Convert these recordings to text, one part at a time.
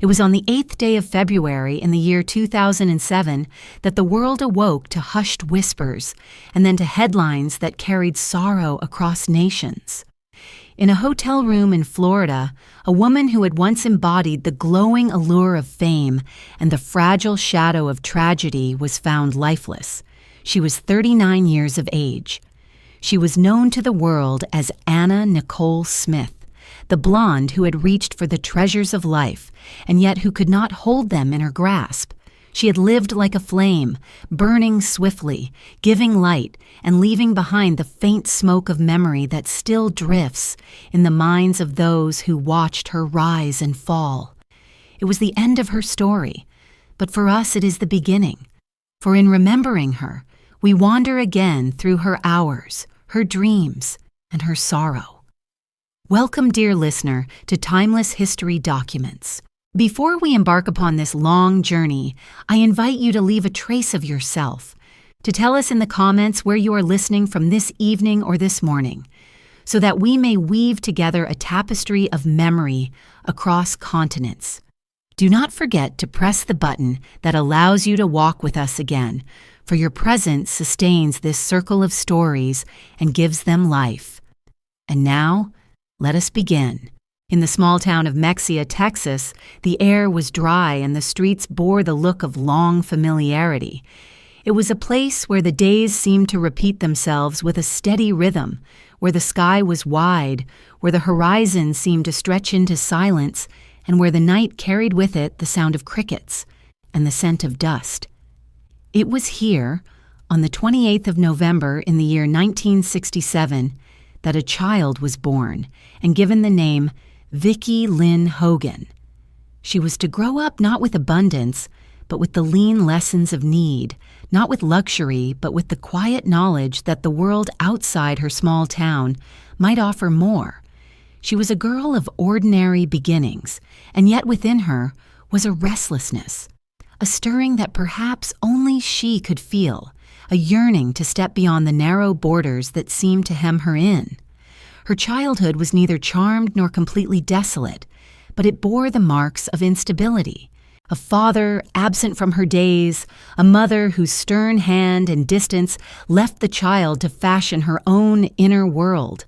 It was on the 8th day of February in the year 2007 that the world awoke to hushed whispers and then to headlines that carried sorrow across nations. In a hotel room in Florida, a woman who had once embodied the glowing allure of fame and the fragile shadow of tragedy was found lifeless. She was 39 years of age. She was known to the world as Nicole Smith, the blonde who had reached for the treasures of life, and yet who could not hold them in her grasp. She had lived like a flame, burning swiftly, giving light, and leaving behind the faint smoke of memory that still drifts in the minds of those who watched her rise and fall. It was the end of her story, but for us it is the beginning. For in remembering her, we wander again through her hours, her dreams, and her sorrow. Welcome, dear listener, to Timeless History Documents. Before we embark upon this long journey, I invite you to leave a trace of yourself, to tell us in the comments where you are listening from this evening or this morning, so that we may weave together a tapestry of memory across continents. Do not forget to press the button that allows you to walk with us again, for your presence sustains this circle of stories and gives them life. And now, let us begin. In the small town of Mexia, Texas, the air was dry and the streets bore the look of long familiarity. It was a place where the days seemed to repeat themselves with a steady rhythm, where the sky was wide, where the horizon seemed to stretch into silence, and where the night carried with it the sound of crickets and the scent of dust. It was here, on the 28th of November in the year 1967, that a child was born and given the name Vicki Lynn Hogan. She was to grow up not with abundance, but with the lean lessons of need, not with luxury, but with the quiet knowledge that the world outside her small town might offer more. She was a girl of ordinary beginnings, and yet within her was a restlessness, a stirring that perhaps only she could feel, a yearning to step beyond the narrow borders that seemed to hem her in. Her childhood was neither charmed nor completely desolate, but it bore the marks of instability. A father absent from her days, a mother whose stern hand and distance left the child to fashion her own inner world.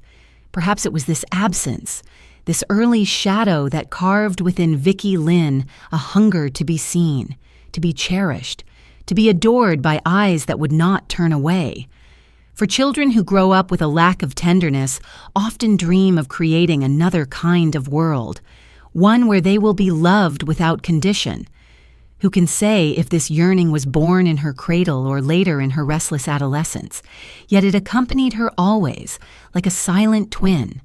Perhaps it was this absence, this early shadow that carved within Vicki Lynn a hunger to be seen, to be cherished, to be adored by eyes that would not turn away. For children who grow up with a lack of tenderness often dream of creating another kind of world, one where they will be loved without condition. Who can say if this yearning was born in her cradle or later in her restless adolescence? Yet it accompanied her always, like a silent twin.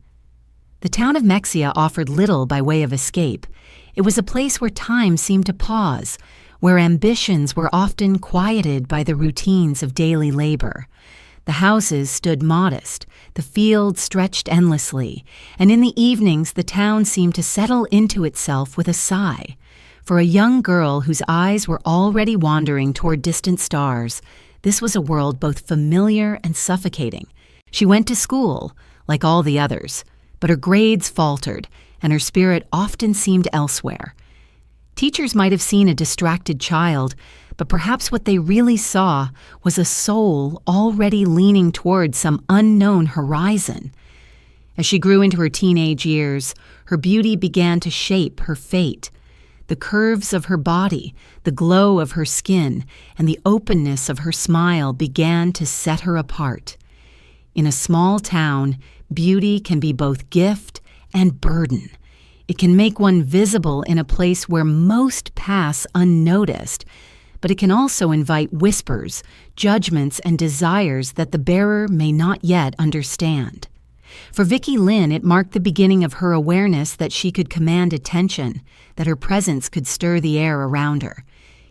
The town of Mexia offered little by way of escape. It was a place where time seemed to pause, where ambitions were often quieted by the routines of daily labor. The houses stood modest, the fields stretched endlessly, and in the evenings the town seemed to settle into itself with a sigh. For a young girl whose eyes were already wandering toward distant stars, this was a world both familiar and suffocating. She went to school, like all the others, but her grades faltered, and her spirit often seemed elsewhere. Teachers might have seen a distracted child, but perhaps what they really saw was a soul already leaning toward some unknown horizon. As she grew into her teenage years, her beauty began to shape her fate. The curves of her body, the glow of her skin, and the openness of her smile began to set her apart. In a small town, beauty can be both gift and burden. It can make one visible in a place where most pass unnoticed, but it can also invite whispers, judgments, and desires that the bearer may not yet understand. For Vicki Lynn, it marked the beginning of her awareness that she could command attention, that her presence could stir the air around her.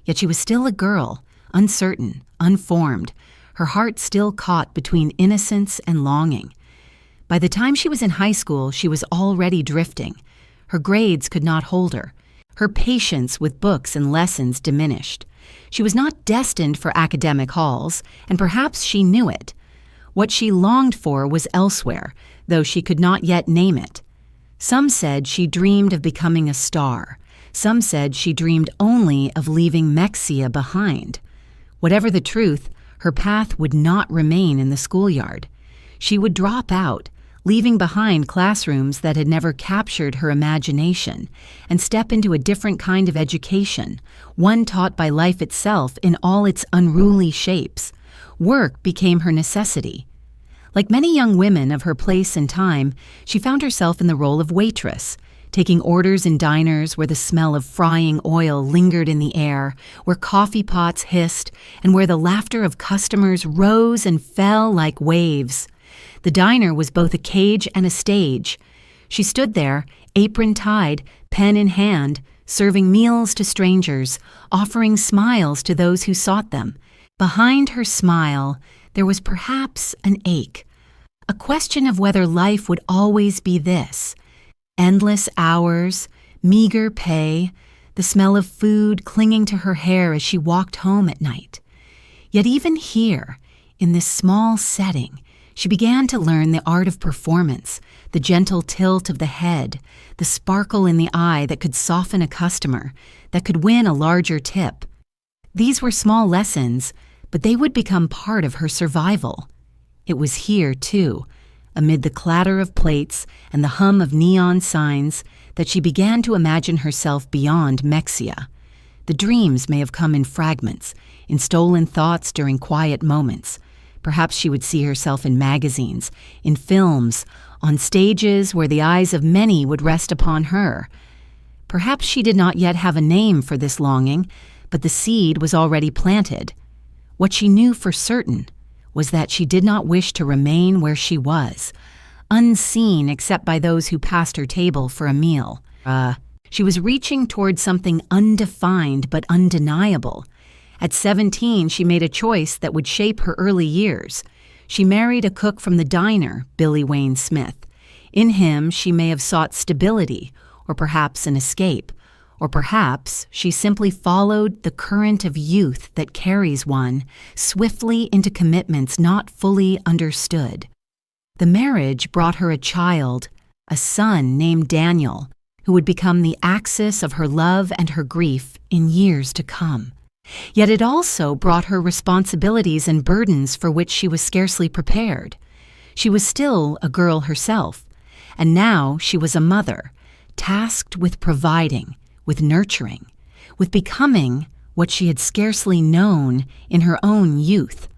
Yet she was still a girl, uncertain, unformed, her heart still caught between innocence and longing. By the time she was in high school, she was already drifting. Her grades could not hold her. Her patience with books and lessons diminished. She was not destined for academic halls, and perhaps she knew it. What she longed for was elsewhere, though she could not yet name it. Some said she dreamed of becoming a star. Some said she dreamed only of leaving Mexia behind. Whatever the truth, her path would not remain in the schoolyard. She would drop out, leaving behind classrooms that had never captured her imagination, and step into a different kind of education, one taught by life itself in all its unruly shapes. Work became her necessity. Like many young women of her place and time, she found herself in the role of waitress, taking orders in diners where the smell of frying oil lingered in the air, where coffee pots hissed, and where the laughter of customers rose and fell like waves. The diner was both a cage and a stage. She stood there, apron tied, pen in hand, serving meals to strangers, offering smiles to those who sought them. Behind her smile, there was perhaps an ache, a question of whether life would always be this. Endless hours, meager pay, the smell of food clinging to her hair as she walked home at night. Yet even here, in this small setting, she began to learn the art of performance, the gentle tilt of the head, the sparkle in the eye that could soften a customer, that could win a larger tip. These were small lessons, but they would become part of her survival. It was here, too, amid the clatter of plates and the hum of neon signs, that she began to imagine herself beyond Mexia. The dreams may have come in fragments, in stolen thoughts during quiet moments. Perhaps she would see herself in magazines, in films, on stages where the eyes of many would rest upon her. Perhaps she did not yet have a name for this longing, but the seed was already planted. What she knew for certain was that she did not wish to remain where she was, unseen except by those who passed her table for a meal. She was reaching toward something undefined but undeniable. At 17, she made a choice that would shape her early years. She married a cook from the diner, Billy Wayne Smith. In him, she may have sought stability, or perhaps an escape, or perhaps she simply followed the current of youth that carries one swiftly into commitments not fully understood. The marriage brought her a child, a son named Daniel, who would become the axis of her love and her grief in years to come. Yet it also brought her responsibilities and burdens for which she was scarcely prepared. She was still a girl herself, and now she was a mother, tasked with providing, with nurturing, with becoming what she had scarcely known in her own youth.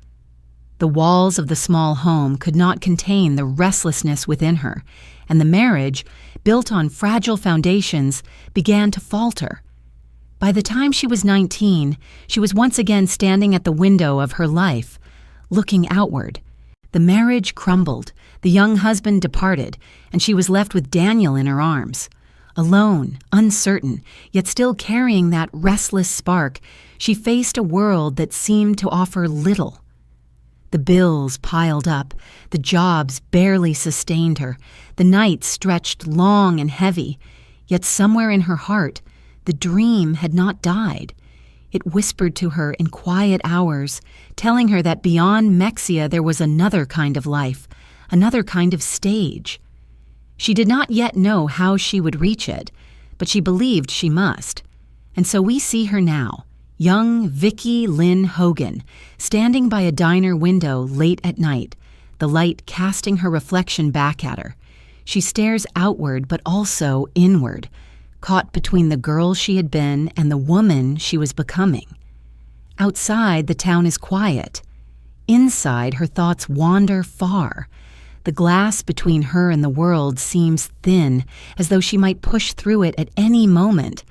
The walls of the small home could not contain the restlessness within her, and the marriage, built on fragile foundations, began to falter. By the time she was 19, she was once again standing at the window of her life, looking outward. The marriage crumbled, the young husband departed, and she was left with Daniel in her arms. Alone, uncertain, yet still carrying that restless spark, she faced a world that seemed to offer little. The bills piled up, the jobs barely sustained her, the nights stretched long and heavy, yet somewhere in her heart, the dream had not died. It whispered to her in quiet hours, telling her that beyond Mexia there was another kind of life, another kind of stage. She did not yet know how she would reach it, but she believed she must. And so we see her now, young Vicki Lynn Hogan, standing by a diner window late at night, the light casting her reflection back at her. She stares outward but also inward, caught between the girl she had been and the woman she was becoming. Outside, the town is quiet. Inside, her thoughts wander far. The glass between her and the world seems thin, as though she might push through it at any moment.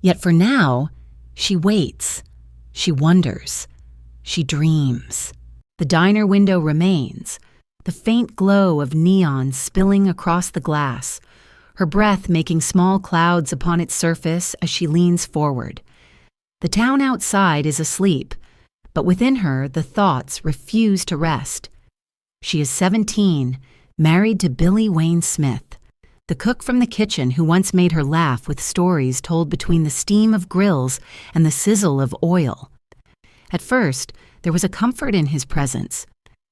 Yet for now, she waits. She wonders. She dreams. The diner window remains, the faint glow of neon spilling across the glass, her breath making small clouds upon its surface as she leans forward. The town outside is asleep, but within her the thoughts refuse to rest. She is 17, married to Billy Wayne Smith, the cook from the kitchen who once made her laugh with stories told between the steam of grills and the sizzle of oil. At first, there was a comfort in his presence,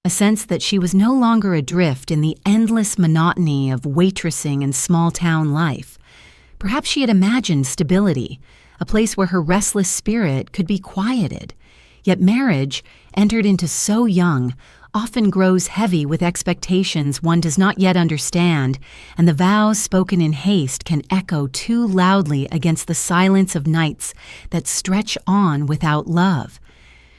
a sense that she was no longer adrift in the endless monotony of waitressing and small-town life. Perhaps she had imagined stability, a place where her restless spirit could be quieted. Yet marriage, entered into so young, often grows heavy with expectations one does not yet understand, and the vows spoken in haste can echo too loudly against the silence of nights that stretch on without love.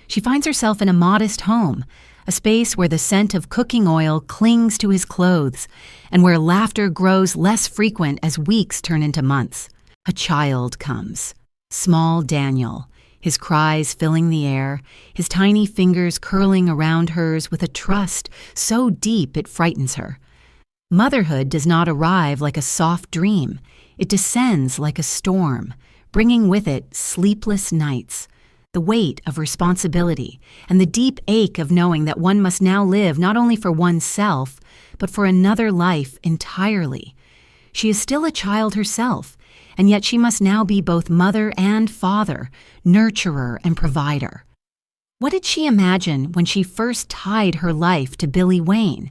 She finds herself in a modest home, a space where the scent of cooking oil clings to his clothes, and where laughter grows less frequent as weeks turn into months. A child comes. Small Daniel, his cries filling the air, his tiny fingers curling around hers with a trust so deep it frightens her. Motherhood does not arrive like a soft dream. It descends like a storm, bringing with it sleepless nights, the weight of responsibility, and the deep ache of knowing that one must now live not only for oneself, but for another life entirely. She is still a child herself, and yet she must now be both mother and father, nurturer and provider. What did she imagine when she first tied her life to Billy Wayne?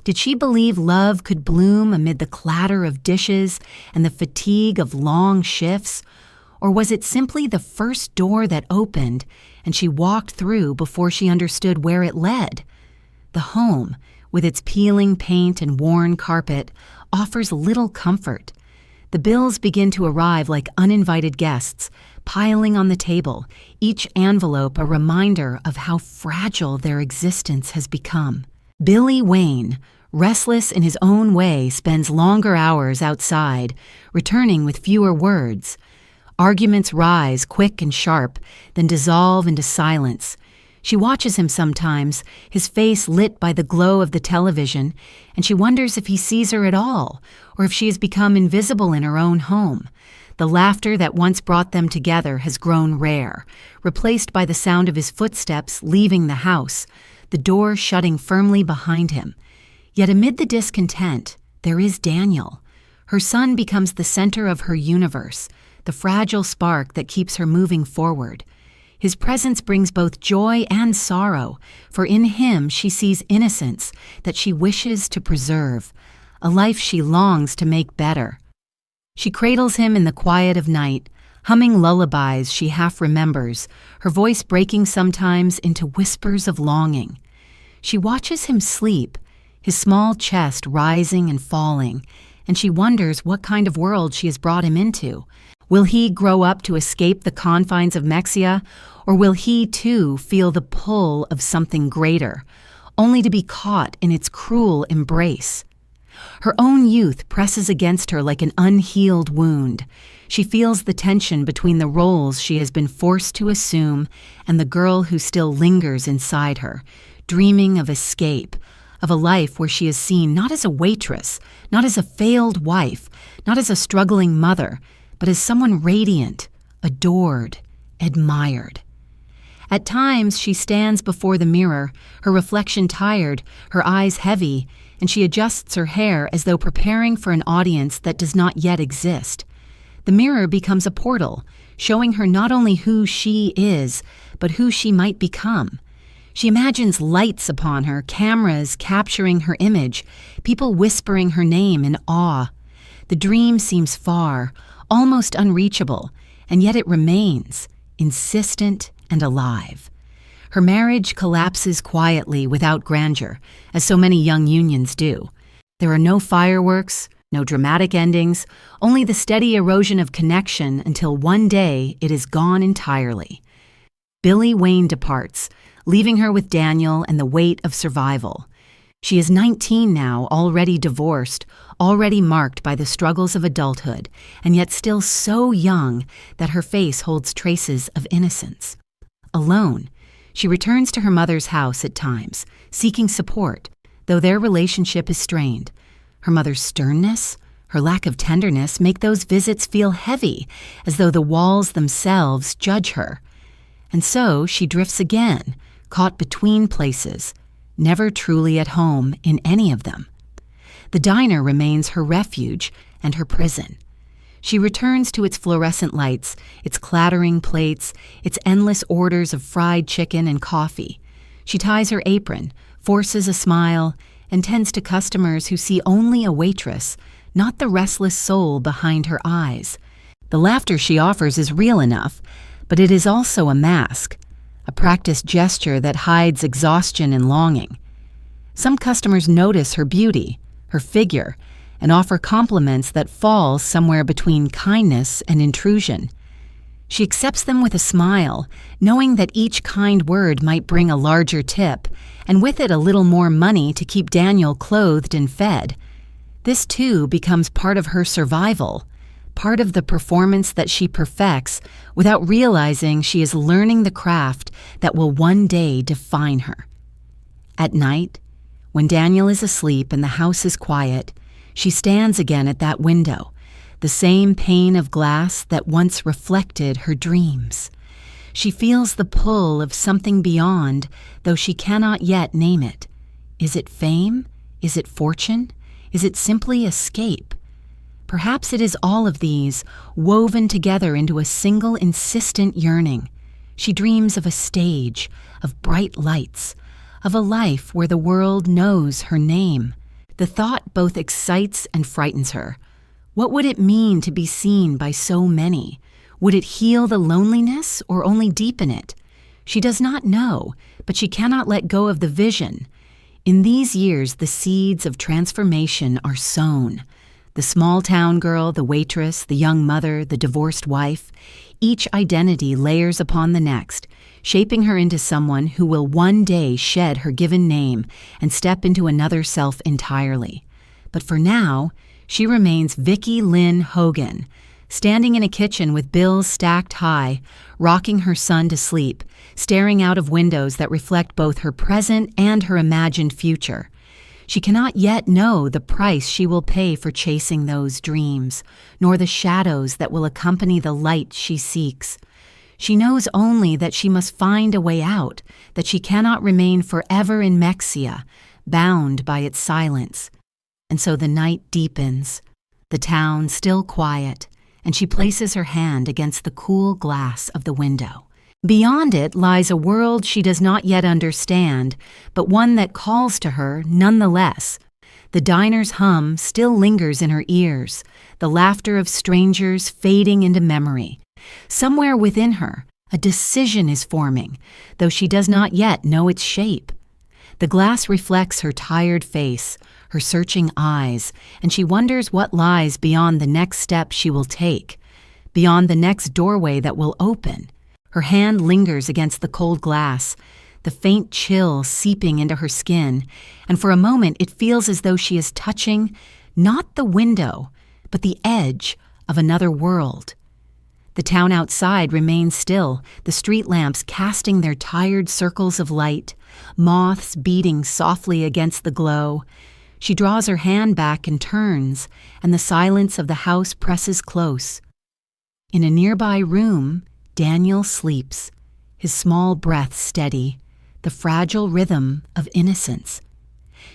Did she believe love could bloom amid the clatter of dishes and the fatigue of long shifts? Or was it simply the first door that opened and she walked through before she understood where it led? The home, with its peeling paint and worn carpet, offers little comfort. The bills begin to arrive like uninvited guests, piling on the table, each envelope a reminder of how fragile their existence has become. Billy Wayne, restless in his own way, spends longer hours outside, returning with fewer words. Arguments rise quick and sharp, then dissolve into silence. She watches him sometimes, his face lit by the glow of the television, and she wonders if he sees her at all, or if she has become invisible in her own home. The laughter that once brought them together has grown rare, replaced by the sound of his footsteps leaving the house, the door shutting firmly behind him. Yet amid the discontent, there is Daniel. Her son becomes the center of her universe, the fragile spark that keeps her moving forward. His presence brings both joy and sorrow, for in him she sees innocence that she wishes to preserve, a life she longs to make better. She cradles him in the quiet of night, humming lullabies she half remembers, her voice breaking sometimes into whispers of longing. She watches him sleep, his small chest rising and falling, and she wonders what kind of world she has brought him into. Will he grow up to escape the confines of Mexia, or will he too feel the pull of something greater, only to be caught in its cruel embrace? Her own youth presses against her like an unhealed wound. She feels the tension between the roles she has been forced to assume and the girl who still lingers inside her, dreaming of escape, of a life where she is seen not as a waitress, not as a failed wife, not as a struggling mother, but as someone radiant, adored, admired. At times, she stands before the mirror, her reflection tired, her eyes heavy, and she adjusts her hair as though preparing for an audience that does not yet exist. The mirror becomes a portal, showing her not only who she is, but who she might become. She imagines lights upon her, cameras capturing her image, people whispering her name in awe. The dream seems far, almost unreachable, and yet it remains, insistent and alive. Her marriage collapses quietly without grandeur, as so many young unions do. There are no fireworks, no dramatic endings, only the steady erosion of connection until one day it is gone entirely. Billy Wayne departs, leaving her with Daniel and the weight of survival. She is 19 now, already divorced, already marked by the struggles of adulthood, and yet still so young that her face holds traces of innocence. Alone, she returns to her mother's house at times, seeking support, though their relationship is strained. Her mother's sternness, her lack of tenderness make those visits feel heavy, as though the walls themselves judge her. And so she drifts again, caught between places, never truly at home in any of them. The diner remains her refuge and her prison. She returns to its fluorescent lights, its clattering plates, its endless orders of fried chicken and coffee. She ties her apron, forces a smile, and tends to customers who see only a waitress, not the restless soul behind her eyes. The laughter she offers is real enough, but it is also a mask, a practiced gesture that hides exhaustion and longing. Some customers notice her beauty, her figure, and offer compliments that fall somewhere between kindness and intrusion. She accepts them with a smile, knowing that each kind word might bring a larger tip, and with it a little more money to keep Daniel clothed and fed. This too becomes part of her survival, part of the performance that she perfects without realizing she is learning the craft that will one day define her. At night, when Daniel is asleep and the house is quiet, she stands again at that window, the same pane of glass that once reflected her dreams. She feels the pull of something beyond, though she cannot yet name it. Is it fame? Is it fortune? Is it simply escape? Perhaps it is all of these, woven together into a single insistent yearning. She dreams of a stage, of bright lights, of a life where the world knows her name. The thought both excites and frightens her. What would it mean to be seen by so many? Would it heal the loneliness or only deepen it? She does not know, but she cannot let go of the vision. In these years, the seeds of transformation are sown. The small town girl, the waitress, the young mother, the divorced wife, each identity layers upon the next, shaping her into someone who will one day shed her given name and step into another self entirely. But for now, she remains Vicki Lynn Hogan, standing in a kitchen with bills stacked high, rocking her son to sleep, staring out of windows that reflect both her present and her imagined future. She cannot yet know the price she will pay for chasing those dreams, nor the shadows that will accompany the light she seeks. She knows only that she must find a way out, that she cannot remain forever in Mexia, bound by its silence. And so the night deepens, the town still quiet, and she places her hand against the cool glass of the window. Beyond it lies a world she does not yet understand, but one that calls to her nonetheless. The diner's hum still lingers in her ears, the laughter of strangers fading into memory. Somewhere within her, a decision is forming, though she does not yet know its shape. The glass reflects her tired face, her searching eyes, and she wonders what lies beyond the next step she will take, beyond the next doorway that will open. Her hand lingers against the cold glass, the faint chill seeping into her skin, and for a moment it feels as though she is touching not the window, but the edge of another world. The town outside remains still, the street lamps casting their tired circles of light, moths beating softly against the glow. She draws her hand back and turns, and the silence of the house presses close. In a nearby room, Daniel sleeps, his small breath steady, the fragile rhythm of innocence.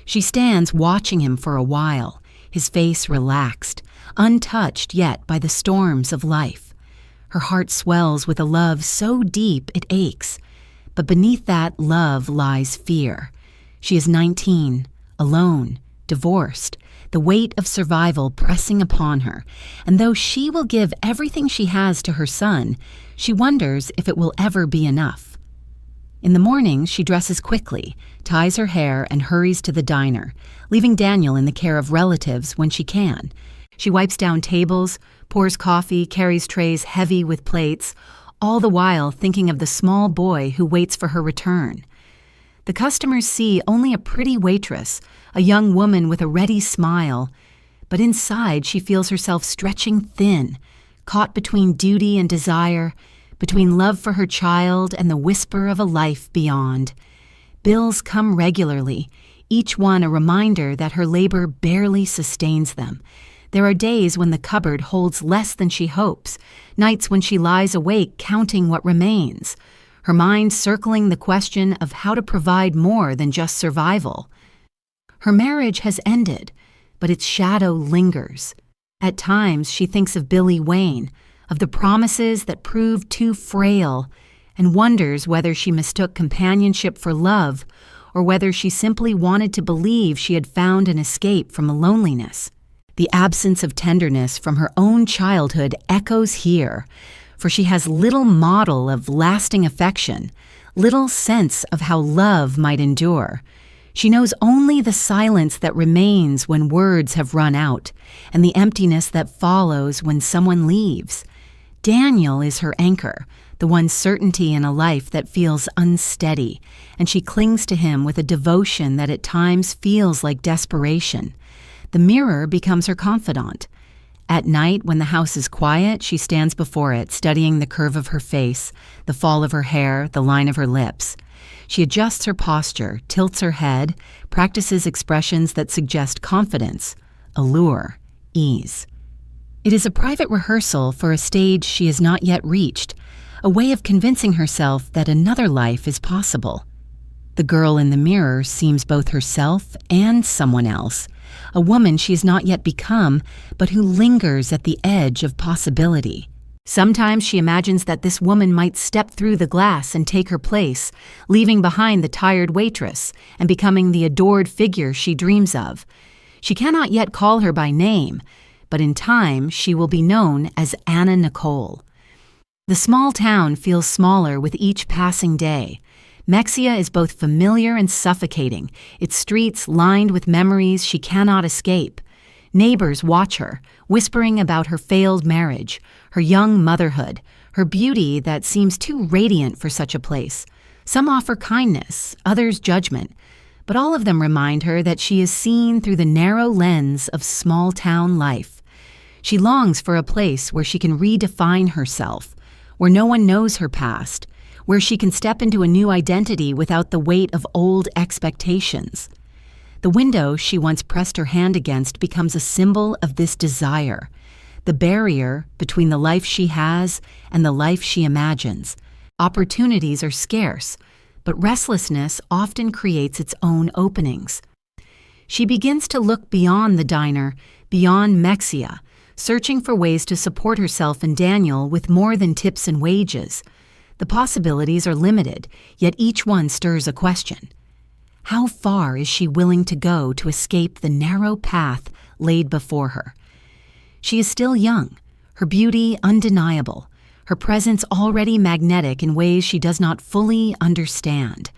She stands watching him for a while, his face relaxed, untouched yet by the storms of life. Her heart swells with a love so deep it aches, but beneath that love lies fear. She is 19, alone, divorced, the weight of survival pressing upon her, and though she will give everything she has to her son, she wonders if it will ever be enough. In the morning, she dresses quickly, ties her hair, and hurries to the diner, leaving Daniel in the care of relatives when she can. She wipes down tables, pours coffee, carries trays heavy with plates, all the while thinking of the small boy who waits for her return. The customers see only a pretty waitress, a young woman with a ready smile, but inside she feels herself stretching thin, caught between duty and desire, between love for her child and the whisper of a life beyond. Bills come regularly, each one a reminder that her labor barely sustains them. There are days when the cupboard holds less than she hopes, nights when she lies awake counting what remains, her mind circling the question of how to provide more than just survival. Her marriage has ended, but its shadow lingers. At times she thinks of Billy Wayne, of the promises that proved too frail, and wonders whether she mistook companionship for love or whether she simply wanted to believe she had found an escape from loneliness. The absence of tenderness from her own childhood echoes here, for she has little model of lasting affection, little sense of how love might endure. She knows only the silence that remains when words have run out, and the emptiness that follows when someone leaves. Daniel is her anchor, the one certainty in a life that feels unsteady, and she clings to him with a devotion that at times feels like desperation. The mirror becomes her confidant. At night, when the house is quiet, she stands before it, studying the curve of her face, the fall of her hair, the line of her lips. She adjusts her posture, tilts her head, practices expressions that suggest confidence, allure, ease. It is a private rehearsal for a stage she has not yet reached, a way of convincing herself that another life is possible. The girl in the mirror seems both herself and someone else, a woman she has not yet become, but who lingers at the edge of possibility. Sometimes she imagines that this woman might step through the glass and take her place, leaving behind the tired waitress and becoming the adored figure she dreams of. She cannot yet call her by name, but in time she will be known as Anna Nicole. The small town feels smaller with each passing day. Mexia is both familiar and suffocating, its streets lined with memories she cannot escape. Neighbors watch her, whispering about her failed marriage, her young motherhood, her beauty that seems too radiant for such a place. Some offer kindness, others judgment, but all of them remind her that she is seen through the narrow lens of small-town life. She longs for a place where she can redefine herself, where no one knows her past, where she can step into a new identity without the weight of old expectations. The window she once pressed her hand against becomes a symbol of this desire, the barrier between the life she has and the life she imagines. Opportunities are scarce, but restlessness often creates its own openings. She begins to look beyond the diner, beyond Mexia, searching for ways to support herself and Daniel with more than tips and wages. The possibilities are limited, yet each one stirs a question. How far is she willing to go to escape the narrow path laid before her? She is still young, her beauty undeniable, her presence already magnetic in ways she does not fully understand.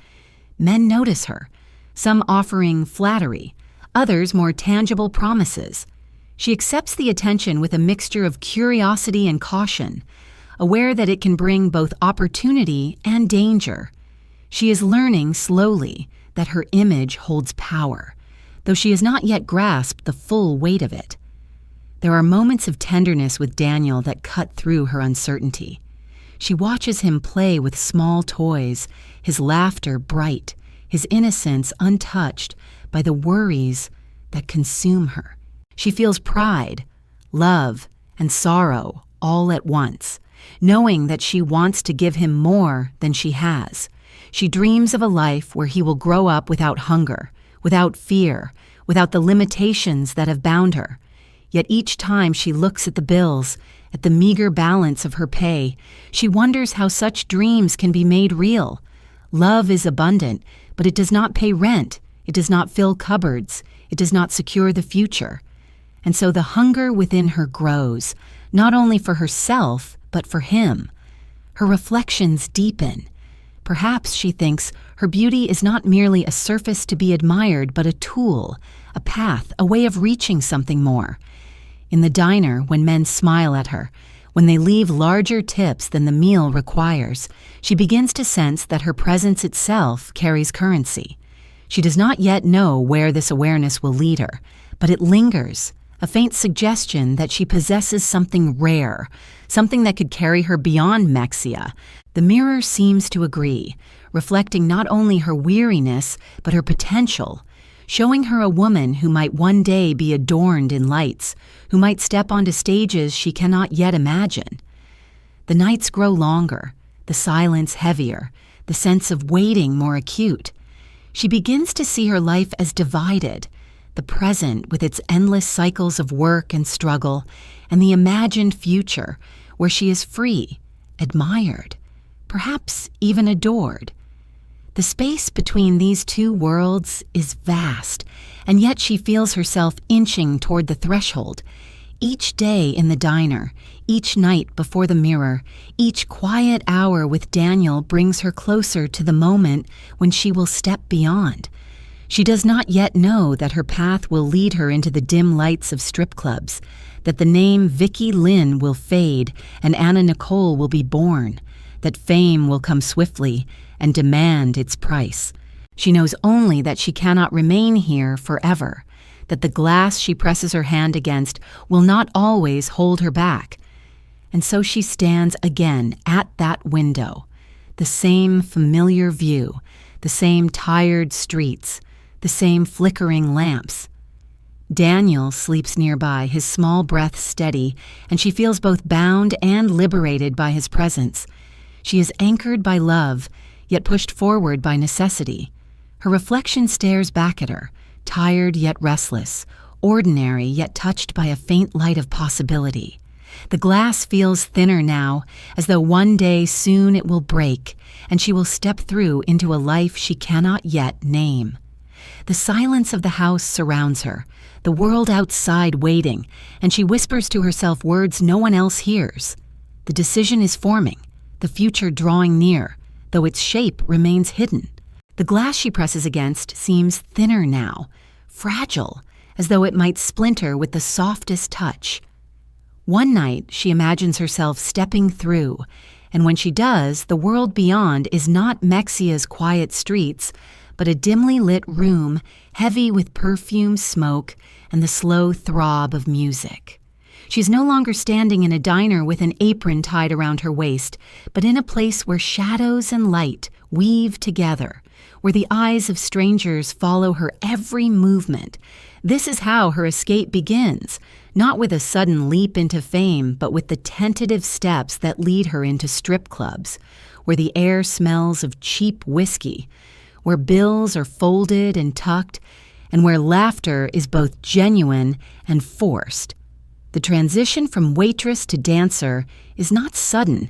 Men notice her, some offering flattery, others more tangible promises. She accepts the attention with a mixture of curiosity and caution, aware that it can bring both opportunity and danger. She is learning slowly that her image holds power, though she has not yet grasped the full weight of it. There are moments of tenderness with Daniel that cut through her uncertainty. She watches him play with small toys, his laughter bright, his innocence untouched by the worries that consume her. She feels pride, love, and sorrow all at once, knowing that she wants to give him more than she has. She dreams of a life where he will grow up without hunger, without fear, without the limitations that have bound her. Yet each time she looks at the bills, at the meager balance of her pay, she wonders how such dreams can be made real. Love is abundant, but it does not pay rent, it does not fill cupboards, it does not secure the future. And so the hunger within her grows, not only for herself, but for him. Her reflections deepen. Perhaps, she thinks, her beauty is not merely a surface to be admired, but a tool, a path, a way of reaching something more. In the diner, when men smile at her, when they leave larger tips than the meal requires, she begins to sense that her presence itself carries currency. She does not yet know where this awareness will lead her, but it lingers, a faint suggestion that she possesses something rare, something that could carry her beyond Mexia. The mirror seems to agree, reflecting not only her weariness, but her potential, showing her a woman who might one day be adorned in lights, who might step onto stages she cannot yet imagine. The nights grow longer, the silence heavier, the sense of waiting more acute. She begins to see her life as divided, the present with its endless cycles of work and struggle, and the imagined future where she is free, admired, perhaps even adored. The space between these two worlds is vast, and yet she feels herself inching toward the threshold. Each day in the diner, each night before the mirror, each quiet hour with Daniel brings her closer to the moment when she will step beyond. She does not yet know that her path will lead her into the dim lights of strip clubs, that the name Vicky Lynn will fade and Anna Nicole will be born, that fame will come swiftly and demand its price. She knows only that she cannot remain here forever, that the glass she presses her hand against will not always hold her back. And so she stands again at that window, the same familiar view, the same tired streets, the same flickering lamps. Daniel sleeps nearby, his small breath steady, and she feels both bound and liberated by his presence. She is anchored by love, yet pushed forward by necessity. Her reflection stares back at her, tired yet restless, ordinary yet touched by a faint light of possibility. The glass feels thinner now, as though one day soon it will break, and she will step through into a life she cannot yet name. The silence of the house surrounds her, the world outside waiting, and she whispers to herself words no one else hears. The decision is forming, the future drawing near, though its shape remains hidden. The glass she presses against seems thinner now, fragile, as though it might splinter with the softest touch. One night she imagines herself stepping through, and when she does, the world beyond is not Mexia's quiet streets, but a dimly lit room heavy with perfume, smoke, and the slow throb of music. She's no longer standing in a diner with an apron tied around her waist, but in a place where shadows and light weave together, where the eyes of strangers follow her every movement. This is how her escape begins, not with a sudden leap into fame, but with the tentative steps that lead her into strip clubs, where the air smells of cheap whiskey, where bills are folded and tucked, and where laughter is both genuine and forced. The transition from waitress to dancer is not sudden,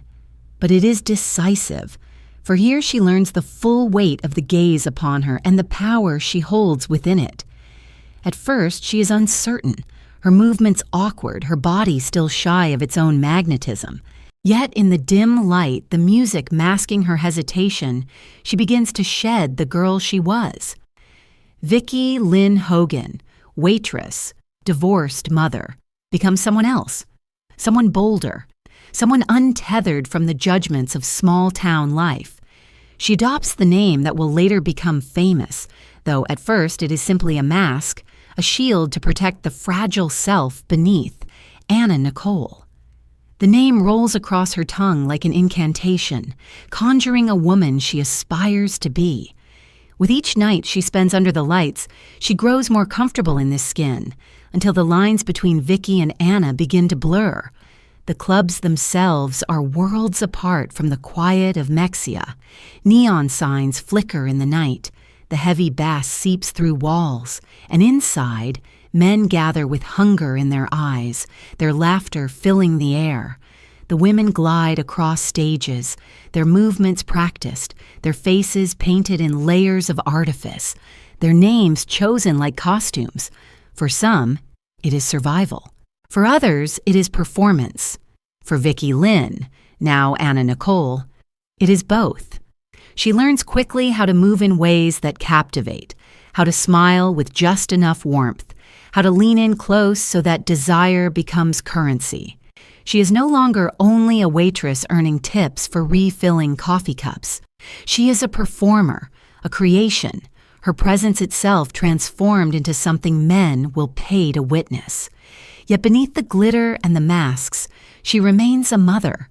but it is decisive, for here she learns the full weight of the gaze upon her and the power she holds within it. At first, she is uncertain, her movements awkward, her body still shy of its own magnetism. Yet in the dim light, the music masking her hesitation, she begins to shed the girl she was. Vicky Lynn Hogan, waitress, divorced mother, becomes someone else, someone bolder, someone untethered from the judgments of small-town life. She adopts the name that will later become famous, though at first it is simply a mask, a shield to protect the fragile self beneath, Anna Nicole. The name rolls across her tongue like an incantation, conjuring a woman she aspires to be. With each night she spends under the lights, she grows more comfortable in this skin, until the lines between Vicky and Anna begin to blur. The clubs themselves are worlds apart from the quiet of Mexia. Neon signs flicker in the night. The heavy bass seeps through walls, and inside, men gather with hunger in their eyes, their laughter filling the air. The women glide across stages, their movements practiced, their faces painted in layers of artifice, their names chosen like costumes. For some, it is survival. For others, it is performance. For Vicky Lynn, now Anna Nicole, it is both. She learns quickly how to move in ways that captivate, how to smile with just enough warmth, how to lean in close so that desire becomes currency. She is no longer only a waitress earning tips for refilling coffee cups. She is a performer, a creation, her presence itself transformed into something men will pay to witness. Yet beneath the glitter and the masks, she remains a mother.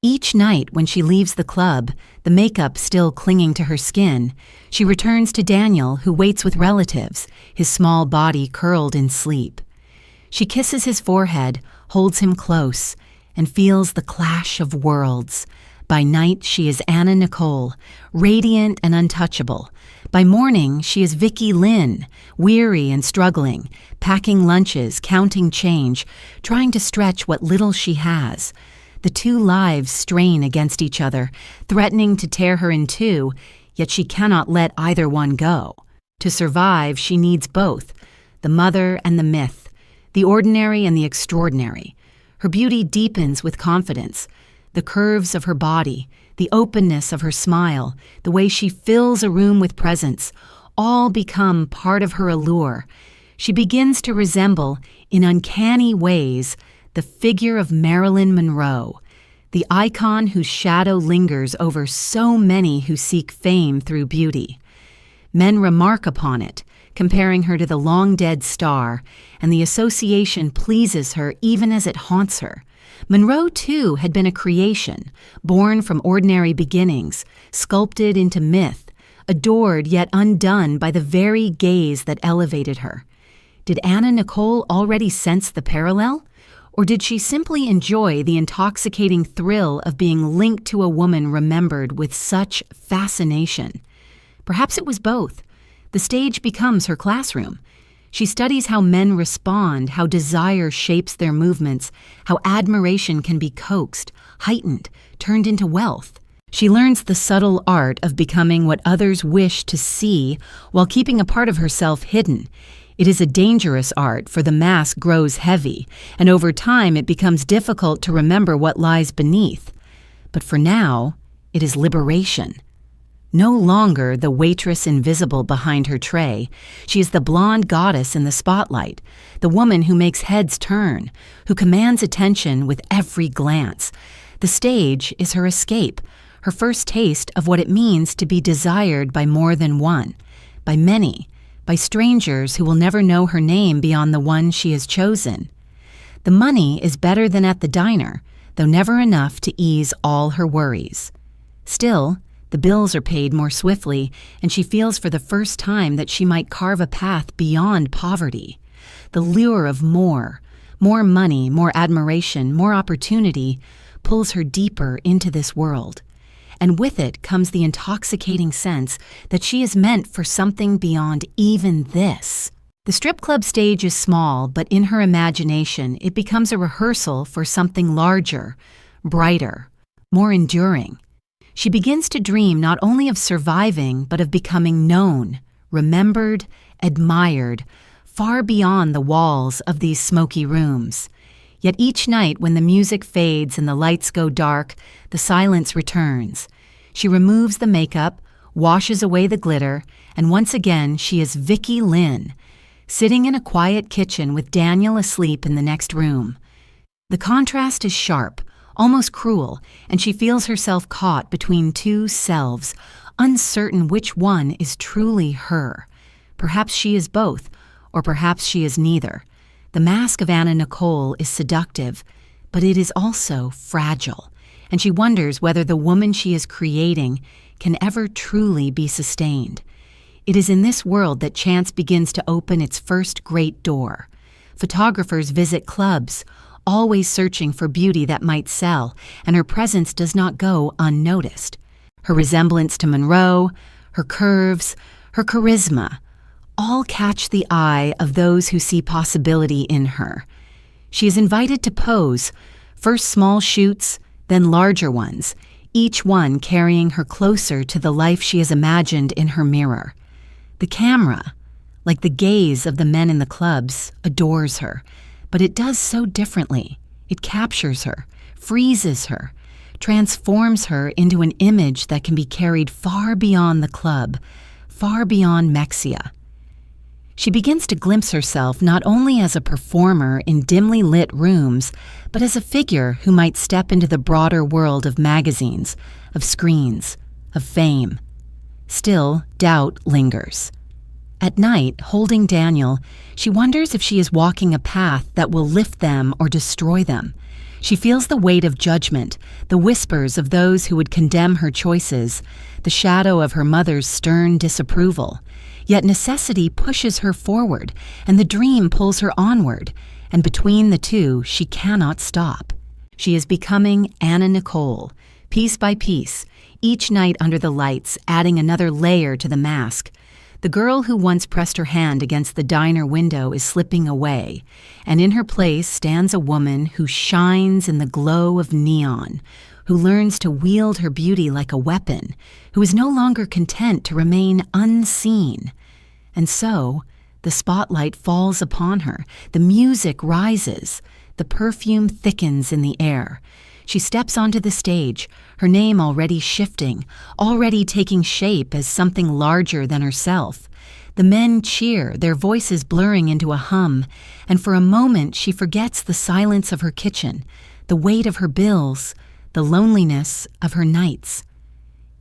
Each night when she leaves the club, the makeup still clinging to her skin, she returns to Daniel, who waits with relatives, his small body curled in sleep. She kisses his forehead, holds him close, and feels the clash of worlds. By night, she is Anna Nicole, radiant and untouchable. By morning, she is Vicky Lynn, weary and struggling, packing lunches, counting change, trying to stretch what little she has. The two lives strain against each other, threatening to tear her in two, yet she cannot let either one go. To survive, she needs both, the mother and the myth, the ordinary and the extraordinary. Her beauty deepens with confidence. The curves of her body, the openness of her smile, the way she fills a room with presence, all become part of her allure. She begins to resemble, in uncanny ways, the figure of Marilyn Monroe, the icon whose shadow lingers over so many who seek fame through beauty. Men remark upon it, comparing her to the long-dead star, and the association pleases her even as it haunts her. Monroe, too, had been a creation, born from ordinary beginnings, sculpted into myth, adored yet undone by the very gaze that elevated her. Did Anna Nicole already sense the parallel? Or did she simply enjoy the intoxicating thrill of being linked to a woman remembered with such fascination? Perhaps it was both. The stage becomes her classroom. She studies how men respond, how desire shapes their movements, how admiration can be coaxed, heightened, turned into wealth. She learns the subtle art of becoming what others wish to see while keeping a part of herself hidden. It is a dangerous art, for the mask grows heavy, and over time it becomes difficult to remember what lies beneath. But for now, it is liberation. No longer the waitress invisible behind her tray, she is the blonde goddess in the spotlight, the woman who makes heads turn, who commands attention with every glance. The stage is her escape, her first taste of what it means to be desired by more than one, by many, by strangers who will never know her name beyond the one she has chosen. The money is better than at the diner, though never enough to ease all her worries. Still, the bills are paid more swiftly, and she feels for the first time that she might carve a path beyond poverty. The lure of more money, more admiration, more opportunity, pulls her deeper into this world. And with it comes the intoxicating sense that she is meant for something beyond even this. The strip club stage is small, but in her imagination, it becomes a rehearsal for something larger, brighter, more enduring. She begins to dream not only of surviving, but of becoming known, remembered, admired, far beyond the walls of these smoky rooms. Yet each night when the music fades and the lights go dark, the silence returns. She removes the makeup, washes away the glitter, and once again she is Vicky Lynn, sitting in a quiet kitchen with Daniel asleep in the next room. The contrast is sharp, almost cruel, and she feels herself caught between two selves, uncertain which one is truly her. Perhaps she is both, or perhaps she is neither. The mask of Anna Nicole is seductive, but it is also fragile, and she wonders whether the woman she is creating can ever truly be sustained. It is in this world that chance begins to open its first great door. Photographers visit clubs, always searching for beauty that might sell, and her presence does not go unnoticed. Her resemblance to Monroe, her curves, her charisma, all catch the eye of those who see possibility in her. She is invited to pose, first small shoots, then larger ones, each one carrying her closer to the life she has imagined in her mirror. The camera, like the gaze of the men in the clubs, adores her, but it does so differently. It captures her, freezes her, transforms her into an image that can be carried far beyond the club, far beyond Mexia. She begins to glimpse herself not only as a performer in dimly lit rooms, but as a figure who might step into the broader world of magazines, of screens, of fame. Still, doubt lingers. At night, holding Daniel, she wonders if she is walking a path that will lift them or destroy them. She feels the weight of judgment, the whispers of those who would condemn her choices, the shadow of her mother's stern disapproval. Yet necessity pushes her forward, and the dream pulls her onward, and between the two, she cannot stop. She is becoming Anna Nicole, piece by piece, each night under the lights, adding another layer to the mask. The girl who once pressed her hand against the diner window is slipping away, and in her place stands a woman who shines in the glow of neon, who learns to wield her beauty like a weapon, who is no longer content to remain unseen. And so, the spotlight falls upon her, the music rises, the perfume thickens in the air. She steps onto the stage, her name already shifting, already taking shape as something larger than herself. The men cheer, their voices blurring into a hum, and for a moment she forgets the silence of her kitchen, the weight of her bills, the loneliness of her nights.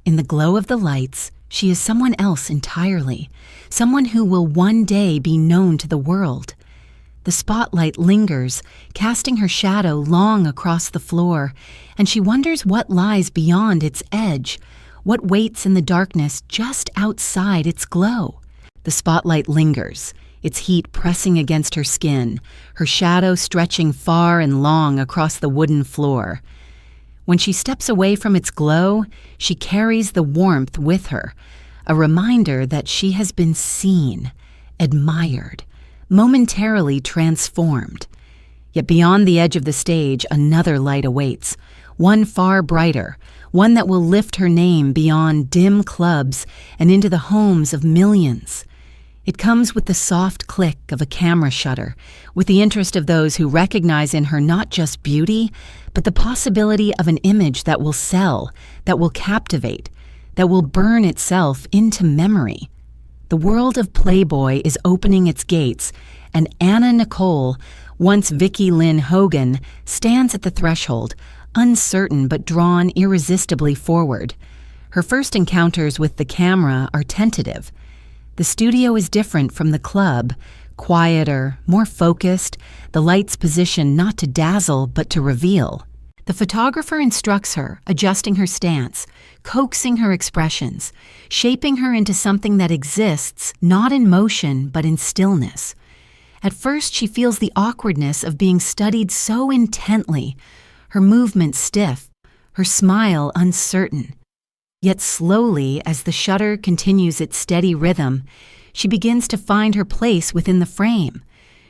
In the glow of the lights, she is someone else entirely, someone who will one day be known to the world. The spotlight lingers, casting her shadow long across the floor, and she wonders what lies beyond its edge, what waits in the darkness just outside its glow. The spotlight lingers, its heat pressing against her skin, her shadow stretching far and long across the wooden floor. When she steps away from its glow, she carries the warmth with her, a reminder that she has been seen, admired, momentarily transformed. Yet beyond the edge of the stage, another light awaits, one far brighter, one that will lift her name beyond dim clubs and into the homes of millions. It comes with the soft click of a camera shutter, with the interest of those who recognize in her not just beauty, but the possibility of an image that will sell, that will captivate, that will burn itself into memory. The world of Playboy is opening its gates, and Anna Nicole, once Vicki Lynn Hogan, stands at the threshold, uncertain but drawn irresistibly forward. Her first encounters with the camera are tentative. The studio is different from the club, quieter, more focused, the lights positioned not to dazzle but to reveal. The photographer instructs her, adjusting her stance, coaxing her expressions, shaping her into something that exists not in motion but in stillness. At first she feels the awkwardness of being studied so intently, her movements stiff, her smile uncertain. Yet slowly, as the shutter continues its steady rhythm, she begins to find her place within the frame.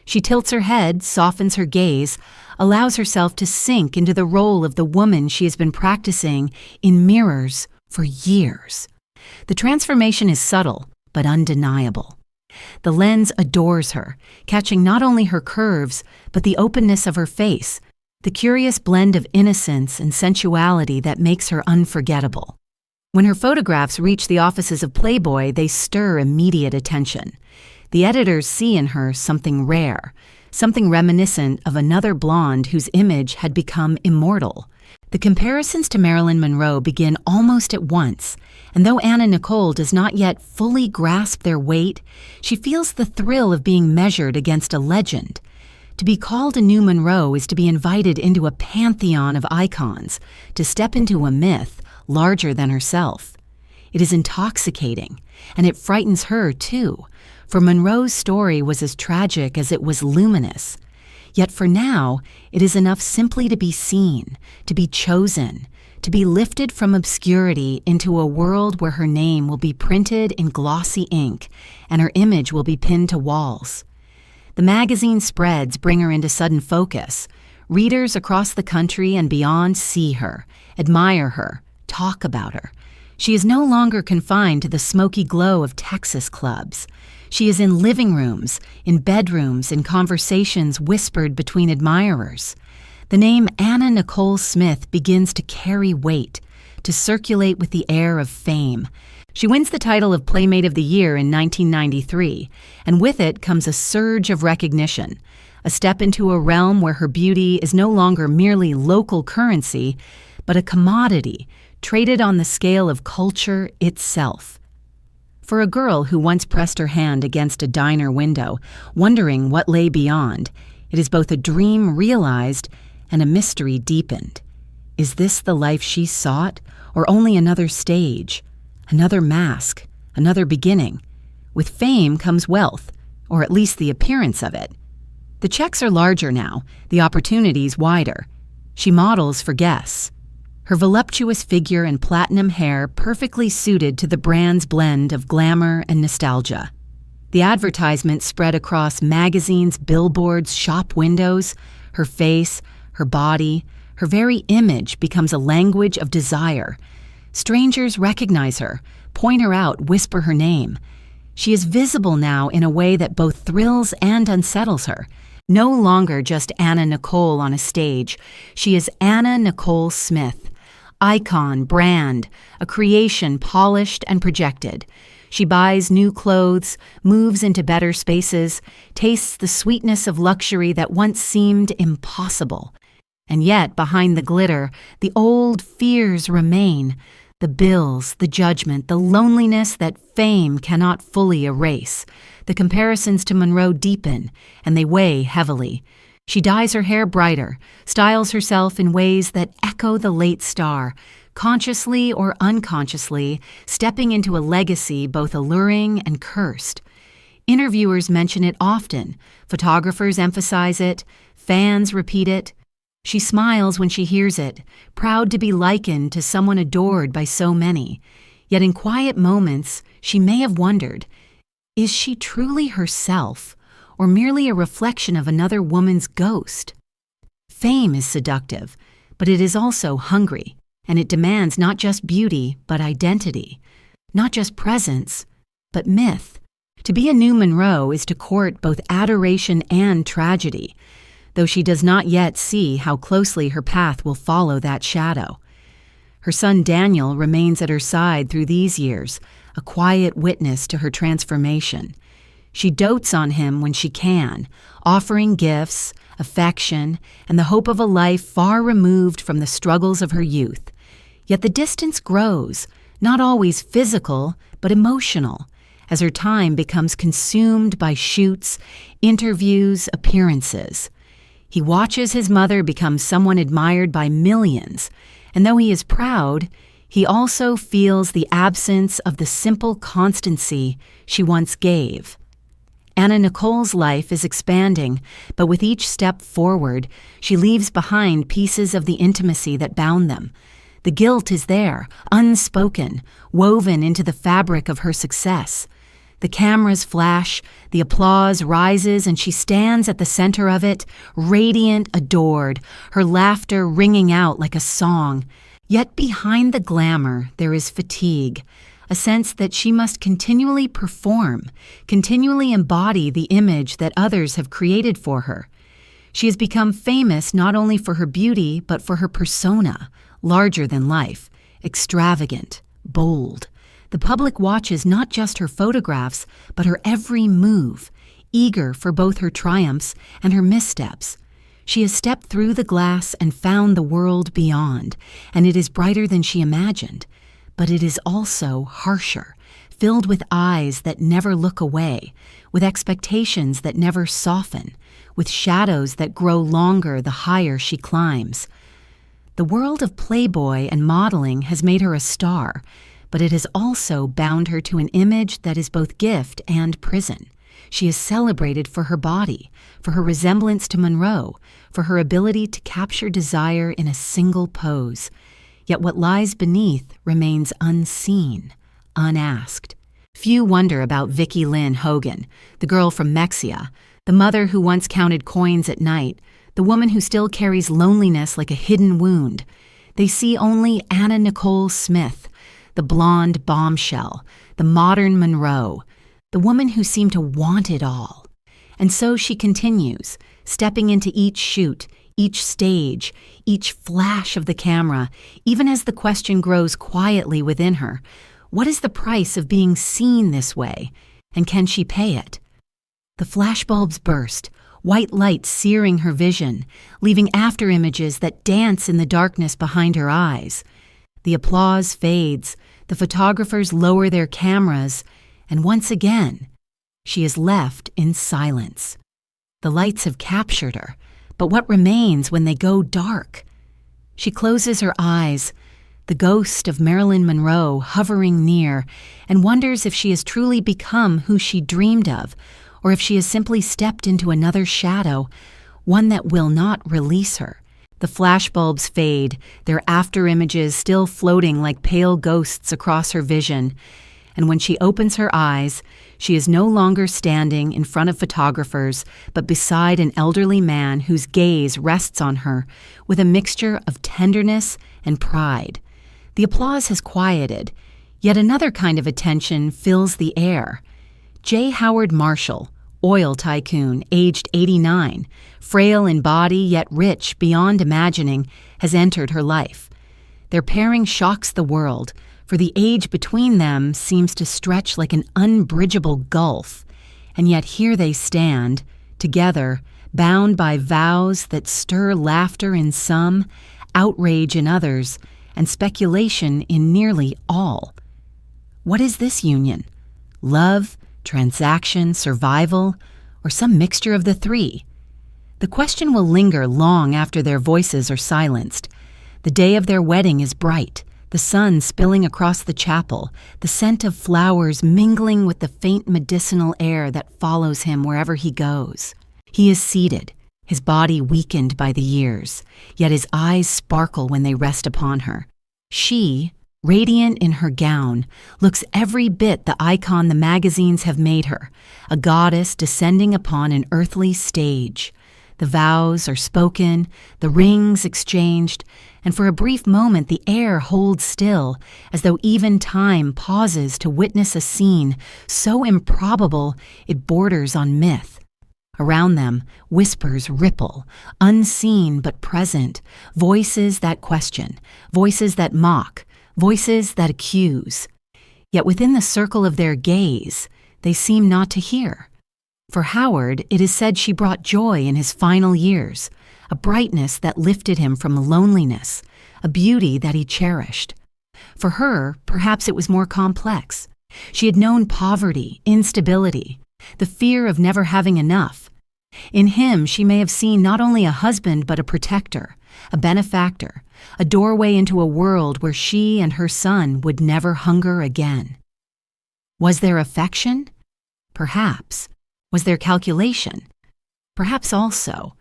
She tilts her head, softens her gaze, allows herself to sink into the role of the woman she has been practicing in mirrors for years. The transformation is subtle, but undeniable. The lens adores her, catching not only her curves, but the openness of her face, the curious blend of innocence and sensuality that makes her unforgettable. When her photographs reach the offices of Playboy, they stir immediate attention. The editors see in her something rare, something reminiscent of another blonde whose image had become immortal. The comparisons to Marilyn Monroe begin almost at once, and though Anna Nicole does not yet fully grasp their weight, she feels the thrill of being measured against a legend. To be called a new Monroe is to be invited into a pantheon of icons, to step into a myth larger than herself. It is intoxicating, and it frightens her too, for Monroe's story was as tragic as it was luminous. Yet for now, it is enough simply to be seen, to be chosen, to be lifted from obscurity into a world where her name will be printed in glossy ink and her image will be pinned to walls. The magazine spreads bring her into sudden focus. Readers across the country and beyond see her, admire her, talk about her. She is no longer confined to the smoky glow of Texas clubs. She is in living rooms, in bedrooms, in conversations whispered between admirers. The name Anna Nicole Smith begins to carry weight, to circulate with the air of fame. She wins the title of Playmate of the Year in 1993, and with it comes a surge of recognition, a step into a realm where her beauty is no longer merely local currency, but a commodity traded on the scale of culture itself. For a girl who once pressed her hand against a diner window, wondering what lay beyond, it is both a dream realized and a mystery deepened. Is this the life she sought, or only another stage, another mask, another beginning? With fame comes wealth, or at least the appearance of it. The checks are larger now, the opportunities wider. She models for guests. Her voluptuous figure and platinum hair perfectly suited to the brand's blend of glamour and nostalgia. The advertisements spread across magazines, billboards, shop windows, her face, her body, Her very image becomes a language of desire. Strangers recognize her, point her out, whisper her name. She is visible now in a way that both thrills and unsettles her. No longer just Anna Nicole on a stage. She is Anna Nicole Smith. Icon, brand, a creation polished and projected. She buys new clothes, moves into better spaces, tastes the sweetness of luxury that once seemed impossible. And yet, behind the glitter, the old fears remain. The bills, the judgment, the loneliness that fame cannot fully erase. The comparisons to Monroe deepen, and they weigh heavily. She dyes her hair brighter, styles herself in ways that echo the late star, consciously or unconsciously stepping into a legacy both alluring and cursed. Interviewers mention it often, photographers emphasize it, fans repeat it. She smiles when she hears it, proud to be likened to someone adored by so many. Yet in quiet moments, she may have wondered, is she truly herself, or merely a reflection of another woman's ghost? Fame is seductive, but it is also hungry, and it demands not just beauty, but identity. Not just presence, but myth. To be a new Monroe is to court both adoration and tragedy, though she does not yet see how closely her path will follow that shadow. Her son Daniel remains at her side through these years, a quiet witness to her transformation. She dotes on him when she can, offering gifts, affection, and the hope of a life far removed from the struggles of her youth. Yet the distance grows, not always physical, but emotional, as her time becomes consumed by shoots, interviews, appearances. He watches his mother become someone admired by millions, and though he is proud, he also feels the absence of the simple constancy she once gave. Anna Nicole's life is expanding, but with each step forward, she leaves behind pieces of the intimacy that bound them. The guilt is there, unspoken, woven into the fabric of her success. The cameras flash, the applause rises, and she stands at the center of it, radiant, adored, her laughter ringing out like a song. Yet behind the glamour, there is fatigue, a sense that she must continually perform, continually embody the image that others have created for her. She has become famous not only for her beauty, but for her persona, larger than life, extravagant, bold. The public watches not just her photographs, but her every move, eager for both her triumphs and her missteps. She has stepped through the glass and found the world beyond, and it is brighter than she imagined. But it is also harsher, filled with eyes that never look away, with expectations that never soften, with shadows that grow longer the higher she climbs. The world of Playboy and modeling has made her a star, but it has also bound her to an image that is both gift and prison. She is celebrated for her body, for her resemblance to Monroe, for her ability to capture desire in a single pose. Yet what lies beneath remains unseen, unasked. Few wonder about Vicki Lynn Hogan, the girl from Mexia, the mother who once counted coins at night, the woman who still carries loneliness like a hidden wound. They see only Anna Nicole Smith, the blonde bombshell, the modern Monroe, the woman who seemed to want it all. And so she continues, stepping into each shoot, each stage, each flash of the camera, even as the question grows quietly within her, what is the price of being seen this way, and can she pay it? The flashbulbs burst, white light searing her vision, leaving after images that dance in the darkness behind her eyes. The applause fades, the photographers lower their cameras, and once again, she is left in silence. The lights have captured her, but what remains when they go dark? She closes her eyes, the ghost of Marilyn Monroe hovering near, and wonders if she has truly become who she dreamed of, or if she has simply stepped into another shadow, one that will not release her. The flashbulbs fade, their after images still floating like pale ghosts across her vision, and when she opens her eyes, she is no longer standing in front of photographers, but beside an elderly man whose gaze rests on her with a mixture of tenderness and pride. The applause has quieted, yet another kind of attention fills the air. J. Howard Marshall, oil tycoon, aged 89, frail in body yet rich beyond imagining, has entered her life. Their pairing shocks the world, for the age between them seems to stretch like an unbridgeable gulf, and yet here they stand, together, bound by vows that stir laughter in some, outrage in others, and speculation in nearly all. What is this union? Love, transaction, survival, or some mixture of the three? The question will linger long after their voices are silenced. The day of their wedding is bright, the sun spilling across the chapel, the scent of flowers mingling with the faint medicinal air that follows him wherever he goes. He is seated, his body weakened by the years, yet his eyes sparkle when they rest upon her. She, radiant in her gown, looks every bit the icon the magazines have made her, a goddess descending upon an earthly stage. The vows are spoken, the rings exchanged, and for a brief moment the air holds still, as though even time pauses to witness a scene so improbable it borders on myth. Around them, whispers ripple, unseen but present, voices that question, voices that mock, voices that accuse. Yet within the circle of their gaze, they seem not to hear. For Howard, it is said she brought joy in his final years, a brightness that lifted him from loneliness, a beauty that he cherished. For her, perhaps it was more complex. She had known poverty, instability, the fear of never having enough. In him, she may have seen not only a husband but a protector, a benefactor, a doorway into a world where she and her son would never hunger again. Was there affection? Perhaps. Was there calculation? Perhaps also.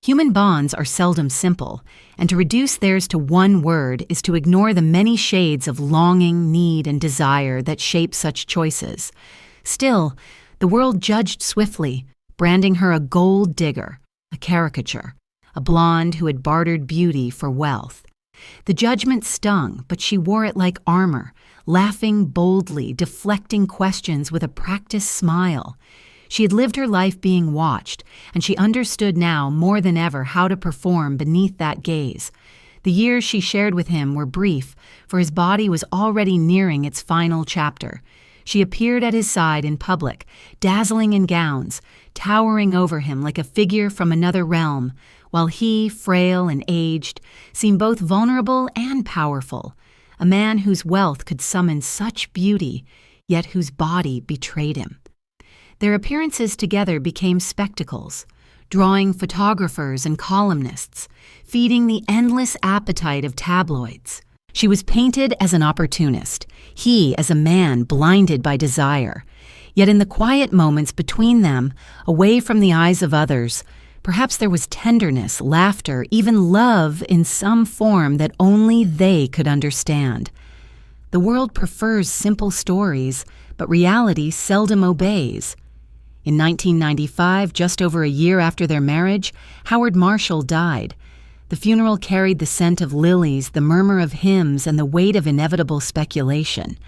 Human bonds are seldom simple, and to reduce theirs to one word is to ignore the many shades of longing, need, and desire that shape such choices. Still, the world judged swiftly, branding her a gold digger, a caricature, a blonde who had bartered beauty for wealth. The judgment stung, but she wore it like armor, laughing boldly, deflecting questions with a practiced smile. She had lived her life being watched, and she understood now more than ever how to perform beneath that gaze. The years she shared with him were brief, for his body was already nearing its final chapter. She appeared at his side in public, dazzling in gowns, towering over him like a figure from another realm, while he, frail and aged, seemed both vulnerable and powerful, a man whose wealth could summon such beauty, yet whose body betrayed him. Their appearances together became spectacles, drawing photographers and columnists, feeding the endless appetite of tabloids. She was painted as an opportunist, he as a man blinded by desire. Yet in the quiet moments between them, away from the eyes of others, perhaps there was tenderness, laughter, even love in some form that only they could understand. The world prefers simple stories, but reality seldom obeys. In 1995, just over a year after their marriage, Howard Marshall died. The funeral carried the scent of lilies, the murmur of hymns, and the weight of inevitable speculation.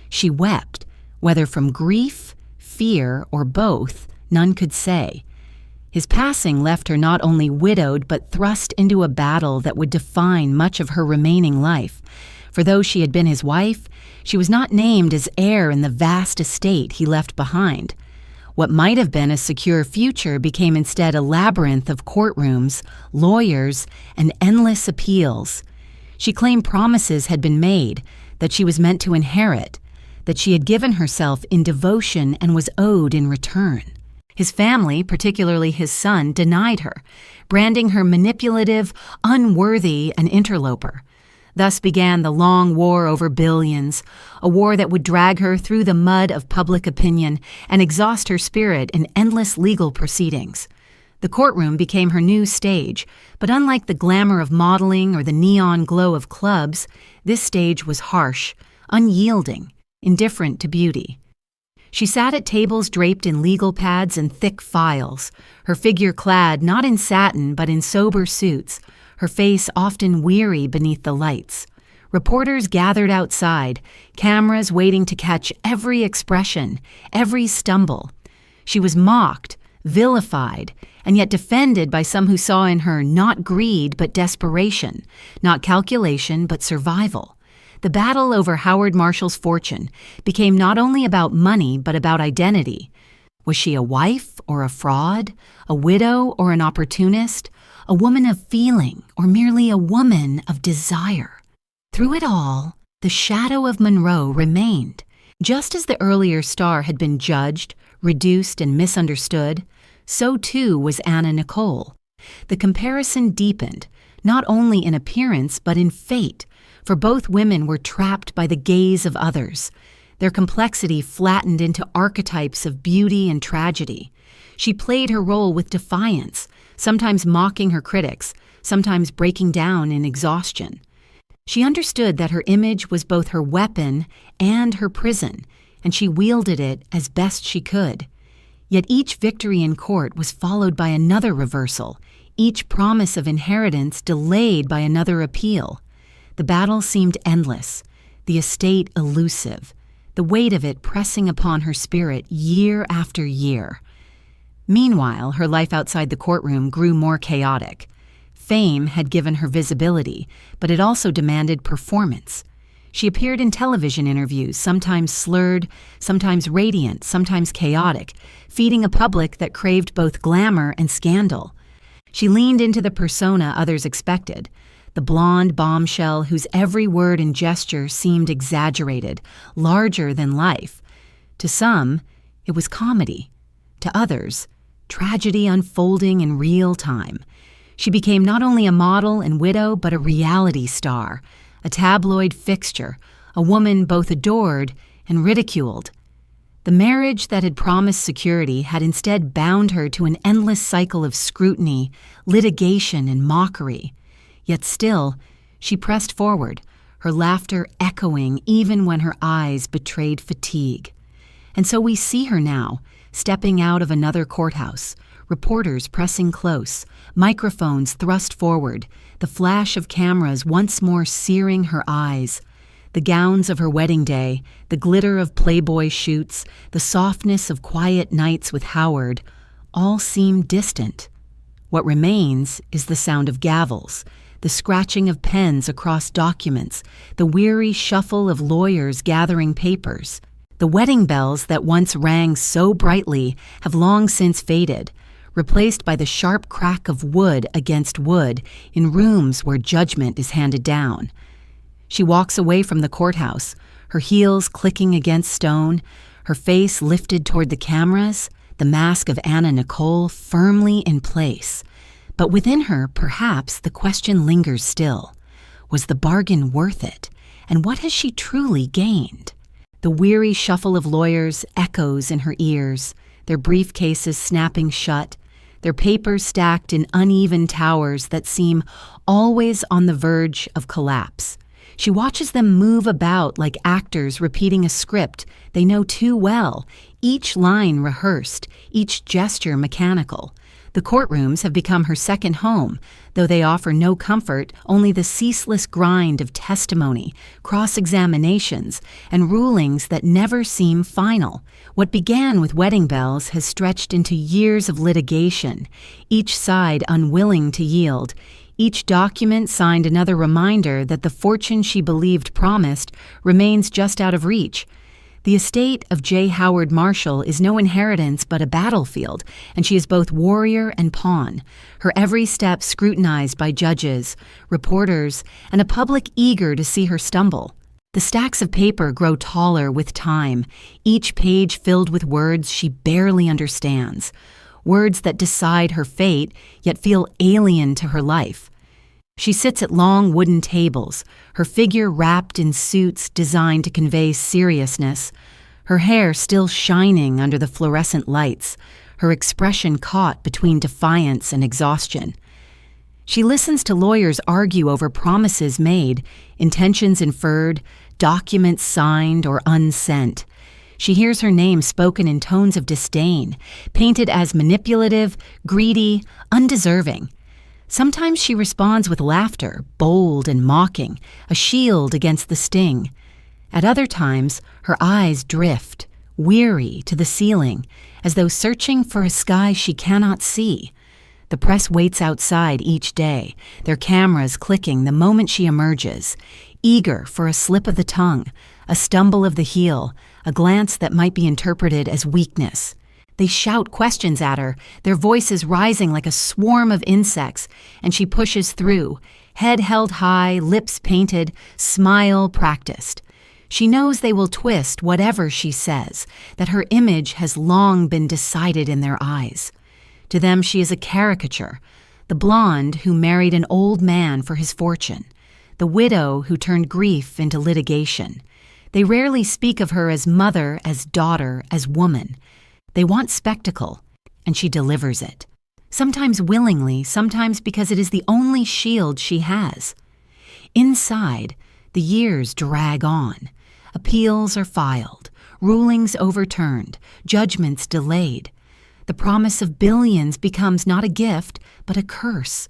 She wept, whether from grief, fear, or both, none could say. His passing left her not only widowed, but thrust into a battle that would define much of her remaining life. For though she had been his wife, she was not named as heir in the vast estate he left behind. What might have been a secure future became instead a labyrinth of courtrooms, lawyers, and endless appeals. She claimed promises had been made, that she was meant to inherit, that she had given herself in devotion and was owed in return. His family, particularly his son, denied her, branding her manipulative, unworthy, an interloper. Thus began the long war over billions, a war that would drag her through the mud of public opinion and exhaust her spirit in endless legal proceedings. The courtroom became her new stage, but unlike the glamour of modeling or the neon glow of clubs, this stage was harsh, unyielding, indifferent to beauty. She sat at tables draped in legal pads and thick files, her figure clad not in satin but in sober suits, her face often weary beneath the lights. Reporters gathered outside, cameras waiting to catch every expression, every stumble. She was mocked, vilified, and yet defended by some who saw in her not greed but desperation, not calculation but survival. The battle over Howard Marshall's fortune became not only about money but about identity. Was she a wife or a fraud, a widow or an opportunist, a woman of feeling or merely a woman of desire? Through it all, the shadow of Monroe remained. Just as the earlier star had been judged, reduced, and misunderstood, so too was Anna Nicole. The comparison deepened, not only in appearance but in fate, for both women were trapped by the gaze of others. Their complexity flattened into archetypes of beauty and tragedy. She played her role with defiance, sometimes mocking her critics, sometimes breaking down in exhaustion. She understood that her image was both her weapon and her prison, and she wielded it as best she could. Yet each victory in court was followed by another reversal, each promise of inheritance delayed by another appeal. The battle seemed endless, the estate elusive, the weight of it pressing upon her spirit year after year. Meanwhile, her life outside the courtroom grew more chaotic. Fame had given her visibility, but it also demanded performance. She appeared in television interviews, sometimes slurred, sometimes radiant, sometimes chaotic, feeding a public that craved both glamour and scandal. She leaned into the persona others expected, the blonde bombshell whose every word and gesture seemed exaggerated, larger than life. To some, it was comedy. To others, tragedy unfolding in real time. She became not only a model and widow, but a reality star, a tabloid fixture, a woman both adored and ridiculed. The marriage that had promised security had instead bound her to an endless cycle of scrutiny, litigation, and mockery. Yet still, she pressed forward, her laughter echoing even when her eyes betrayed fatigue. And so we see her now, stepping out of another courthouse, reporters pressing close, microphones thrust forward, the flash of cameras once more searing her eyes. The gowns of her wedding day, the glitter of Playboy shoots, the softness of quiet nights with Howard, all seem distant. What remains is the sound of gavels, the scratching of pens across documents, the weary shuffle of lawyers gathering papers. The wedding bells that once rang so brightly have long since faded, replaced by the sharp crack of wood against wood in rooms where judgment is handed down. She walks away from the courthouse, her heels clicking against stone, her face lifted toward the cameras, the mask of Anna Nicole firmly in place. But within her, perhaps, the question lingers still. Was the bargain worth it? And what has she truly gained? The weary shuffle of lawyers echoes in her ears, their briefcases snapping shut, their papers stacked in uneven towers that seem always on the verge of collapse. She watches them move about like actors repeating a script they know too well, each line rehearsed, each gesture mechanical. The courtrooms have become her second home, though they offer no comfort, only the ceaseless grind of testimony, cross-examinations, and rulings that never seem final. What began with wedding bells has stretched into years of litigation, each side unwilling to yield. Each document signed another reminder that the fortune she believed promised remains just out of reach. The estate of J. Howard Marshall is no inheritance but a battlefield, and she is both warrior and pawn, her every step scrutinized by judges, reporters, and a public eager to see her stumble. The stacks of paper grow taller with time, each page filled with words she barely understands, words that decide her fate yet feel alien to her life. She sits at long wooden tables, her figure wrapped in suits designed to convey seriousness, her hair still shining under the fluorescent lights, her expression caught between defiance and exhaustion. She listens to lawyers argue over promises made, intentions inferred, documents signed or unsent. She hears her name spoken in tones of disdain, painted as manipulative, greedy, undeserving. Sometimes she responds with laughter, bold and mocking, a shield against the sting. At other times, her eyes drift, weary, to the ceiling, as though searching for a sky she cannot see. The press waits outside each day, their cameras clicking the moment she emerges, eager for a slip of the tongue, a stumble of the heel, a glance that might be interpreted as weakness. They shout questions at her, their voices rising like a swarm of insects, and she pushes through, head held high, lips painted, smile practiced. She knows they will twist whatever she says, that her image has long been decided in their eyes. To them she is a caricature, the blonde who married an old man for his fortune, the widow who turned grief into litigation. They rarely speak of her as mother, as daughter, as woman. They want spectacle, and she delivers it. Sometimes willingly, sometimes because it is the only shield she has. Inside, the years drag on. Appeals are filed, rulings overturned, judgments delayed. The promise of billions becomes not a gift, but a curse,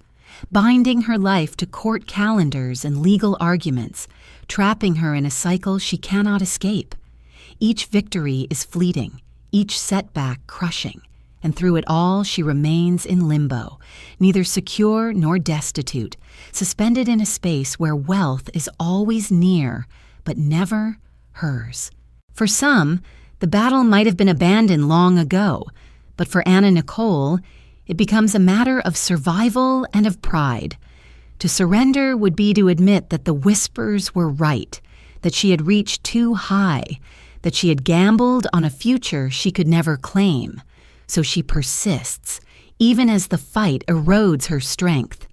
binding her life to court calendars and legal arguments, trapping her in a cycle she cannot escape. Each victory is fleeting, each setback crushing, and through it all she remains in limbo, neither secure nor destitute, suspended in a space where wealth is always near, but never hers. For some, the battle might have been abandoned long ago, but for Anna Nicole, it becomes a matter of survival and of pride. To surrender would be to admit that the whispers were right, that she had reached too high, that she had gambled on a future she could never claim. So she persists, even as the fight erodes her strength.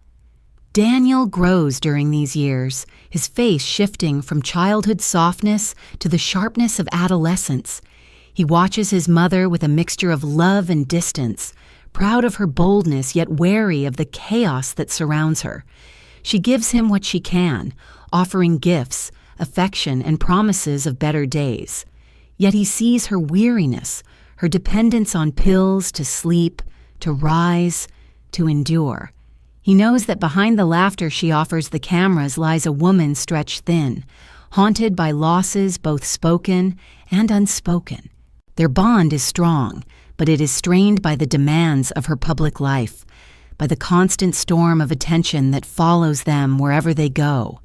Daniel grows during these years, his face shifting from childhood softness to the sharpness of adolescence. He watches his mother with a mixture of love and distance, proud of her boldness yet wary of the chaos that surrounds her. She gives him what she can, offering gifts, affection, and promises of better days. Yet he sees her weariness, her dependence on pills to sleep, to rise, to endure. He knows that behind the laughter she offers the cameras lies a woman stretched thin, haunted by losses both spoken and unspoken. Their bond is strong, but it is strained by the demands of her public life, by the constant storm of attention that follows them wherever they go.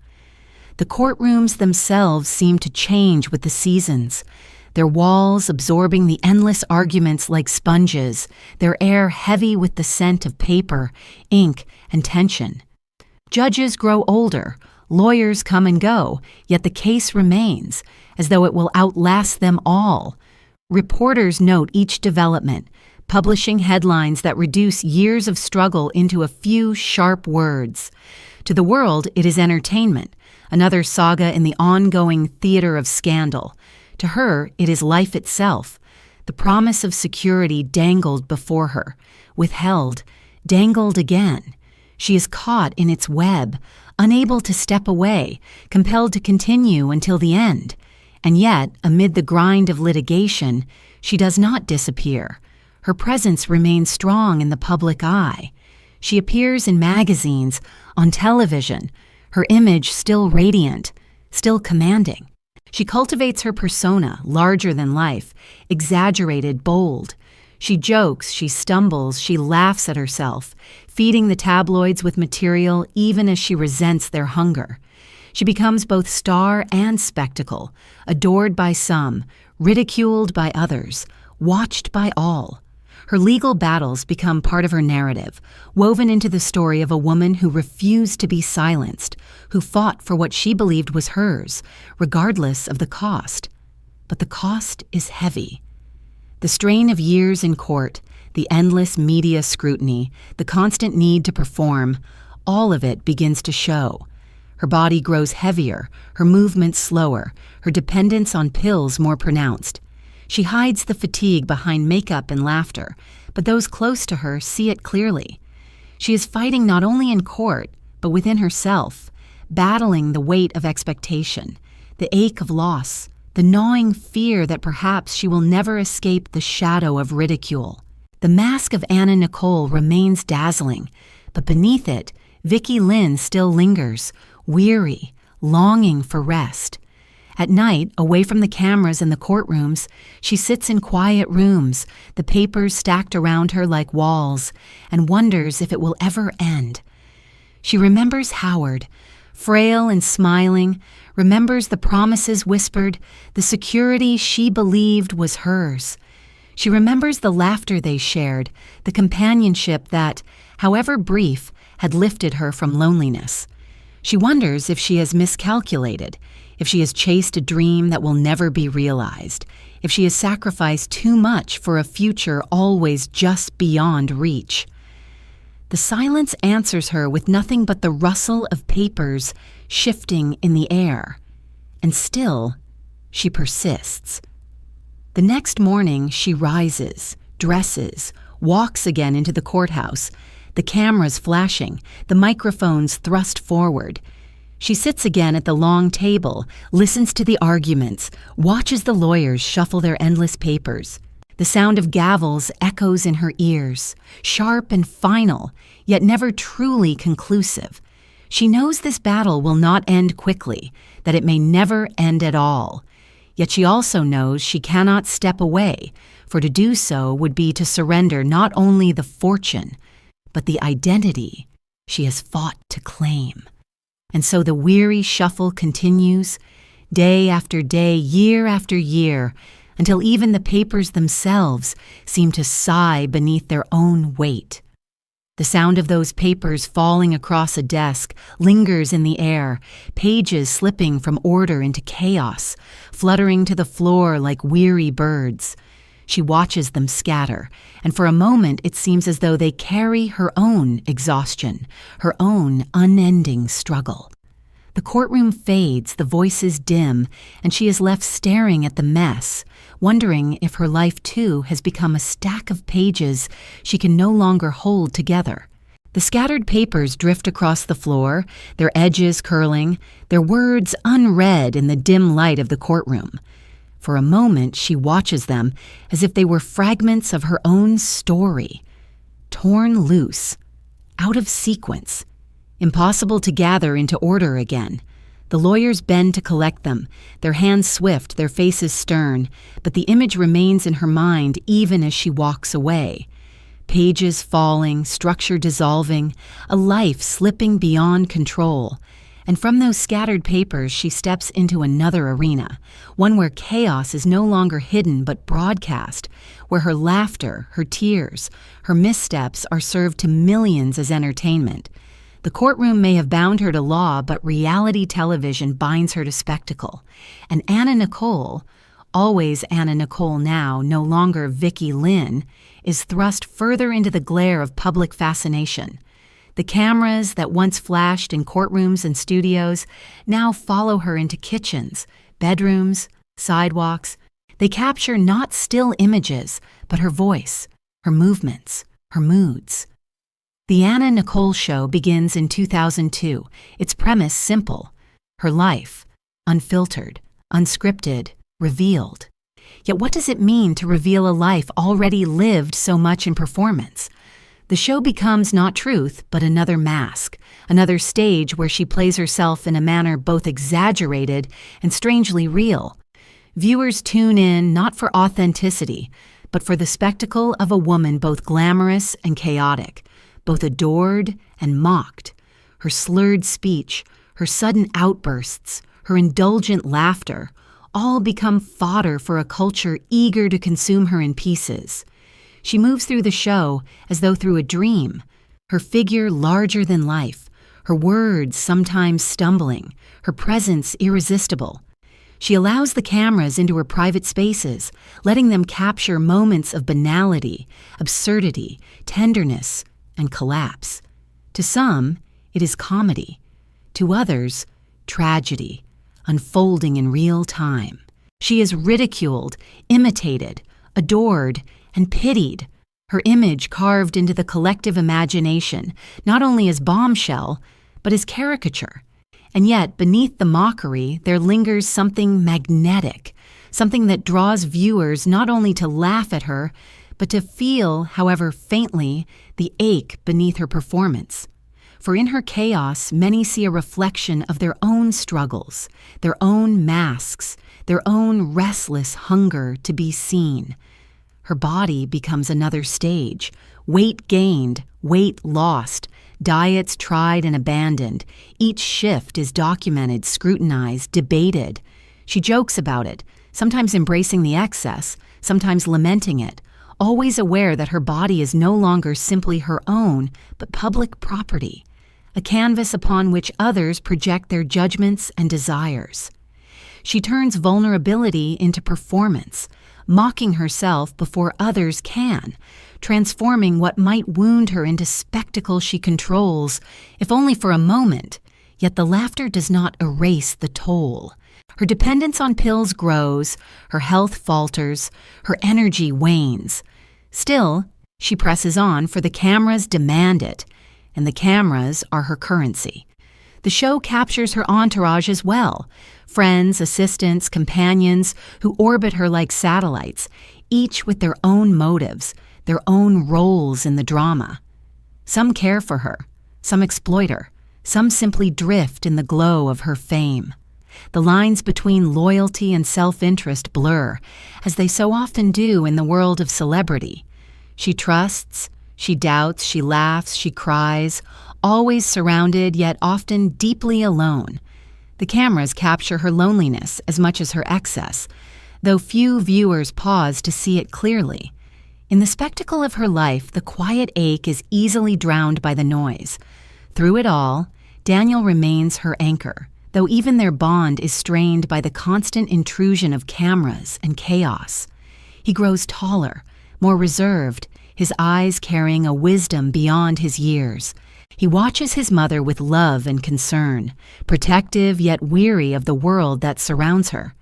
The courtrooms themselves seem to change with the seasons, their walls absorbing the endless arguments like sponges, their air heavy with the scent of paper, ink, and tension. Judges grow older, lawyers come and go, yet the case remains, as though it will outlast them all. Reporters note each development, publishing headlines that reduce years of struggle into a few sharp words. To the world, it is entertainment, another saga in the ongoing theater of scandal. To her, it is life itself, the promise of security dangled before her, withheld, dangled again. She is caught in its web, unable to step away, compelled to continue until the end. And yet, amid the grind of litigation, she does not disappear. Her presence remains strong in the public eye. She appears in magazines, on television, her image still radiant, still commanding. She cultivates her persona, larger than life, exaggerated, bold. She jokes, she stumbles, she laughs at herself, feeding the tabloids with material even as she resents their hunger. She becomes both star and spectacle, adored by some, ridiculed by others, watched by all. Her legal battles become part of her narrative, woven into the story of a woman who refused to be silenced, who fought for what she believed was hers, regardless of the cost. But the cost is heavy. The strain of years in court, the endless media scrutiny, the constant need to perform, all of it begins to show. Her body grows heavier, her movements slower, her dependence on pills more pronounced. She hides the fatigue behind makeup and laughter, but those close to her see it clearly. She is fighting not only in court, but within herself, battling the weight of expectation, the ache of loss, the gnawing fear that perhaps she will never escape the shadow of ridicule. The mask of Anna Nicole remains dazzling, but beneath it, Vicky Lynn still lingers, weary, longing for rest. At night, away from the cameras and the courtrooms, she sits in quiet rooms, the papers stacked around her like walls, and wonders if it will ever end. She remembers Howard, frail and smiling, remembers the promises whispered, the security she believed was hers. She remembers the laughter they shared, the companionship that, however brief, had lifted her from loneliness. She wonders if she has miscalculated, if she has chased a dream that will never be realized, if she has sacrificed too much for a future always just beyond reach. The silence answers her with nothing but the rustle of papers shifting in the air. And still, she persists. The next morning, she rises, dresses, walks again into the courthouse, the cameras flashing, the microphones thrust forward. She sits again at the long table, listens to the arguments, watches the lawyers shuffle their endless papers. The sound of gavels echoes in her ears, sharp and final, yet never truly conclusive. She knows this battle will not end quickly, that it may never end at all. Yet she also knows she cannot step away, for to do so would be to surrender not only the fortune, but the identity she has fought to claim. And so the weary shuffle continues, day after day, year after year, until even the papers themselves seem to sigh beneath their own weight. The sound of those papers falling across a desk lingers in the air, pages slipping from order into chaos, fluttering to the floor like weary birds. She watches them scatter, and for a moment it seems as though they carry her own exhaustion, her own unending struggle. The courtroom fades, the voices dim, and she is left staring at the mess, wondering if her life too has become a stack of pages she can no longer hold together. The scattered papers drift across the floor, their edges curling, their words unread in the dim light of the courtroom. For a moment she watches them as if they were fragments of her own story, torn loose, out of sequence, impossible to gather into order again. The lawyers bend to collect them, their hands swift, their faces stern, but the image remains in her mind even as she walks away. Pages falling, structure dissolving, a life slipping beyond control. And from those scattered papers she steps into another arena, one where chaos is no longer hidden but broadcast, where her laughter, her tears, her missteps are served to millions as entertainment. The courtroom may have bound her to law, but reality television binds her to spectacle. And Anna Nicole, always Anna Nicole now, no longer Vicky Lynn, is thrust further into the glare of public fascination. The cameras that once flashed in courtrooms and studios now follow her into kitchens, bedrooms, sidewalks. They capture not still images, but her voice, her movements, her moods. The Anna Nicole Show begins in 2002, its premise simple. Her life, unfiltered, unscripted, revealed. Yet what does it mean to reveal a life already lived so much in performance? The show becomes not truth, but another mask, another stage where she plays herself in a manner both exaggerated and strangely real. Viewers tune in not for authenticity, but for the spectacle of a woman both glamorous and chaotic, both adored and mocked. Her slurred speech, her sudden outbursts, her indulgent laughter, all become fodder for a culture eager to consume her in pieces. She moves through the show as though through a dream, her figure larger than life, her words sometimes stumbling, her presence irresistible. She allows the cameras into her private spaces, letting them capture moments of banality, absurdity, tenderness, and collapse. To some, it is comedy. To others, tragedy, unfolding in real time. She is ridiculed, imitated, adored, and pitied, her image carved into the collective imagination, not only as bombshell, but as caricature. And yet, beneath the mockery, there lingers something magnetic, something that draws viewers not only to laugh at her, but to feel, however faintly, the ache beneath her performance. For in her chaos, many see a reflection of their own struggles, their own masks, their own restless hunger to be seen. Her body becomes another stage, weight gained, weight lost, diets tried and abandoned. Each shift is documented, scrutinized, debated. She jokes about it, sometimes embracing the excess, sometimes lamenting it, always aware that her body is no longer simply her own, but public property, a canvas upon which others project their judgments and desires. She turns vulnerability into performance, mocking herself before others can, transforming what might wound her into spectacle she controls, if only for a moment. Yet the laughter does not erase the toll. Her dependence on pills grows, her health falters, her energy wanes. Still, she presses on, for the cameras demand it, and the cameras are her currency. The show captures her entourage as well, friends, assistants, companions who orbit her like satellites, each with their own motives, their own roles in the drama. Some care for her, some exploit her, some simply drift in the glow of her fame. The lines between loyalty and self-interest blur, as they so often do in the world of celebrity. She trusts, she doubts, she laughs, she cries, always surrounded yet often deeply alone. The cameras capture her loneliness as much as her excess, though few viewers pause to see it clearly. In the spectacle of her life, the quiet ache is easily drowned by the noise. Through it all, Daniel remains her anchor, though even their bond is strained by the constant intrusion of cameras and chaos. He grows taller, more reserved, his eyes carrying a wisdom beyond his years. He watches his mother with love and concern, protective yet weary of the world that surrounds her.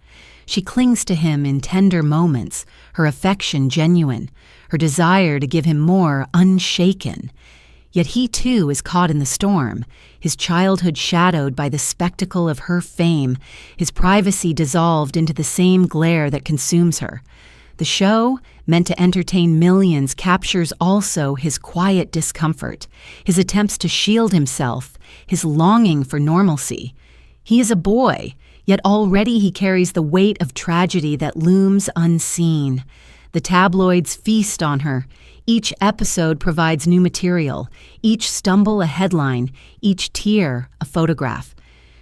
She clings to him in tender moments, her affection genuine, her desire to give him more unshaken. Yet he too is caught in the storm, his childhood shadowed by the spectacle of her fame, his privacy dissolved into the same glare that consumes her. The show, meant to entertain millions, captures also his quiet discomfort, his attempts to shield himself, his longing for normalcy. He is a boy, yet already he carries the weight of tragedy that looms unseen. The tabloids feast on her. Each episode provides new material, each stumble a headline, each tear a photograph.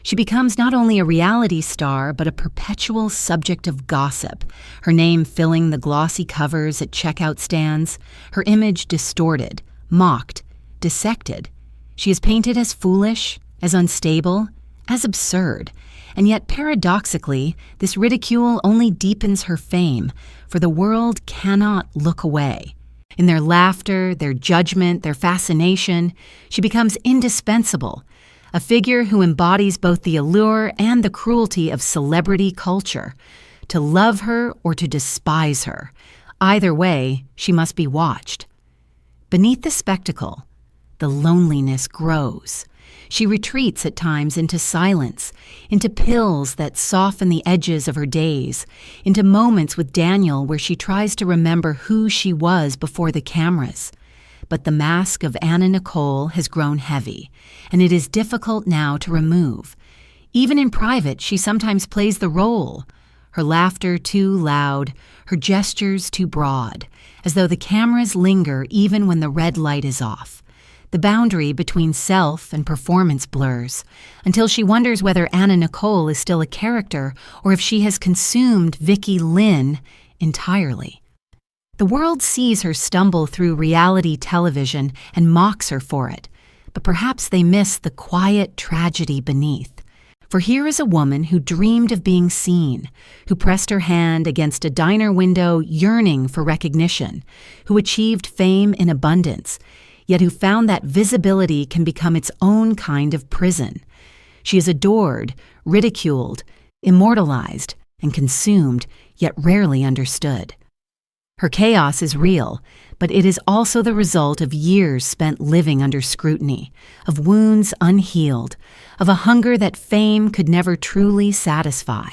She becomes not only a reality star, but a perpetual subject of gossip, her name filling the glossy covers at checkout stands, her image distorted, mocked, dissected. She is painted as foolish, as unstable, as absurd, and yet paradoxically, this ridicule only deepens her fame, for the world cannot look away. In their laughter, their judgment, their fascination, she becomes indispensable, a figure who embodies both the allure and the cruelty of celebrity culture. To love her or to despise her, either way, she must be watched. Beneath the spectacle, the loneliness grows. She retreats at times into silence, into pills that soften the edges of her days, into moments with Daniel where she tries to remember who she was before the cameras. But the mask of Anna Nicole has grown heavy, and it is difficult now to remove. Even in private, she sometimes plays the role, her laughter too loud, her gestures too broad, as though the cameras linger even when the red light is off. The boundary between self and performance blurs, until she wonders whether Anna Nicole is still a character or if she has consumed Vicky Lynn entirely. The world sees her stumble through reality television and mocks her for it, but perhaps they miss the quiet tragedy beneath. For here is a woman who dreamed of being seen, who pressed her hand against a diner window yearning for recognition, who achieved fame in abundance, yet who found that visibility can become its own kind of prison. She is adored, ridiculed, immortalized, and consumed, yet rarely understood. Her chaos is real, but it is also the result of years spent living under scrutiny, of wounds unhealed, of a hunger that fame could never truly satisfy.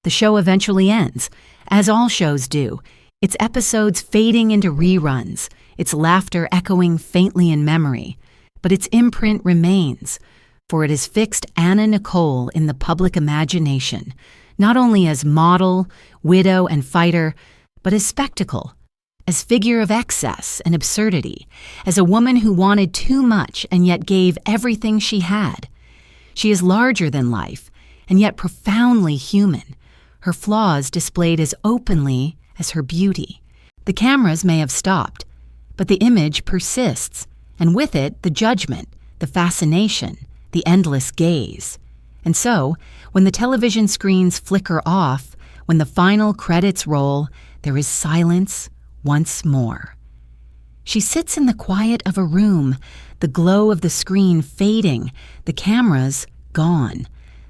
The show eventually ends, as all shows do, its episodes fading into reruns, its laughter echoing faintly in memory, but its imprint remains, for it has fixed Anna Nicole in the public imagination, not only as model, widow, and fighter, but as spectacle, as figure of excess and absurdity, as a woman who wanted too much and yet gave everything she had. She is larger than life, and yet profoundly human, her flaws displayed as openly as her beauty. The cameras may have stopped, but the image persists, and with it the judgment, the fascination, the endless gaze. And so, when the television screens flicker off, when the final credits roll, there is silence once more. She sits in the quiet of a room, the glow of the screen fading, the cameras gone.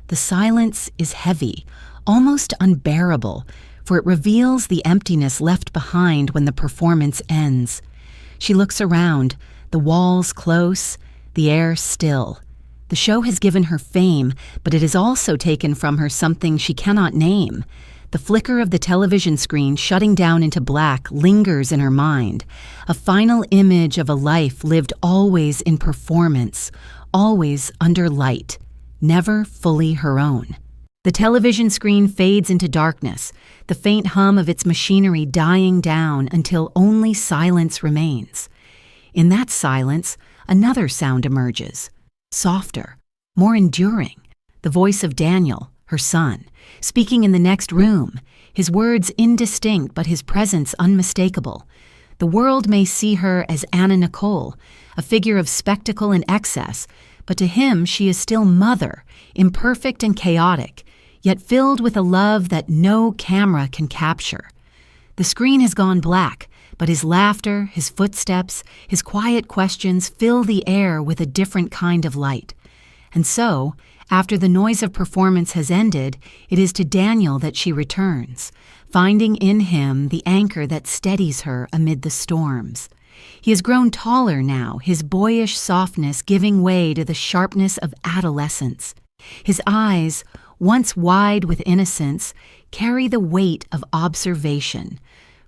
The silence is heavy, almost unbearable, for it reveals the emptiness left behind when the performance ends. She looks around, the walls close, the air still. The show has given her fame, but it has also taken from her something she cannot name. The flicker of the television screen shutting down into black lingers in her mind, a final image of a life lived always in performance, always under light, never fully her own. The television screen fades into darkness, the faint hum of its machinery dying down until only silence remains. In that silence, another sound emerges, softer, more enduring, the voice of Daniel, her son, speaking in the next room, his words indistinct but his presence unmistakable. The world may see her as Anna Nicole, a figure of spectacle and excess, but to him she is still mother, imperfect and chaotic, yet filled with a love that no camera can capture. The screen has gone black, but his laughter, his footsteps, his quiet questions fill the air with a different kind of light. And so, after the noise of performance has ended, it is to Daniel that she returns, finding in him the anchor that steadies her amid the storms. He has grown taller now, his boyish softness giving way to the sharpness of adolescence. His eyes, once wide with innocence, carry the weight of observation,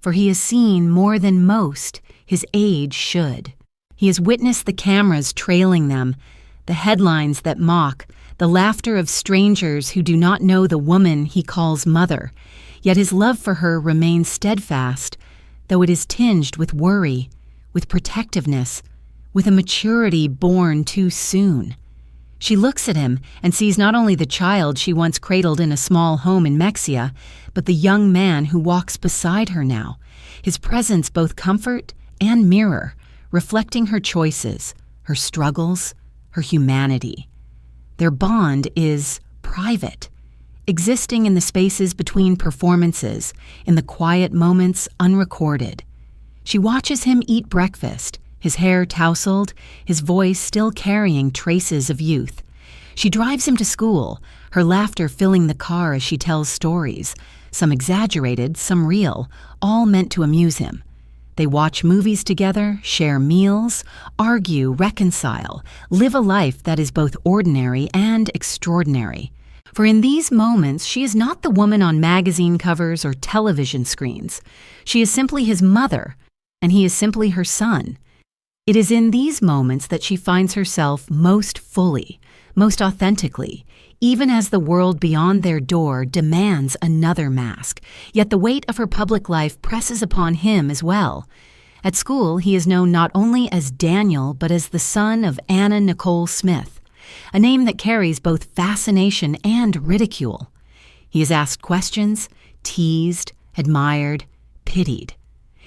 for he has seen more than most his age should. He has witnessed the cameras trailing them, the headlines that mock, the laughter of strangers who do not know the woman he calls mother, yet his love for her remains steadfast, though it is tinged with worry, with protectiveness, with a maturity born too soon. She looks at him and sees not only the child she once cradled in a small home in Mexia, but the young man who walks beside her now, his presence both comfort and mirror, reflecting her choices, her struggles, her humanity. Their bond is private, existing in the spaces between performances, in the quiet moments unrecorded. She watches him eat breakfast, his hair tousled, his voice still carrying traces of youth. She drives him to school, her laughter filling the car as she tells stories, some exaggerated, some real, all meant to amuse him. They watch movies together, share meals, argue, reconcile, live a life that is both ordinary and extraordinary. For in these moments, she is not the woman on magazine covers or television screens. She is simply his mother, and he is simply her son. It is in these moments that she finds herself most fully, most authentically, even as the world beyond their door demands another mask, yet the weight of her public life presses upon him as well. At school, he is known not only as Daniel, but as the son of Anna Nicole Smith, a name that carries both fascination and ridicule. He is asked questions, teased, admired, pitied.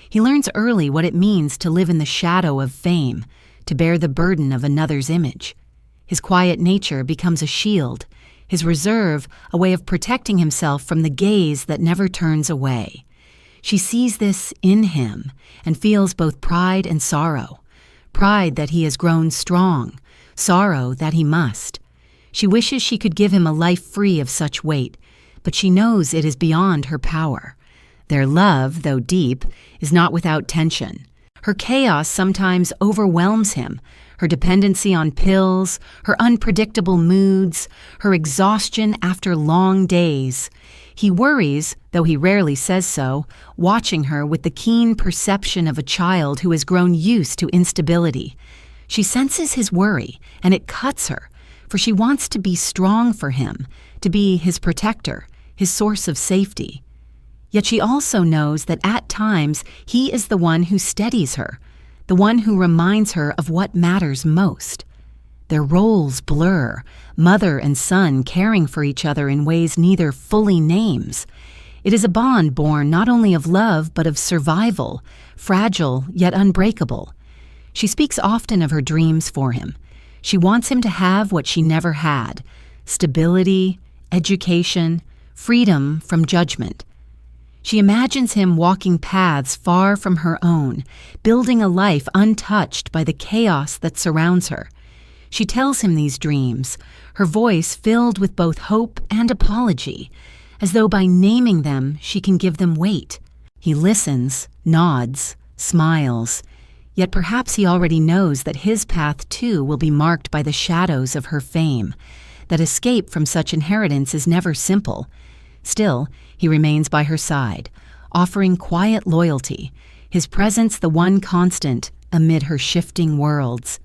He learns early what it means to live in the shadow of fame, to bear the burden of another's image. His quiet nature becomes a shield, his reserve a way of protecting himself from the gaze that never turns away. She sees this in him and feels both pride and sorrow. Pride that he has grown strong, sorrow that he must. She wishes she could give him a life free of such weight, but she knows it is beyond her power. Their love, though deep, is not without tension. Her chaos sometimes overwhelms him. Her dependency on pills, her unpredictable moods, her exhaustion after long days. He worries, though he rarely says so, watching her with the keen perception of a child who has grown used to instability. She senses his worry, and it cuts her, for she wants to be strong for him, to be his protector, his source of safety. Yet she also knows that at times he is the one who steadies her, the one who reminds her of what matters most. Their roles blur, mother and son caring for each other in ways neither fully names. It is a bond born not only of love but of survival, fragile yet unbreakable. She speaks often of her dreams for him. She wants him to have what she never had: stability, education, freedom from judgment. She imagines him walking paths far from her own, building a life untouched by the chaos that surrounds her. She tells him these dreams, her voice filled with both hope and apology, as though by naming them she can give them weight. He listens, nods, smiles, yet perhaps he already knows that his path too will be marked by the shadows of her fame, that escape from such inheritance is never simple. Still, he remains by her side, offering quiet loyalty, his presence the one constant amid her shifting worlds.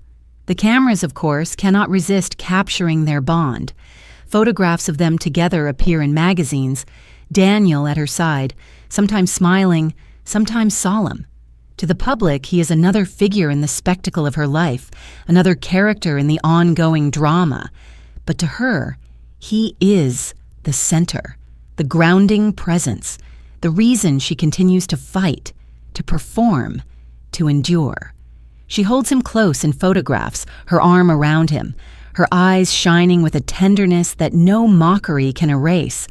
The cameras, of course, cannot resist capturing their bond. Photographs of them together appear in magazines, Daniel at her side, sometimes smiling, sometimes solemn. To the public, he is another figure in the spectacle of her life, another character in the ongoing drama. But to her, he is the center, the grounding presence, the reason she continues to fight, to perform, to endure. She holds him close in photographs, her arm around him, her eyes shining with a tenderness that no mockery can erase.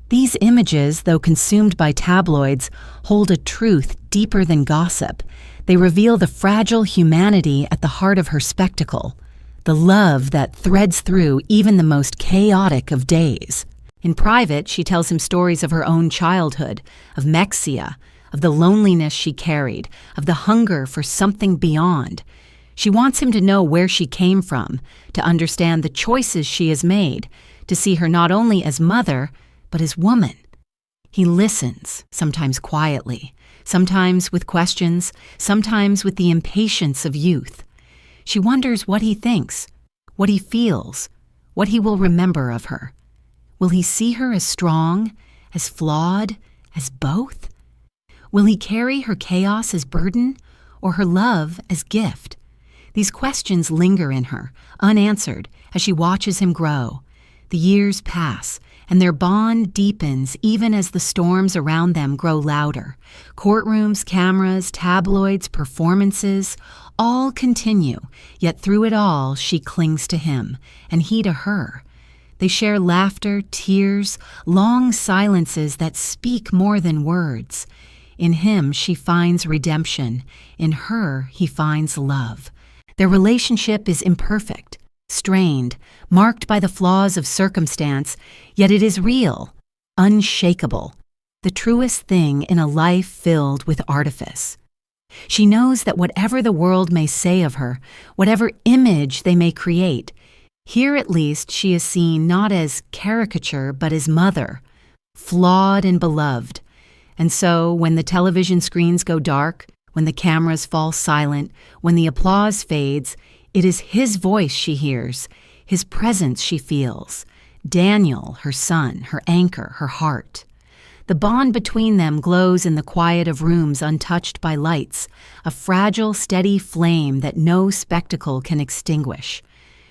These images, though consumed by tabloids, hold a truth deeper than gossip. They reveal the fragile humanity at the heart of her spectacle, the love that threads through even the most chaotic of days. In private, she tells him stories of her own childhood, of Mexia, of the loneliness she carried, of the hunger for something beyond. She wants him to know where she came from, to understand the choices she has made, to see her not only as mother, but as woman. He listens, sometimes quietly, sometimes with questions, sometimes with the impatience of youth. She wonders what he thinks, what he feels, what he will remember of her. Will he see her as strong, as flawed, as both? Will he carry her chaos as burden, or her love as gift? These questions linger in her, unanswered, as she watches him grow. The years pass, and their bond deepens even as the storms around them grow louder. Courtrooms, cameras, tabloids, performances, all continue, yet through it all she clings to him, and he to her. They share laughter, tears, long silences that speak more than words. In him she finds redemption, in her he finds love. Their relationship is imperfect, strained, marked by the flaws of circumstance, yet it is real, unshakable, the truest thing in a life filled with artifice. She knows that whatever the world may say of her, whatever image they may create, here at least she is seen not as caricature but as mother, flawed and beloved. And so when the television screens go dark, when the cameras fall silent, when the applause fades, it is his voice she hears, his presence she feels. Daniel, her son, her anchor, her heart. The bond between them glows in the quiet of rooms untouched by lights, a fragile, steady flame that no spectacle can extinguish.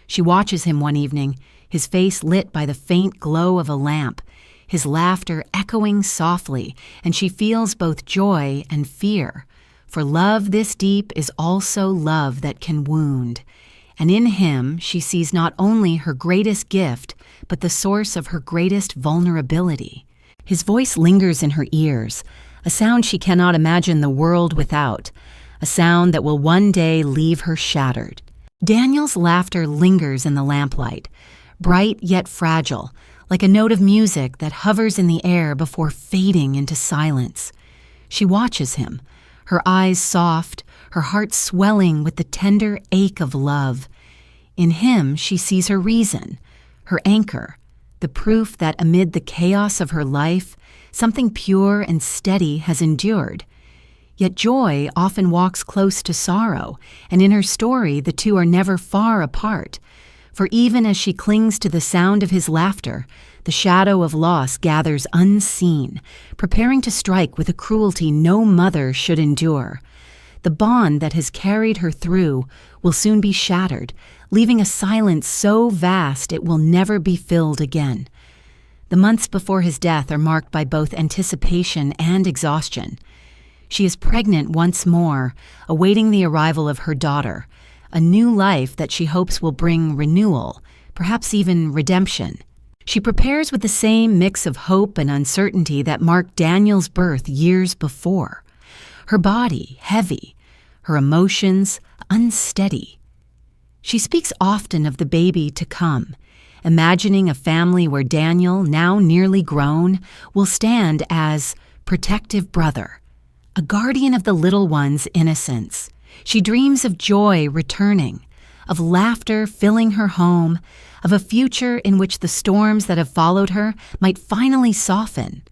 She watches him one evening, his face lit by the faint glow of a lamp, his laughter echoing softly, and she feels both joy and fear. For love this deep is also love that can wound. And in him she sees not only her greatest gift, but the source of her greatest vulnerability. His voice lingers in her ears, a sound she cannot imagine the world without, a sound that will one day leave her shattered. Daniel's laughter lingers in the lamplight, bright yet fragile, like a note of music that hovers in the air before fading into silence. She watches him, her eyes soft, her heart swelling with the tender ache of love. In him she sees her reason, her anchor, the proof that amid the chaos of her life, something pure and steady has endured. Yet joy often walks close to sorrow, and in her story the two are never far apart. For even as she clings to the sound of his laughter, the shadow of loss gathers unseen, preparing to strike with a cruelty no mother should endure. The bond that has carried her through will soon be shattered, leaving a silence so vast it will never be filled again. The months before his death are marked by both anticipation and exhaustion. She is pregnant once more, awaiting the arrival of her daughter, a new life that she hopes will bring renewal, perhaps even redemption. She prepares with the same mix of hope and uncertainty that marked Daniel's birth years before. Her body heavy, her emotions unsteady. She speaks often of the baby to come, imagining a family where Daniel, now nearly grown, will stand as protective brother, a guardian of the little one's innocence. She dreams of joy returning, of laughter filling her home, of a future in which the storms that have followed her might finally soften.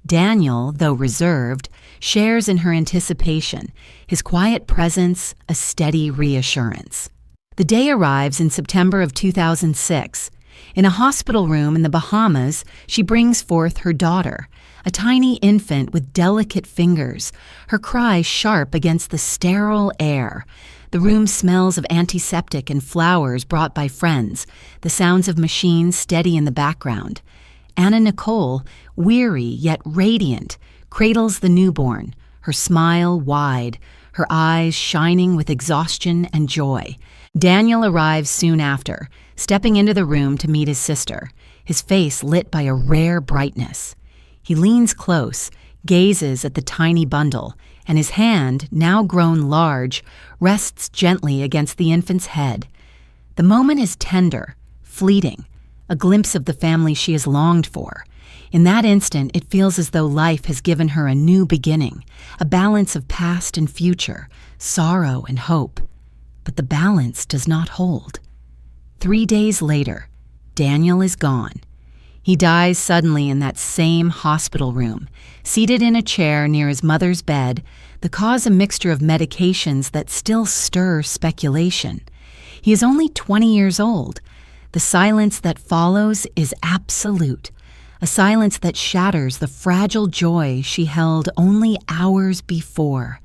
Daniel, though reserved, shares in her anticipation, his quiet presence a steady reassurance. The day arrives in September of 2006. In a hospital room in the Bahamas, she brings forth her daughter, a tiny infant with delicate fingers, her cry sharp against the sterile air. The room smells of antiseptic and flowers brought by friends, the sounds of machines steady in the background. Nicole, weary yet radiant, cradles the newborn, her smile wide, her eyes shining with exhaustion and joy. Daniel arrives soon after, stepping into the room to meet his sister, his face lit by a rare brightness. He leans close, gazes at the tiny bundle, and his hand, now grown large, rests gently against the infant's head. The moment is tender, fleeting, a glimpse of the family she has longed for. In that instant, it feels as though life has given her a new beginning, a balance of past and future, sorrow and hope. But the balance does not hold. 3 days later, Daniel is gone. He dies suddenly in that same hospital room, seated in a chair near his mother's bed, the cause a mixture of medications that still stir speculation. He is only 20 years old. The silence that follows is absolute, a silence that shatters the fragile joy she held only hours before.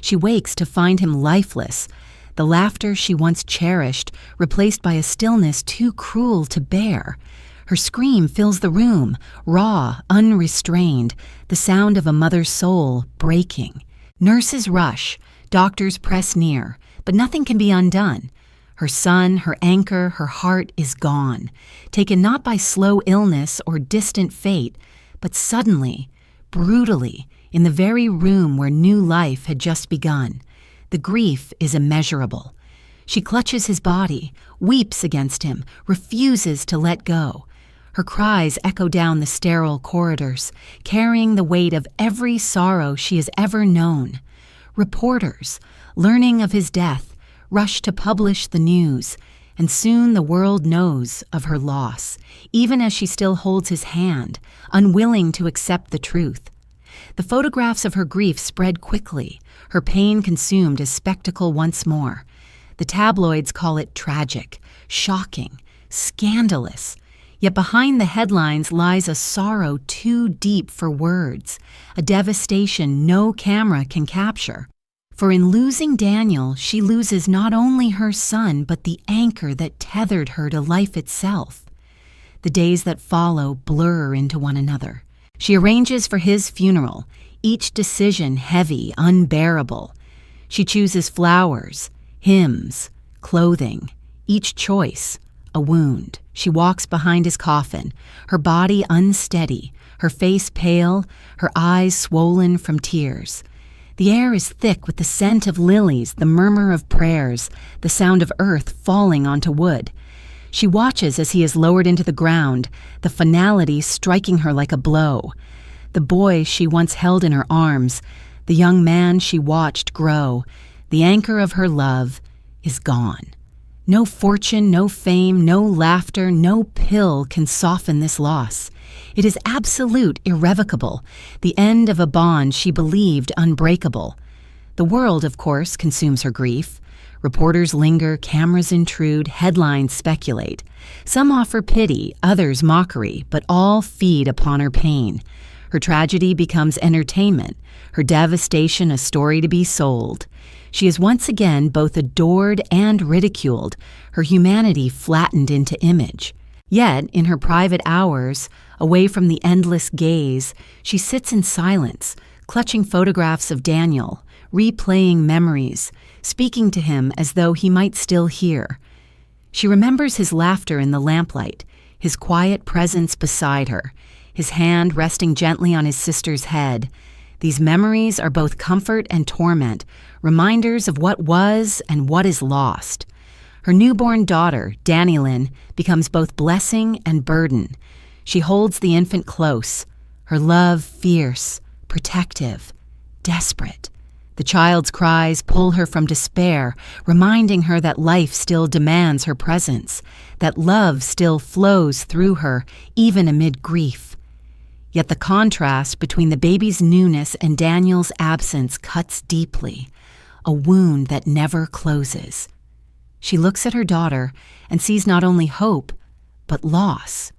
She wakes to find him lifeless, the laughter she once cherished replaced by a stillness too cruel to bear. Her scream fills the room, raw, unrestrained, the sound of a mother's soul breaking. Nurses rush, doctors press near, but nothing can be undone. Her son, her anchor, her heart is gone, taken not by slow illness or distant fate, but suddenly, brutally, in the very room where new life had just begun. The grief is immeasurable. She clutches his body, weeps against him, refuses to let go. Her cries echo down the sterile corridors, carrying the weight of every sorrow she has ever known. Reporters, learning of his death, rush to publish the news, and soon the world knows of her loss, even as she still holds his hand, unwilling to accept the truth. The photographs of her grief spread quickly, her pain consumed as spectacle once more. The tabloids call it tragic, shocking, scandalous. Yet behind the headlines lies a sorrow too deep for words, a devastation no camera can capture. For in losing Daniel, she loses not only her son, but the anchor that tethered her to life itself. The days that follow blur into one another. She arranges for his funeral, each decision heavy, unbearable. She chooses flowers, hymns, clothing, each choice a wound. She walks behind his coffin, her body unsteady, her face pale, her eyes swollen from tears. The air is thick with the scent of lilies, the murmur of prayers, the sound of earth falling onto wood. She watches as he is lowered into the ground, the finality striking her like a blow. The boy she once held in her arms, the young man she watched grow, the anchor of her love, is gone. No fortune, no fame, no laughter, no pill can soften this loss. It is absolute, irrevocable, the end of a bond she believed unbreakable. The world, of course, consumes her grief. Reporters linger, cameras intrude, headlines speculate. Some offer pity, others mockery, but all feed upon her pain. Her tragedy becomes entertainment, her devastation a story to be sold. She is once again both adored and ridiculed, her humanity flattened into image. Yet, in her private hours, away from the endless gaze, she sits in silence, clutching photographs of Daniel, replaying memories, speaking to him as though he might still hear. She remembers his laughter in the lamplight, his quiet presence beside her, his hand resting gently on his sister's head. These memories are both comfort and torment, reminders of what was and what is lost. Her newborn daughter, Danielyn, becomes both blessing and burden. She holds the infant close, her love fierce, protective, desperate. The child's cries pull her from despair, reminding her that life still demands her presence, that love still flows through her, even amid grief. Yet the contrast between the baby's newness and Daniel's absence cuts deeply, a wound that never closes. She looks at her daughter and sees not only hope, but loss.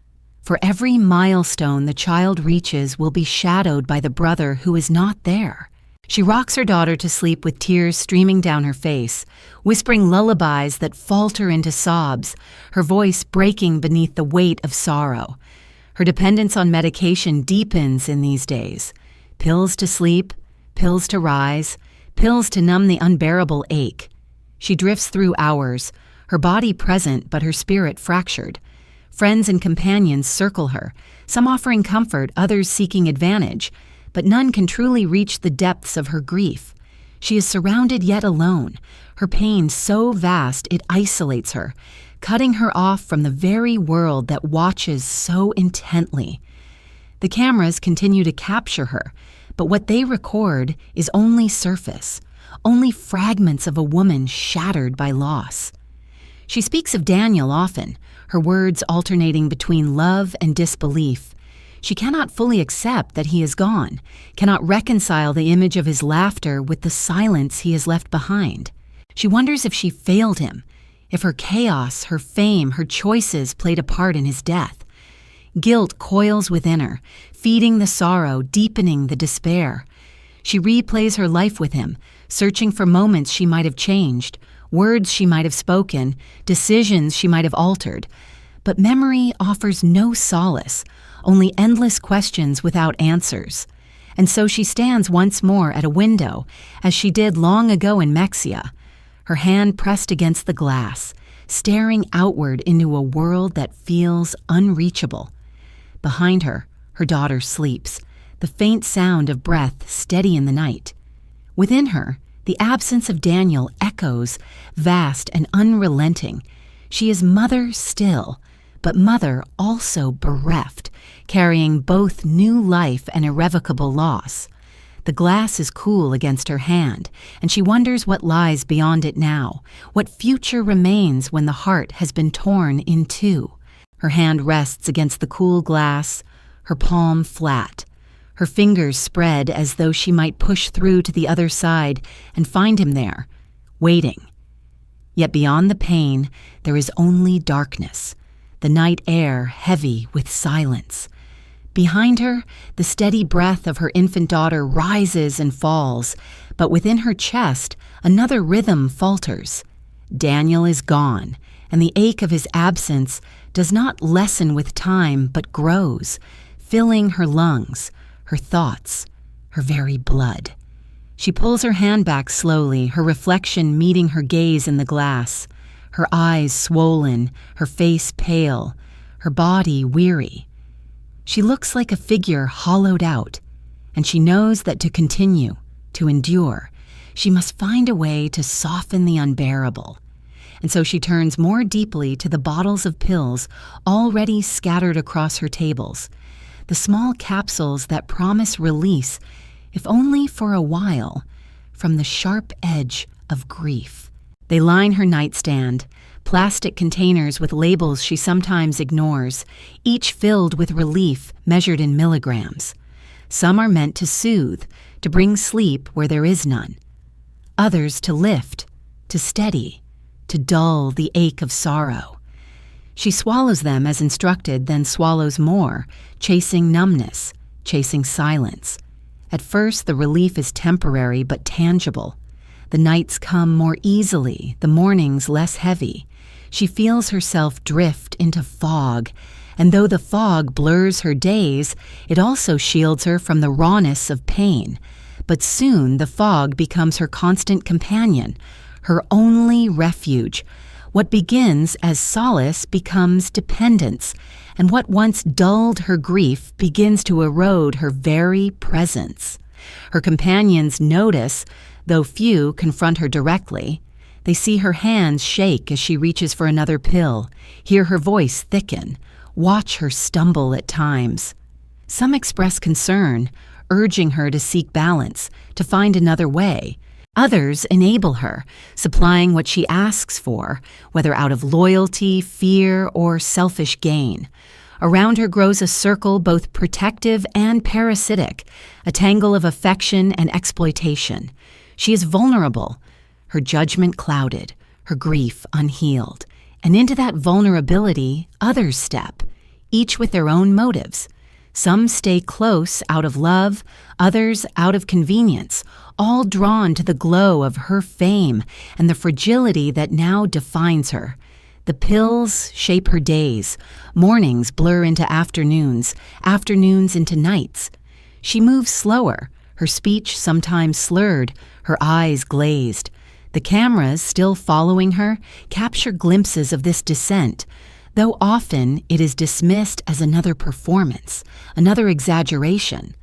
For every milestone the child reaches will be shadowed by the brother who is not there. She rocks her daughter to sleep with tears streaming down her face, whispering lullabies that falter into sobs, her voice breaking beneath the weight of sorrow. Her dependence on medication deepens in these days. Pills to sleep, pills to rise, pills to numb the unbearable ache. She drifts through hours, her body present but her spirit fractured. Friends and companions circle her, some offering comfort, others seeking advantage, but none can truly reach the depths of her grief. She is surrounded yet alone, her pain so vast it isolates her, cutting her off from the very world that watches so intently. The cameras continue to capture her, but what they record is only surface, only fragments of a woman shattered by loss. She speaks of Daniel often, her words alternating between love and disbelief. She cannot fully accept that he is gone, cannot reconcile the image of his laughter with the silence he has left behind. She wonders if she failed him, if her chaos, her fame, her choices played a part in his death. Guilt coils within her, feeding the sorrow, deepening the despair. She replays her life with him, searching for moments she might have changed, words she might have spoken, decisions she might have altered. But memory offers no solace, only endless questions without answers. And so she stands once more at a window, as she did long ago in Mexia, her hand pressed against the glass, staring outward into a world that feels unreachable. Behind her, her daughter sleeps, the faint sound of breath steady in the night. Within her, the absence of Daniel echoes, vast and unrelenting. She is mother still, but mother also bereft, carrying both new life and irrevocable loss. The glass is cool against her hand, and she wonders what lies beyond it now, what future remains when the heart has been torn in two. Her hand rests against the cool glass, her palm flat, her fingers spread as though she might push through to the other side and find him there, waiting. Yet beyond the pain, there is only darkness, the night air heavy with silence. Behind her, the steady breath of her infant daughter rises and falls, but within her chest, another rhythm falters. Daniel is gone, and the ache of his absence does not lessen with time but grows, filling her lungs, her thoughts, her very blood. She pulls her hand back slowly, her reflection meeting her gaze in the glass, her eyes swollen, her face pale, her body weary. She looks like a figure hollowed out, and she knows that to continue, to endure, she must find a way to soften the unbearable. and so she turns more deeply to the bottles of pills already scattered across her tables, the small capsules that promise release, if only for a while, from the sharp edge of grief. They line her nightstand, plastic containers with labels she sometimes ignores, each filled with relief measured in milligrams. Some are meant to soothe, to bring sleep where there is none. Others to lift, to steady, to dull the ache of sorrow. She swallows them as instructed, then swallows more, chasing numbness, chasing silence. At first, the relief is temporary but tangible. The nights come more easily, the mornings less heavy. She feels herself drift into fog, and though the fog blurs her days, it also shields her from the rawness of pain. But soon the fog becomes her constant companion, her only refuge. What begins as solace becomes dependence, and what once dulled her grief begins to erode her very presence. Her companions notice, though few confront her directly. They see her hands shake as she reaches for another pill, hear her voice thicken, watch her stumble at times. Some express concern, urging her to seek balance, to find another way. Others enable her, supplying what she asks for, whether out of loyalty, fear, or selfish gain. Around her grows a circle both protective and parasitic, a tangle of affection and exploitation. She is vulnerable, her judgment clouded, her grief unhealed. And into that vulnerability, others step, each with their own motives. Some stay close out of love, others out of convenience, all drawn to the glow of her fame and the fragility that now defines her. The pills shape her days. Mornings blur into afternoons, afternoons into nights. She moves slower, her speech sometimes slurred, her eyes glazed. The cameras, still following her, capture glimpses of this descent, though often it is dismissed as another performance, another exaggeration.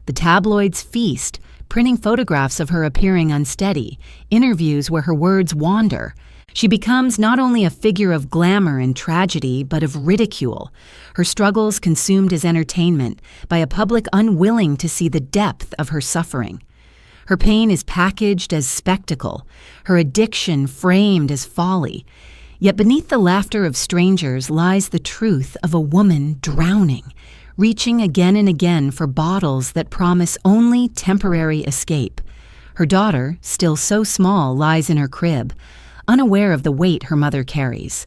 The tabloids feast, printing photographs of her appearing unsteady, interviews where her words wander. She becomes not only a figure of glamour and tragedy, but of ridicule, her struggles consumed as entertainment by a public unwilling to see the depth of her suffering. Her pain is packaged as spectacle, her addiction framed as folly. Yet beneath the laughter of strangers lies the truth of a woman drowning, reaching again and again for bottles that promise only temporary escape. Her daughter, still so small, lies in her crib, unaware of the weight her mother carries.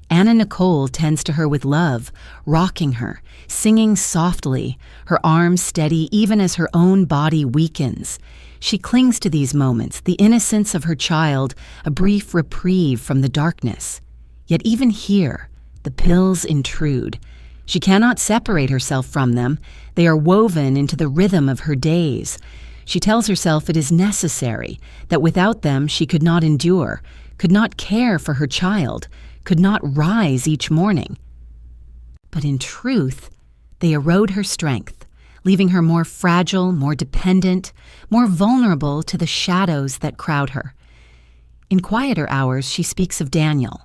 Anna Nicole tends to her with love, rocking her, singing softly, her arms steady even as her own body weakens. She clings to these moments, the innocence of her child, a brief reprieve from the darkness. Yet even here, the pills intrude. She cannot separate herself from them. They are woven into the rhythm of her days. She tells herself it is necessary, that without them she could not endure, could not care for her child, could not rise each morning. But in truth, they erode her strength, leaving her more fragile, more dependent, more vulnerable to the shadows that crowd her. In quieter hours, she speaks of Daniel.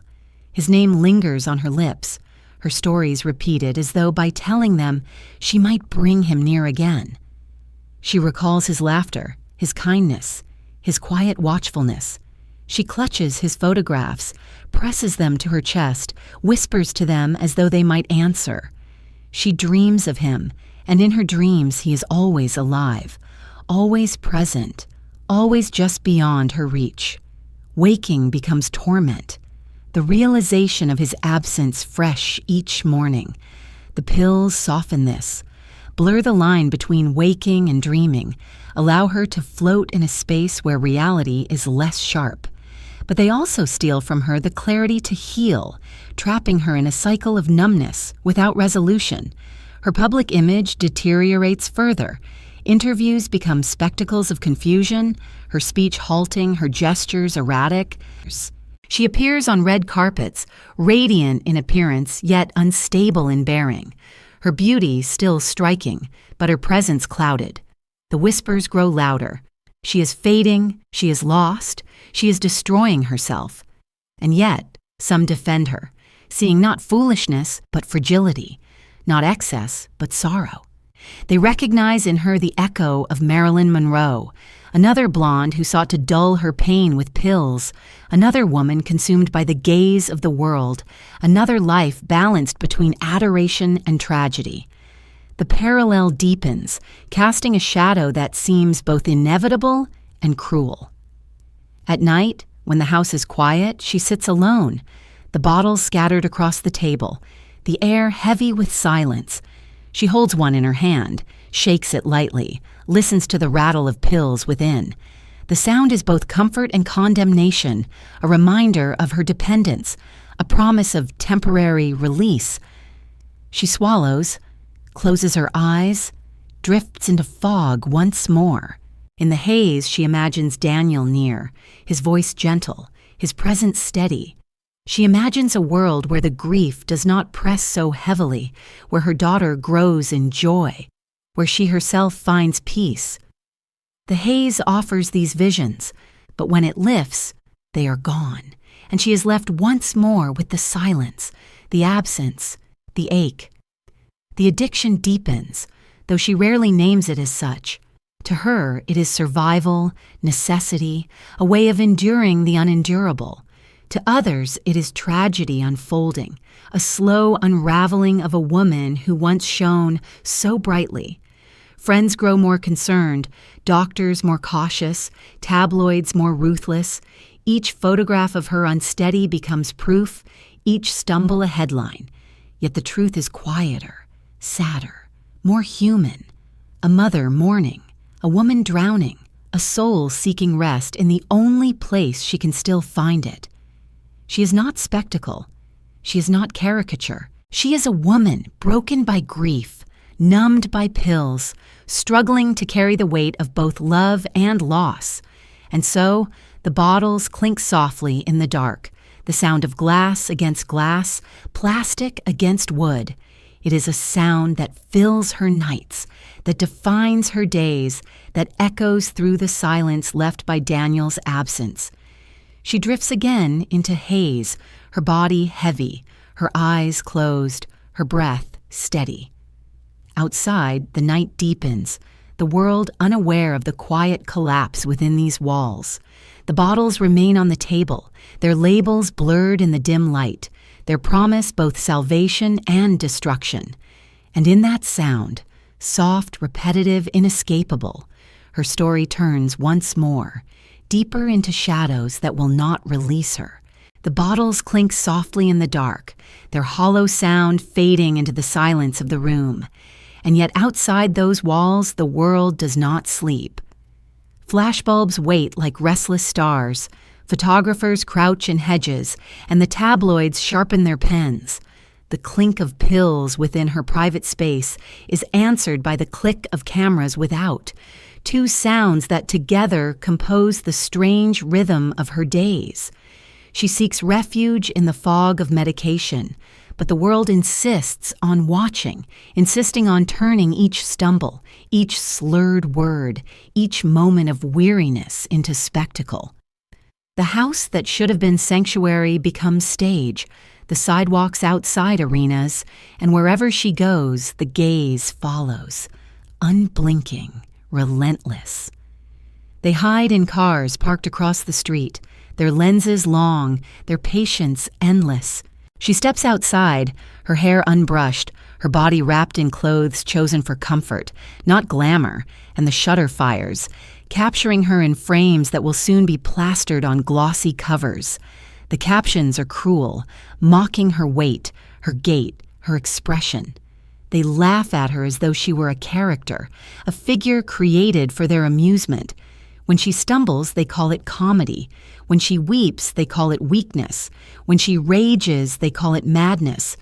His name lingers on her lips, her stories repeated as though by telling them she might bring him near again. She recalls his laughter, his kindness, his quiet watchfulness. She clutches his photographs, presses them to her chest, whispers to them as though they might answer. She dreams of him, and in her dreams he is always alive, always present, always just beyond her reach. Waking becomes torment, the realization of his absence fresh each morning. The pills soften this, blur the line between waking and dreaming, allow her to float in a space where reality is less sharp. But they also steal from her the clarity to heal, trapping her in a cycle of numbness without resolution. Her public image deteriorates further. Interviews become spectacles of confusion, her speech halting, her gestures erratic. She appears on red carpets, radiant in appearance, yet unstable in bearing. Her beauty still striking, but her presence clouded. The whispers grow louder. She is fading, she is lost, she is destroying herself. And yet, some defend her, seeing not foolishness, but fragility, not excess, but sorrow. They recognize in her the echo of Marilyn Monroe, another blonde who sought to dull her pain with pills, another woman consumed by the gaze of the world, another life balanced between adoration and tragedy. The parallel deepens, casting a shadow that seems both inevitable and cruel. At night, when the house is quiet, she sits alone, the bottles scattered across the table, the air heavy with silence. She holds one in her hand, shakes it lightly, listens to the rattle of pills within. The sound is both comfort and condemnation, a reminder of her dependence, a promise of temporary release. She swallows, closes her eyes, drifts into fog once more. In the haze, she imagines Daniel near, his voice gentle, his presence steady. She imagines a world where the grief does not press so heavily, where her daughter grows in joy, where she herself finds peace. The haze offers these visions, but when it lifts, they are gone, and she is left once more with the silence, the absence, the ache. The addiction deepens, though she rarely names it as such. To her, it is survival, necessity, a way of enduring the unendurable. To others, it is tragedy unfolding, a slow unraveling of a woman who once shone so brightly. Friends grow more concerned, doctors more cautious, tabloids more ruthless. Each photograph of her unsteady becomes proof, each stumble a headline. Yet the truth is quieter, sadder, more human. A mother mourning, a woman drowning, a soul seeking rest in the only place she can still find it. She is not spectacle. She is not caricature. She is a woman broken by grief, numbed by pills, struggling to carry the weight of both love and loss. And so, the bottles clink softly in the dark, the sound of glass against glass, plastic against wood. It is a sound that fills her nights, that defines her days, that echoes through the silence left by Daniel's absence. She drifts again into haze, her body heavy, her eyes closed, her breath steady. Outside, the night deepens, the world unaware of the quiet collapse within these walls. The bottles remain on the table, their labels blurred in the dim light, their promise both salvation and destruction. And in that sound, soft, repetitive, inescapable, her story turns once more, deeper into shadows that will not release her. The bottles clink softly in the dark, their hollow sound fading into the silence of the room. And yet outside those walls, the world does not sleep. Flashbulbs wait like restless stars, photographers crouch in hedges, and the tabloids sharpen their pens. The clink of pills within her private space is answered by the click of cameras without, two sounds that together compose the strange rhythm of her days. She seeks refuge in the fog of medication, but the world insists on watching, insisting on turning each stumble, each slurred word, each moment of weariness into spectacle. The house that should have been sanctuary becomes stage, the sidewalks outside arenas, and wherever she goes, the gaze follows, unblinking, relentless. They hide in cars parked across the street, their lenses long, their patience endless. She steps outside, her hair unbrushed, her body wrapped in clothes chosen for comfort, not glamour, and the shutter fires, capturing her in frames that will soon be plastered on glossy covers. The captions are cruel, mocking her weight, her gait, her expression. They laugh at her as though she were a character, a figure created for their amusement. When she stumbles, they call it comedy. When she weeps, they call it weakness. When she rages, they call it madness.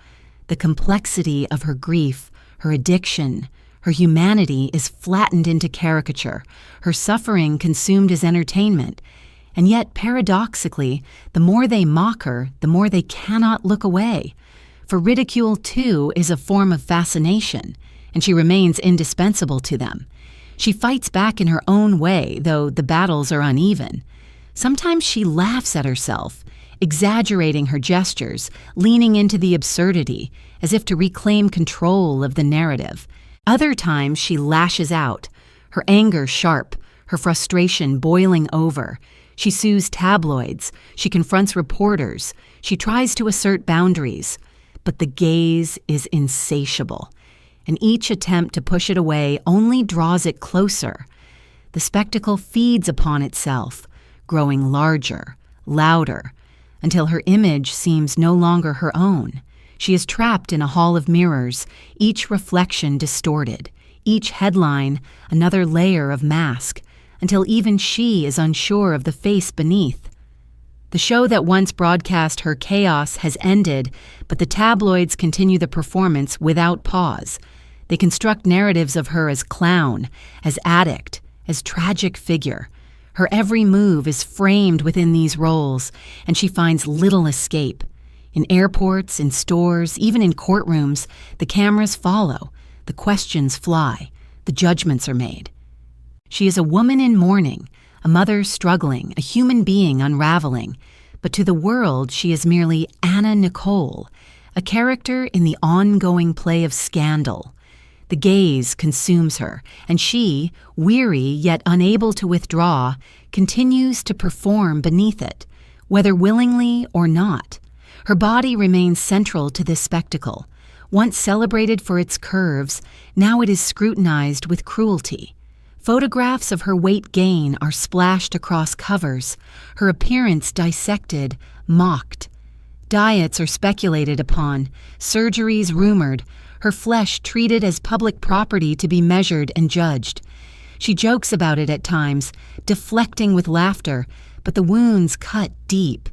The complexity of her grief, her addiction, her humanity is flattened into caricature, her suffering consumed as entertainment. And yet, paradoxically, the more they mock her, the more they cannot look away. For ridicule, too, is a form of fascination, and she remains indispensable to them. She fights back in her own way, though the battles are uneven. Sometimes she laughs at herself, exaggerating her gestures, leaning into the absurdity, as if to reclaim control of the narrative. Other times she lashes out, her anger sharp, her frustration boiling over. She sues tabloids, she confronts reporters, she tries to assert boundaries. But the gaze is insatiable, and each attempt to push it away only draws it closer. The spectacle feeds upon itself, growing larger, louder, until her image seems no longer her own. She is trapped in a hall of mirrors, each reflection distorted, each headline another layer of mask, until even she is unsure of the face beneath. The show that once broadcast her chaos has ended, but the tabloids continue the performance without pause. They construct narratives of her as clown, as addict, as tragic figure. Her every move is framed within these roles, and she finds little escape. In airports, in stores, even in courtrooms, the cameras follow, the questions fly, the judgments are made. She is a woman in mourning, a mother struggling, a human being unraveling, but to the world she is merely Anna Nicole, a character in the ongoing play of Scandal. The gaze consumes her, and she, weary yet unable to withdraw, continues to perform beneath it, whether willingly or not. Her body remains central to this spectacle. Once celebrated for its curves, now it is scrutinized with cruelty. Photographs of her weight gain are splashed across covers, her appearance dissected, mocked. Diets are speculated upon, surgeries rumored, her flesh treated as public property to be measured and judged. She jokes about it at times, deflecting with laughter, but the wounds cut deep.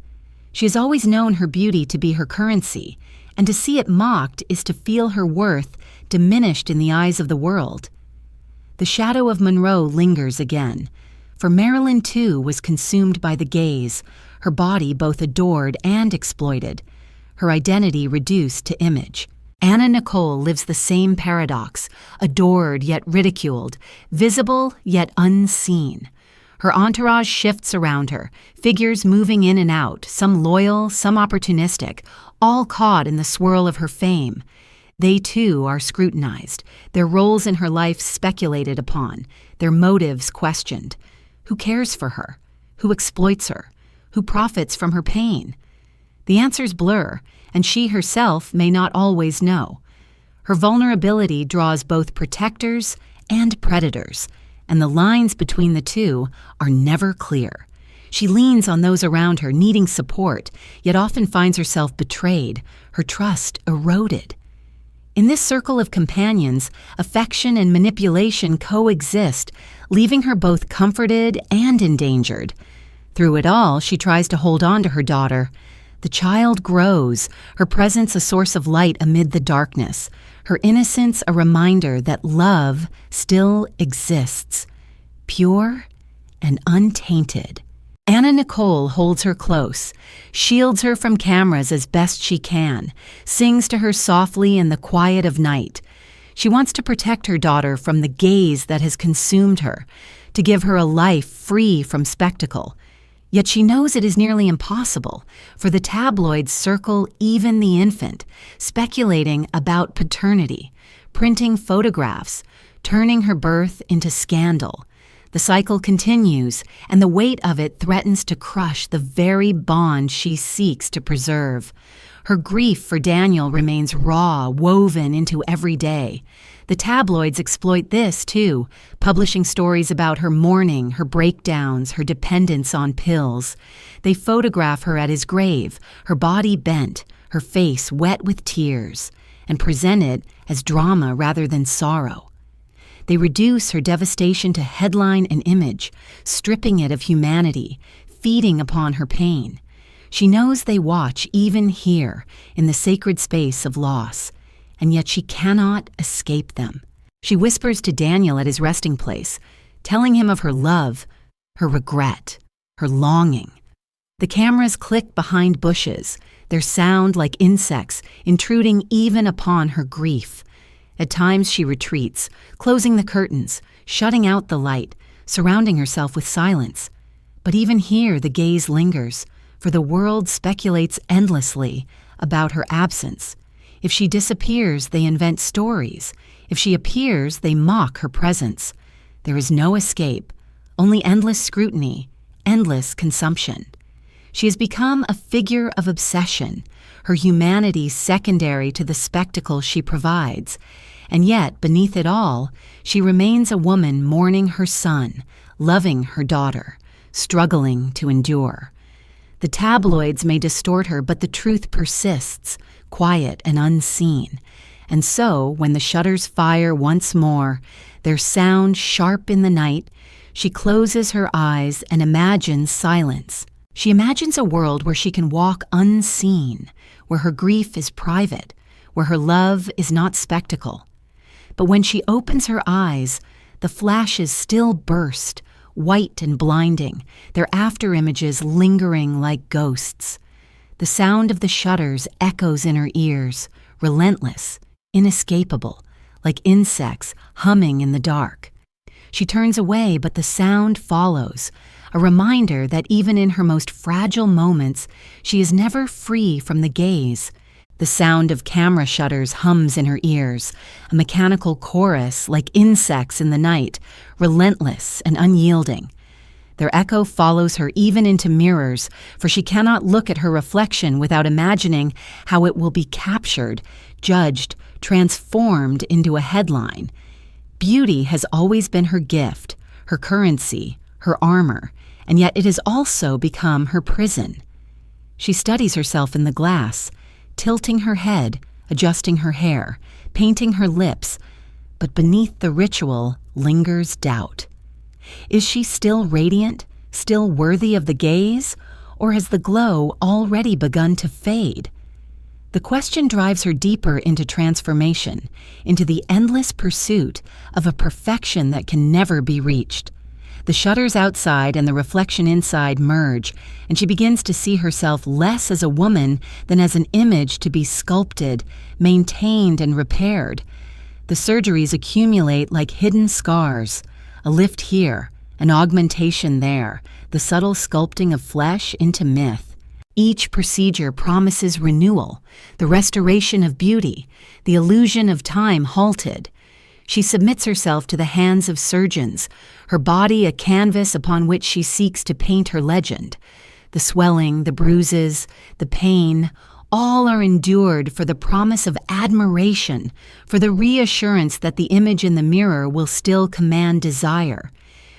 She has always known her beauty to be her currency, and to see it mocked is to feel her worth diminished in the eyes of the world. The shadow of Monroe lingers again, for Marilyn too was consumed by the gaze, her body both adored and exploited, her identity reduced to image. Anna Nicole lives the same paradox, adored yet ridiculed, visible yet unseen. Her entourage shifts around her, figures moving in and out, some loyal, some opportunistic, all caught in the swirl of her fame. They too are scrutinized, their roles in her life speculated upon, their motives questioned. Who cares for her? Who exploits her? Who profits from her pain? The answers blur, and she herself may not always know. Her vulnerability draws both protectors and predators, and the lines between the two are never clear. She leans on those around her, needing support, yet often finds herself betrayed, her trust eroded. In this circle of companions, affection and manipulation coexist, leaving her both comforted and endangered. Through it all, she tries to hold on to her daughter. The child grows, her presence a source of light amid the darkness, her innocence a reminder that love still exists, pure and untainted. Anna Nicole holds her close, shields her from cameras as best she can, sings to her softly in the quiet of night. She wants to protect her daughter from the gaze that has consumed her, to give her a life free from spectacle. Yet she knows it is nearly impossible, for the tabloids circle even the infant, speculating about paternity, printing photographs, turning her birth into scandal. The cycle continues, and the weight of it threatens to crush the very bond she seeks to preserve. Her grief for Daniel remains raw, woven into every day. The tabloids exploit this, too, publishing stories about her mourning, her breakdowns, her dependence on pills. They photograph her at his grave, her body bent, her face wet with tears, and present it as drama rather than sorrow. They reduce her devastation to headline and image, stripping it of humanity, feeding upon her pain. She knows they watch even here, in the sacred space of loss, and yet she cannot escape them. She whispers to Daniel at his resting place, telling him of her love, her regret, her longing. The cameras click behind bushes, their sound like insects, intruding even upon her grief. At times she retreats, closing the curtains, shutting out the light, surrounding herself with silence. But even here the gaze lingers, for the world speculates endlessly about her absence. If she disappears, they invent stories. If she appears, they mock her presence. There is no escape, only endless scrutiny, endless consumption. She has become a figure of obsession, her humanity secondary to the spectacle she provides. And yet, beneath it all, she remains a woman mourning her son, loving her daughter, struggling to endure. The tabloids may distort her, but the truth persists, quiet and unseen. And so, when the shutters fire once more, their sound sharp in the night, she closes her eyes and imagines silence. She imagines a world where she can walk unseen, where her grief is private, where her love is not spectacle. But when she opens her eyes, the flashes still burst, white and blinding, their after-images lingering like ghosts. The sound of the shutters echoes in her ears, relentless, inescapable, like insects humming in the dark. She turns away, but the sound follows, a reminder that even in her most fragile moments, she is never free from the gaze. The sound of camera shutters hums in her ears, a mechanical chorus like insects in the night, relentless and unyielding. Their echo follows her even into mirrors, for she cannot look at her reflection without imagining how it will be captured, judged, transformed into a headline. Beauty has always been her gift, her currency, her armor, and yet it has also become her prison. She studies herself in the glass, tilting her head, adjusting her hair, painting her lips, but beneath the ritual lingers doubt. Is she still radiant, still worthy of the gaze, or has the glow already begun to fade? The question drives her deeper into transformation, into the endless pursuit of a perfection that can never be reached. The shutters outside and the reflection inside merge, and she begins to see herself less as a woman than as an image to be sculpted, maintained, and repaired. The surgeries accumulate like hidden scars, a lift here, an augmentation there, the subtle sculpting of flesh into myth. Each procedure promises renewal, the restoration of beauty, the illusion of time halted. She submits herself to the hands of surgeons, her body a canvas upon which she seeks to paint her legend. The swelling, the bruises, the pain, all are endured for the promise of admiration, for the reassurance that the image in the mirror will still command desire.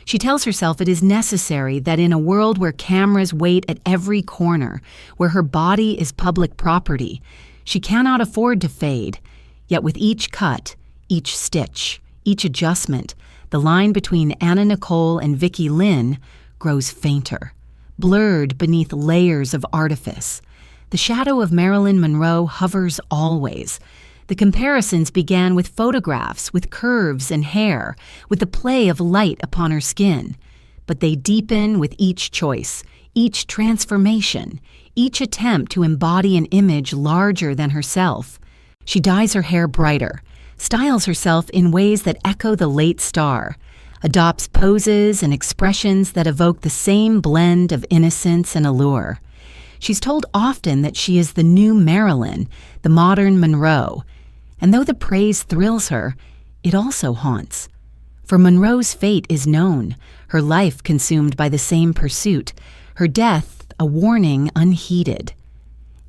She tells herself it is necessary that in a world where cameras wait at every corner, where her body is public property, she cannot afford to fade. Yet with each cut, each stitch, each adjustment, the line between Anna Nicole and Vicky Lynn grows fainter, blurred beneath layers of artifice. The shadow of Marilyn Monroe hovers always. The comparisons began with photographs, with curves and hair, with the play of light upon her skin. But they deepen with each choice, each transformation, each attempt to embody an image larger than herself. She dyes her hair brighter, styles herself in ways that echo the late star, adopts poses and expressions that evoke the same blend of innocence and allure. She's told often that she is the new Marilyn, the modern Monroe, and though the praise thrills her, it also haunts. For Monroe's fate is known, her life consumed by the same pursuit, her death a warning unheeded.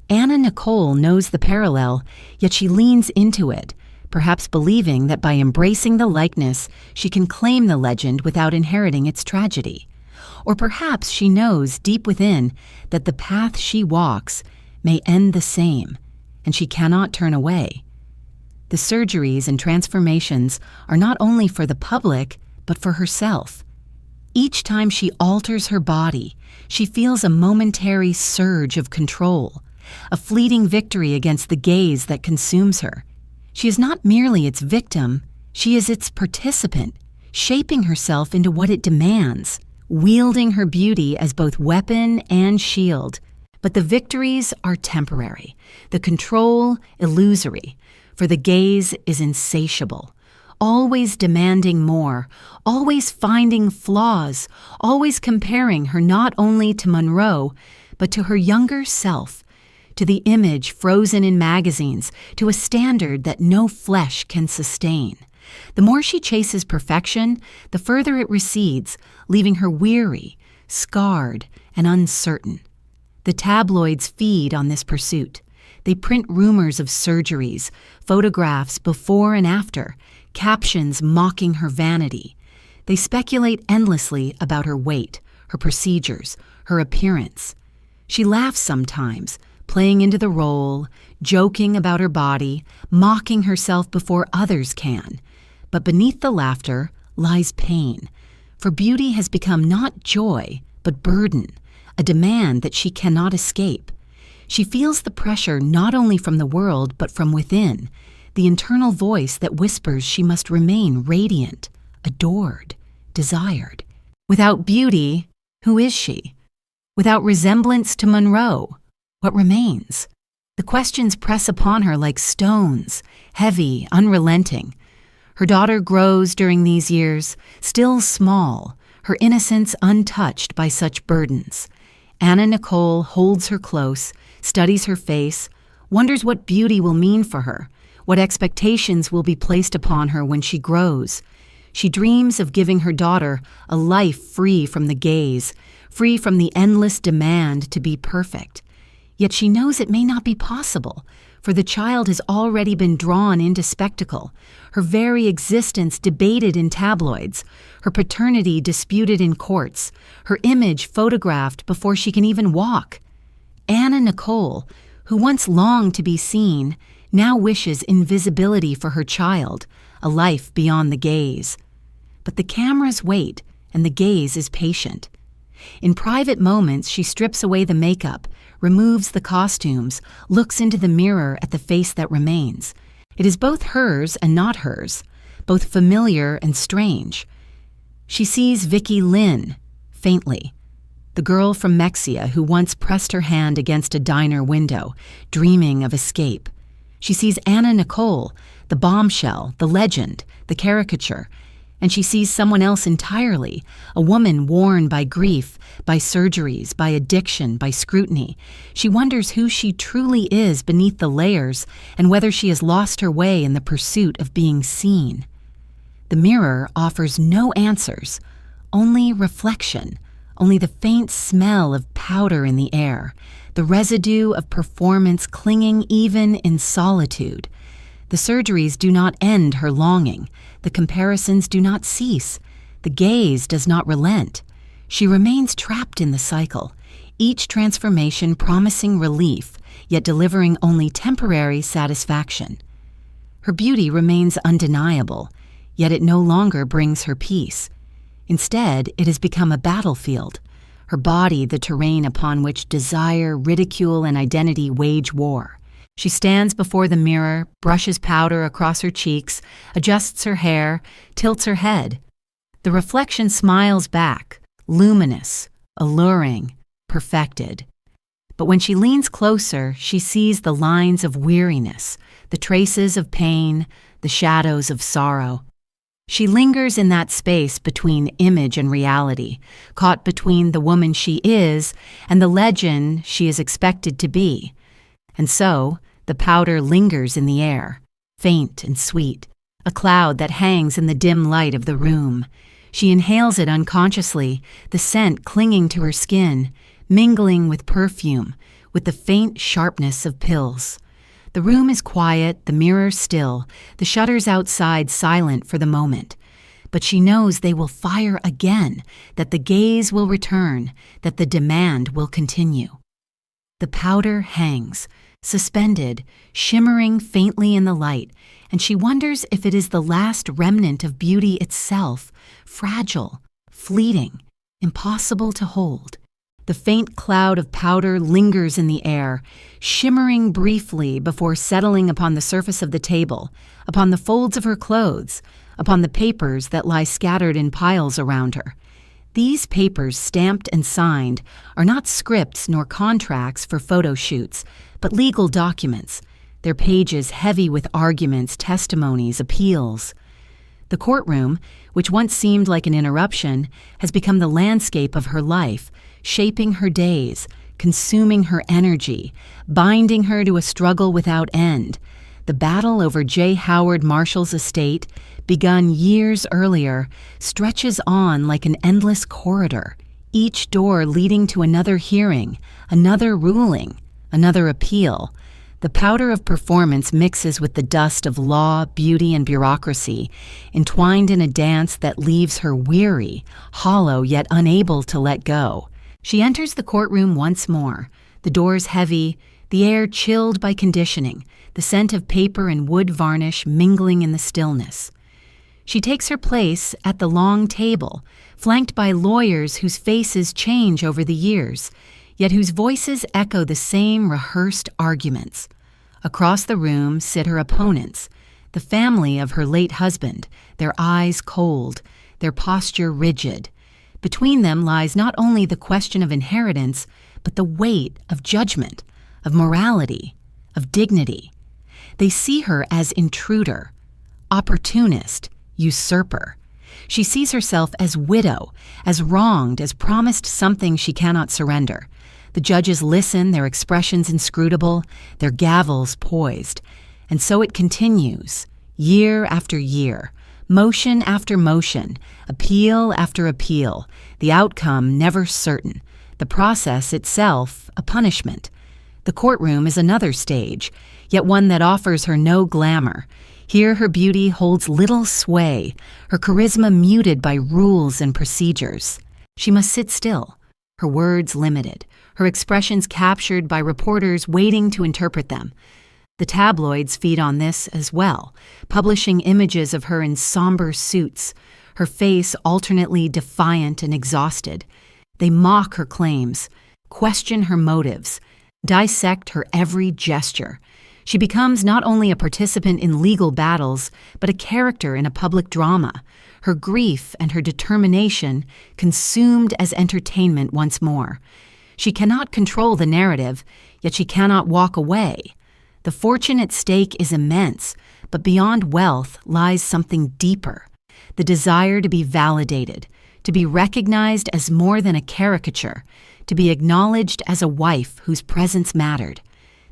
Anna Nicole knows the parallel, yet she leans into it, perhaps believing that by embracing the likeness, she can claim the legend without inheriting its tragedy. Or perhaps she knows deep within that the path she walks may end the same, and she cannot turn away. The surgeries and transformations are not only for the public, but for herself. Each time she alters her body, she feels a momentary surge of control, a fleeting victory against the gaze that consumes her. She is not merely its victim, she is its participant, shaping herself into what it demands, wielding her beauty as both weapon and shield. But the victories are temporary, the control illusory, for the gaze is insatiable, always demanding more, always finding flaws, always comparing her not only to Monroe, but to her younger self, to the image frozen in magazines, to a standard that no flesh can sustain. The more she chases perfection, the further it recedes, leaving her weary, scarred, and uncertain. The tabloids feed on this pursuit. They print rumors of surgeries, photographs before and after, captions mocking her vanity. They speculate endlessly about her weight, her procedures, her appearance. She laughs sometimes, playing into the role, joking about her body, mocking herself before others can. But beneath the laughter lies pain, for beauty has become not joy, but burden, a demand that she cannot escape. She feels the pressure not only from the world, but from within, the internal voice that whispers she must remain radiant, adored, desired. Without beauty, who is she? Without resemblance to Monroe, what remains? The questions press upon her like stones, heavy, unrelenting. Her daughter grows during these years, still small, her innocence untouched by such burdens. Anna Nicole holds her close, studies her face, wonders what beauty will mean for her, what expectations will be placed upon her when she grows. She dreams of giving her daughter a life free from the gaze, free from the endless demand to be perfect. Yet she knows it may not be possible, for the child has already been drawn into spectacle, her very existence debated in tabloids, her paternity disputed in courts, her image photographed before she can even walk. Anna Nicole, who once longed to be seen, now wishes invisibility for her child, a life beyond the gaze. But the cameras wait, and the gaze is patient. In private moments, she strips away the makeup, removes the costumes, looks into the mirror at the face that remains. It is both hers and not hers, both familiar and strange. She sees Vicky Lynn, faintly, the girl from Mexia who once pressed her hand against a diner window, dreaming of escape. She sees Anna Nicole, the bombshell, the legend, the caricature, and she sees someone else entirely, a woman worn by grief, by surgeries, by addiction, by scrutiny. She wonders who she truly is beneath the layers and whether she has lost her way in the pursuit of being seen. The mirror offers no answers, only reflection, only the faint smell of powder in the air, the residue of performance clinging even in solitude. The surgeries do not end her longing. The comparisons do not cease. The gaze does not relent. She remains trapped in the cycle, each transformation promising relief, yet delivering only temporary satisfaction. Her beauty remains undeniable, yet it no longer brings her peace. Instead, it has become a battlefield, her body the terrain upon which desire, ridicule, and identity wage war. She stands before the mirror, brushes powder across her cheeks, adjusts her hair, tilts her head. The reflection smiles back, luminous, alluring, perfected. But when she leans closer, she sees the lines of weariness, the traces of pain, the shadows of sorrow. She lingers in that space between image and reality, caught between the woman she is and the legend she is expected to be. And so, the powder lingers in the air, faint and sweet, a cloud that hangs in the dim light of the room. She inhales it unconsciously, the scent clinging to her skin, mingling with perfume, with the faint sharpness of pills. The room is quiet, the mirror still, the shutters outside silent for the moment. But she knows they will fire again, that the gaze will return, that the demand will continue. The powder hangs, suspended, shimmering faintly in the light, and she wonders if it is the last remnant of beauty itself, fragile, fleeting, impossible to hold. The faint cloud of powder lingers in the air, shimmering briefly before settling upon the surface of the table, upon the folds of her clothes, upon the papers that lie scattered in piles around her. These papers, stamped and signed, are not scripts nor contracts for photo shoots, but legal documents, their pages heavy with arguments, testimonies, appeals. The courtroom, which once seemed like an interruption, has become the landscape of her life, shaping her days, consuming her energy, binding her to a struggle without end. The battle over J. Howard Marshall's estate, begun years earlier, stretches on like an endless corridor, each door leading to another hearing, another ruling, another appeal. The powder of performance mixes with the dust of law, beauty, and bureaucracy, entwined in a dance that leaves her weary, hollow, yet unable to let go. She enters the courtroom once more, the doors heavy, the air chilled by conditioning, the scent of paper and wood varnish mingling in the stillness. She takes her place at the long table, flanked by lawyers whose faces change over the years, yet whose voices echo the same rehearsed arguments. Across the room sit her opponents, the family of her late husband, their eyes cold, their posture rigid. Between them lies not only the question of inheritance, but the weight of judgment, of morality, of dignity. They see her as intruder, opportunist, usurper. She sees herself as widow, as wronged, as promised something she cannot surrender. The judges listen, their expressions inscrutable, their gavels poised. And so it continues, year after year, motion after motion, appeal after appeal, the outcome never certain, the process itself a punishment. The courtroom is another stage, yet one that offers her no glamour. Here her beauty holds little sway, her charisma muted by rules and procedures. She must sit still, her words limited, her expressions captured by reporters waiting to interpret them. The tabloids feed on this as well, publishing images of her in somber suits, her face alternately defiant and exhausted. They mock her claims, question her motives, dissect her every gesture. She becomes not only a participant in legal battles, but a character in a public drama, her grief and her determination consumed as entertainment once more. She cannot control the narrative, yet she cannot walk away. The fortune at stake is immense, but beyond wealth lies something deeper, the desire to be validated, to be recognized as more than a caricature, to be acknowledged as a wife whose presence mattered.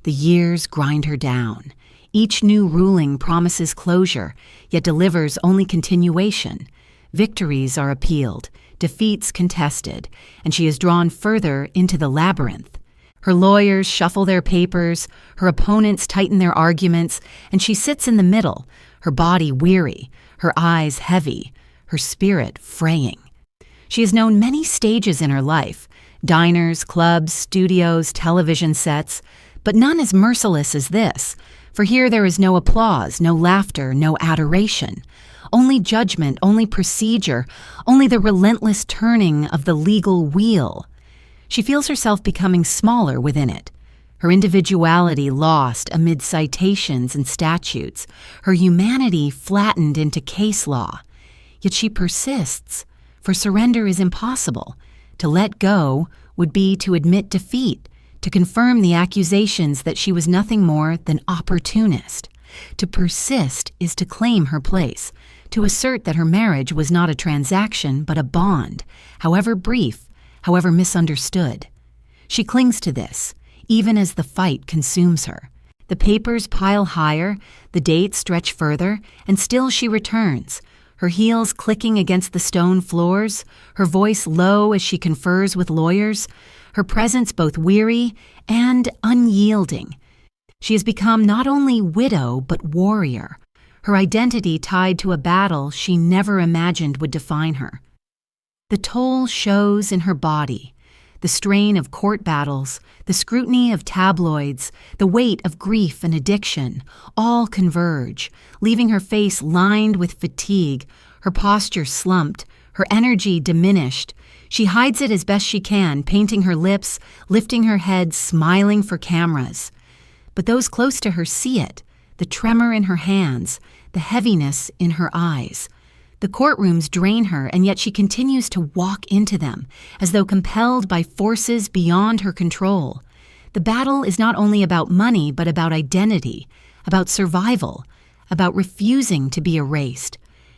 The years grind her down. Each new ruling promises closure, yet delivers only continuation. Victories are appealed, defeats contested, and she is drawn further into the labyrinth. Her lawyers shuffle their papers, her opponents tighten their arguments, and she sits in the middle, her body weary, her eyes heavy, her spirit fraying. She has known many stages in her life, diners, clubs, studios, television sets, but none as merciless as this, for here there is no applause, no laughter, no adoration. Only judgment, only procedure, only the relentless turning of the legal wheel. She feels herself becoming smaller within it, her individuality lost amid citations and statutes, her humanity flattened into case law. Yet she persists, for surrender is impossible. To let go would be to admit defeat, to confirm the accusations that she was nothing more than opportunist. To persist is to claim her place, to assert that her marriage was not a transaction but a bond, however brief, however misunderstood. She clings to this, even as the fight consumes her. The papers pile higher, the dates stretch further, and still she returns, her heels clicking against the stone floors, her voice low as she confers with lawyers, her presence both weary and unyielding. She has become not only widow but warrior, her identity tied to a battle she never imagined would define her. The toll shows in her body, the strain of court battles, the scrutiny of tabloids, the weight of grief and addiction, all converge, leaving her face lined with fatigue, her posture slumped, her energy diminished. She hides it as best she can, painting her lips, lifting her head, smiling for cameras. But those close to her see it, the tremor in her hands, the heaviness in her eyes. The courtrooms drain her, and yet she continues to walk into them, as though compelled by forces beyond her control. The battle is not only about money, but about identity, about survival, about refusing to be erased.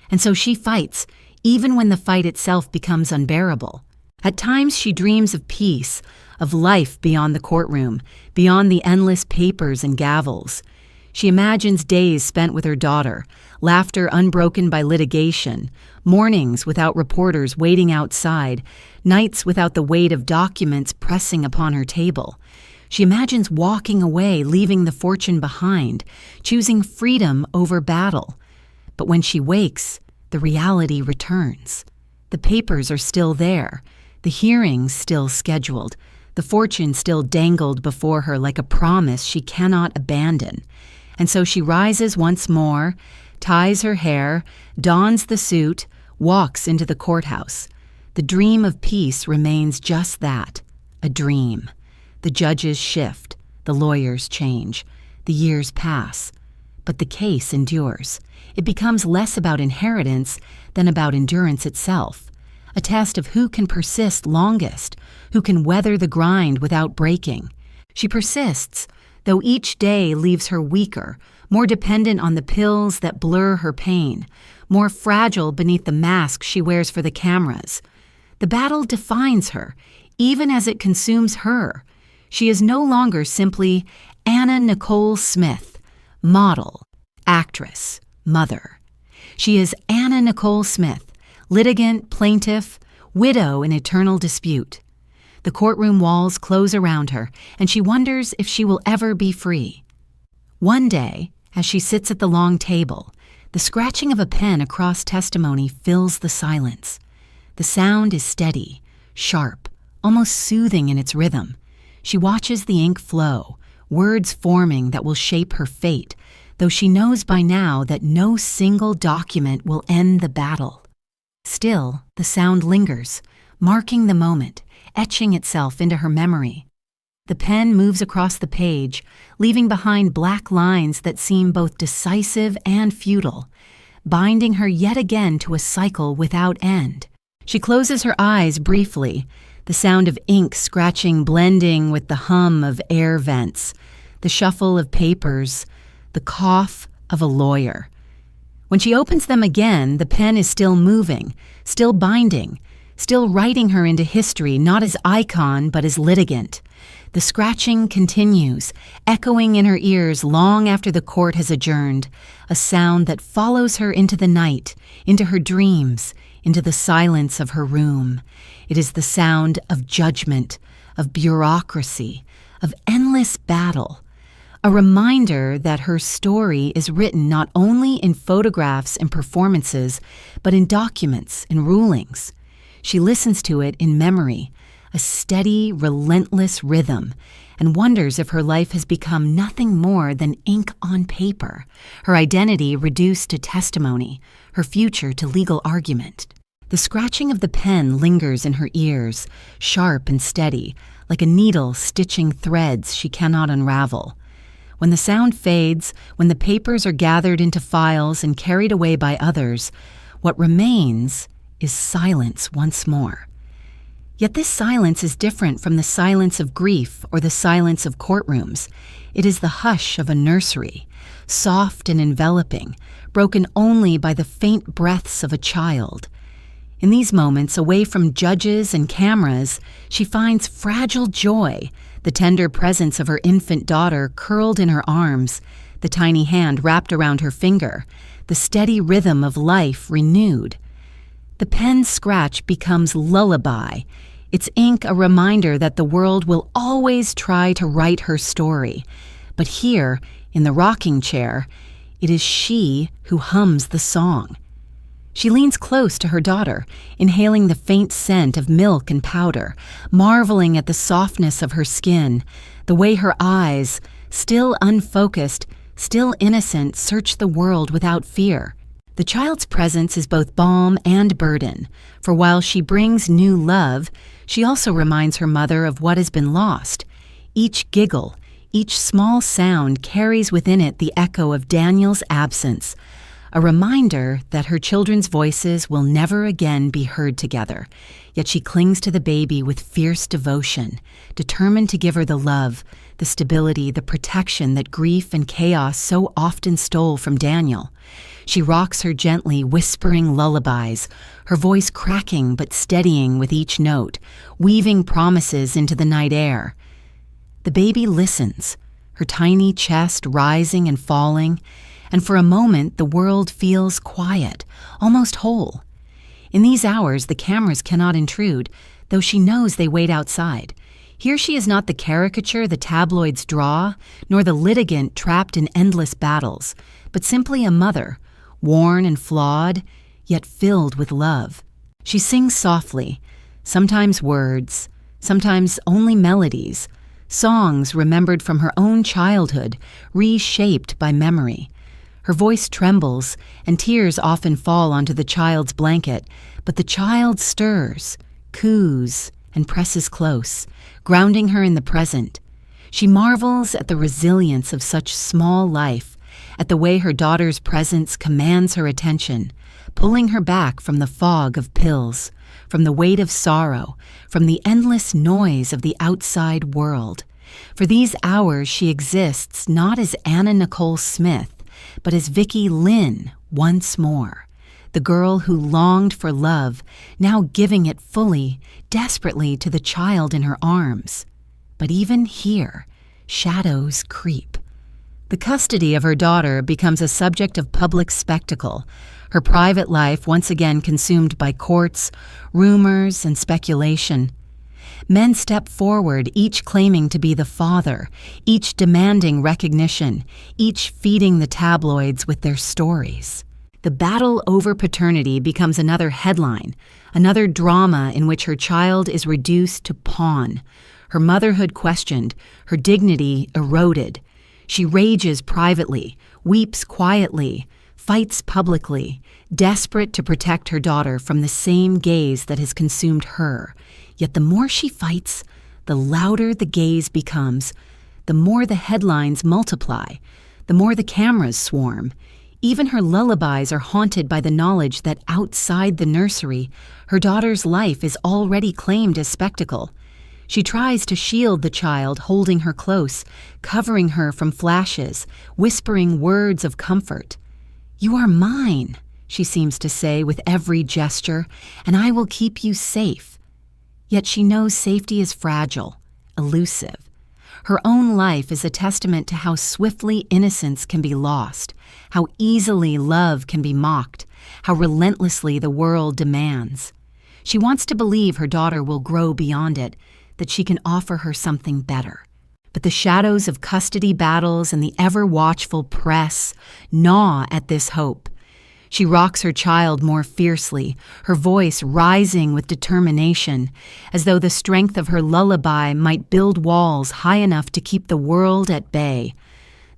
And so she fights, even when the fight itself becomes unbearable. At times she dreams of peace, of life beyond the courtroom, beyond the endless papers and gavels. She imagines days spent with her daughter, laughter unbroken by litigation, mornings without reporters waiting outside, nights without the weight of documents pressing upon her table. She imagines walking away, leaving the fortune behind, choosing freedom over battle. But when she wakes, the reality returns. The papers are still there, the hearings still scheduled, the fortune still dangled before her like a promise she cannot abandon. And so she rises once more, ties her hair, dons the suit, walks into the courthouse. The dream of peace remains just that, a dream. The judges shift, the lawyers change, the years pass. But the case endures. It becomes less about inheritance than about endurance itself, a test of who can persist longest, who can weather the grind without breaking. She persists, though each day leaves her weaker, more dependent on the pills that blur her pain, more fragile beneath the mask she wears for the cameras. The battle defines her, even as it consumes her. She is no longer simply Anna Nicole Smith, model, actress, mother. She is Anna Nicole Smith, litigant, plaintiff, widow in eternal dispute. The courtroom walls close around her, and she wonders if she will ever be free. One day, as she sits at the long table, the scratching of a pen across testimony fills the silence. The sound is steady, sharp, almost soothing in its rhythm. She watches the ink flow, words forming that will shape her fate, though she knows by now that no single document will end the battle. Still, the sound lingers, marking the moment, etching itself into her memory. The pen moves across the page, leaving behind black lines that seem both decisive and futile, binding her yet again to a cycle without end. She closes her eyes briefly, the sound of ink scratching blending with the hum of air vents, the shuffle of papers, the cough of a lawyer. When she opens them again, the pen is still moving, still binding, still writing her into history, not as icon, but as litigant. The scratching continues, echoing in her ears long after the court has adjourned, a sound that follows her into the night, into her dreams, into the silence of her room. It is the sound of judgment, of bureaucracy, of endless battle, a reminder that her story is written not only in photographs and performances, but in documents and rulings. She listens to it in memory, a steady, relentless rhythm, and wonders if her life has become nothing more than ink on paper, her identity reduced to testimony, her future to legal argument. The scratching of the pen lingers in her ears, sharp and steady, like a needle stitching threads she cannot unravel. When the sound fades, when the papers are gathered into files and carried away by others, what remains is silence once more. Yet this silence is different from the silence of grief or the silence of courtrooms. It is the hush of a nursery, soft and enveloping, broken only by the faint breaths of a child. In these moments, away from judges and cameras, she finds fragile joy, the tender presence of her infant daughter curled in her arms, the tiny hand wrapped around her finger, the steady rhythm of life renewed. The pen's scratch becomes lullaby, its ink a reminder that the world will always try to write her story. But here, in the rocking chair, it is she who hums the song. She leans close to her daughter, inhaling the faint scent of milk and powder, marveling at the softness of her skin, the way her eyes, still unfocused, still innocent, search the world without fear. The child's presence is both balm and burden, for while she brings new love, she also reminds her mother of what has been lost. Each giggle, each small sound carries within it the echo of Daniel's absence, a reminder that her children's voices will never again be heard together, yet she clings to the baby with fierce devotion, determined to give her the love, the stability, the protection that grief and chaos so often stole from Daniel. She rocks her gently, whispering lullabies, her voice cracking but steadying with each note, weaving promises into the night air. The baby listens, her tiny chest rising and falling, and for a moment the world feels quiet, almost whole. In these hours the cameras cannot intrude, though she knows they wait outside. Here she is not the caricature the tabloids draw, nor the litigant trapped in endless battles, but simply a mother, worn and flawed, yet filled with love. She sings softly, sometimes words, sometimes only melodies, songs remembered from her own childhood, reshaped by memory. Her voice trembles, and tears often fall onto the child's blanket, but the child stirs, coos, and presses close, grounding her in the present. She marvels at the resilience of such small life, at the way her daughter's presence commands her attention, pulling her back from the fog of pills, from the weight of sorrow, from the endless noise of the outside world. For these hours she exists not as Anna Nicole Smith, but as Vicky Lynn once more, the girl who longed for love, now giving it fully, desperately to the child in her arms. But even here, shadows creep. The custody of her daughter becomes a subject of public spectacle, her private life once again consumed by courts, rumors, and speculation. Men step forward, each claiming to be the father, each demanding recognition, each feeding the tabloids with their stories. The battle over paternity becomes another headline, another drama in which her child is reduced to pawn, her motherhood questioned, her dignity eroded. She rages privately, weeps quietly, fights publicly, desperate to protect her daughter from the same gaze that has consumed her. Yet the more she fights, the louder the gaze becomes, the more the headlines multiply, the more the cameras swarm. Even her lullabies are haunted by the knowledge that outside the nursery, her daughter's life is already claimed as spectacle. She tries to shield the child, holding her close, covering her from flashes, whispering words of comfort. "You are mine," she seems to say with every gesture, "and I will keep you safe." Yet she knows safety is fragile, elusive. Her own life is a testament to how swiftly innocence can be lost, how easily love can be mocked, how relentlessly the world demands. She wants to believe her daughter will grow beyond it, that she can offer her something better. But the shadows of custody battles and the ever-watchful press gnaw at this hope. She rocks her child more fiercely, her voice rising with determination, as though the strength of her lullaby might build walls high enough to keep the world at bay.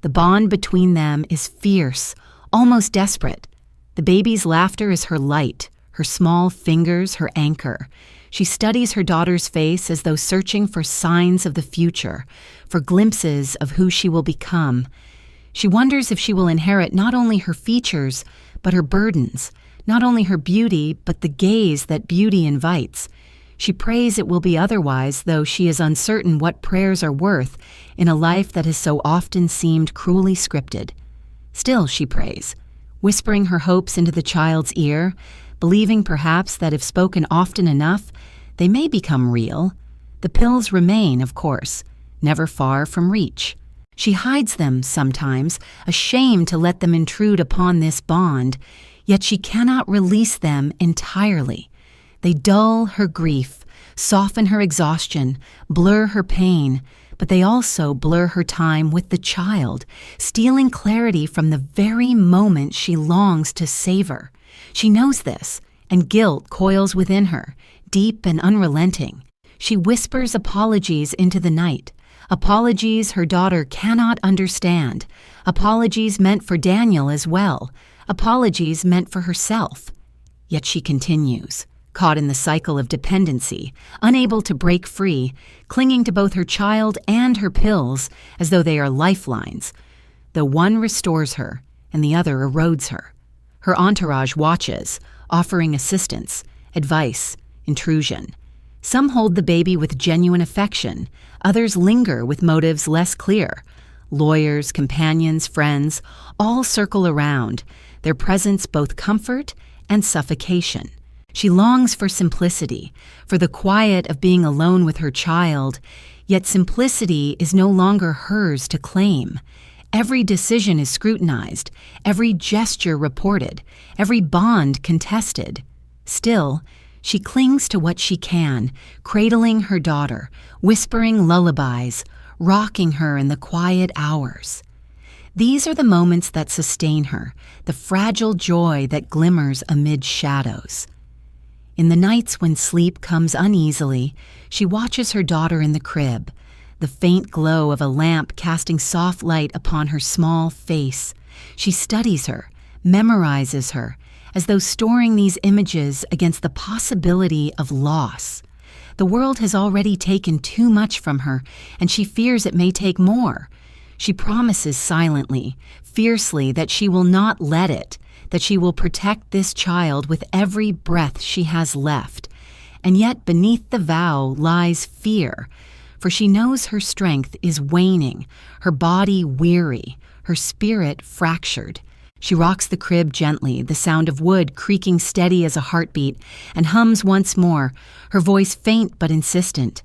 The bond between them is fierce, almost desperate. The baby's laughter is her light, her small fingers her anchor. She studies her daughter's face as though searching for signs of the future, for glimpses of who she will become. She wonders if she will inherit not only her features, but her burdens, not only her beauty, but the gaze that beauty invites. She prays it will be otherwise, though she is uncertain what prayers are worth in a life that has so often seemed cruelly scripted. Still she prays, whispering her hopes into the child's ear, believing perhaps that if spoken often enough, they may become real. The pills remain, of course, never far from reach. She hides them sometimes, ashamed to let them intrude upon this bond, yet she cannot release them entirely. They dull her grief, soften her exhaustion, blur her pain, but they also blur her time with the child, stealing clarity from the very moment she longs to savor. She knows this, and guilt coils within her, deep and unrelenting. She whispers apologies into the night, apologies her daughter cannot understand, apologies meant for Daniel as well, apologies meant for herself. Yet she continues, caught in the cycle of dependency, unable to break free, clinging to both her child and her pills as though they are lifelines. The one restores her, and the other erodes her. Her entourage watches, offering assistance, advice, intrusion. Some hold the baby with genuine affection, others linger with motives less clear. Lawyers, companions, friends, all circle around, their presence both comfort and suffocation. She longs for simplicity, for the quiet of being alone with her child, yet simplicity is no longer hers to claim. Every decision is scrutinized, every gesture reported, every bond contested. Still, she clings to what she can, cradling her daughter, whispering lullabies, rocking her in the quiet hours. These are the moments that sustain her, the fragile joy that glimmers amid shadows. In the nights when sleep comes uneasily, she watches her daughter in the crib, the faint glow of a lamp casting soft light upon her small face. She studies her, memorizes her, as though storing these images against the possibility of loss. The world has already taken too much from her, and she fears it may take more. She promises silently, fiercely, that she will not let it, that she will protect this child with every breath she has left. And yet beneath the vow lies fear, for she knows her strength is waning, her body weary, her spirit fractured. She rocks the crib gently, the sound of wood creaking steady as a heartbeat, and hums once more, her voice faint but insistent.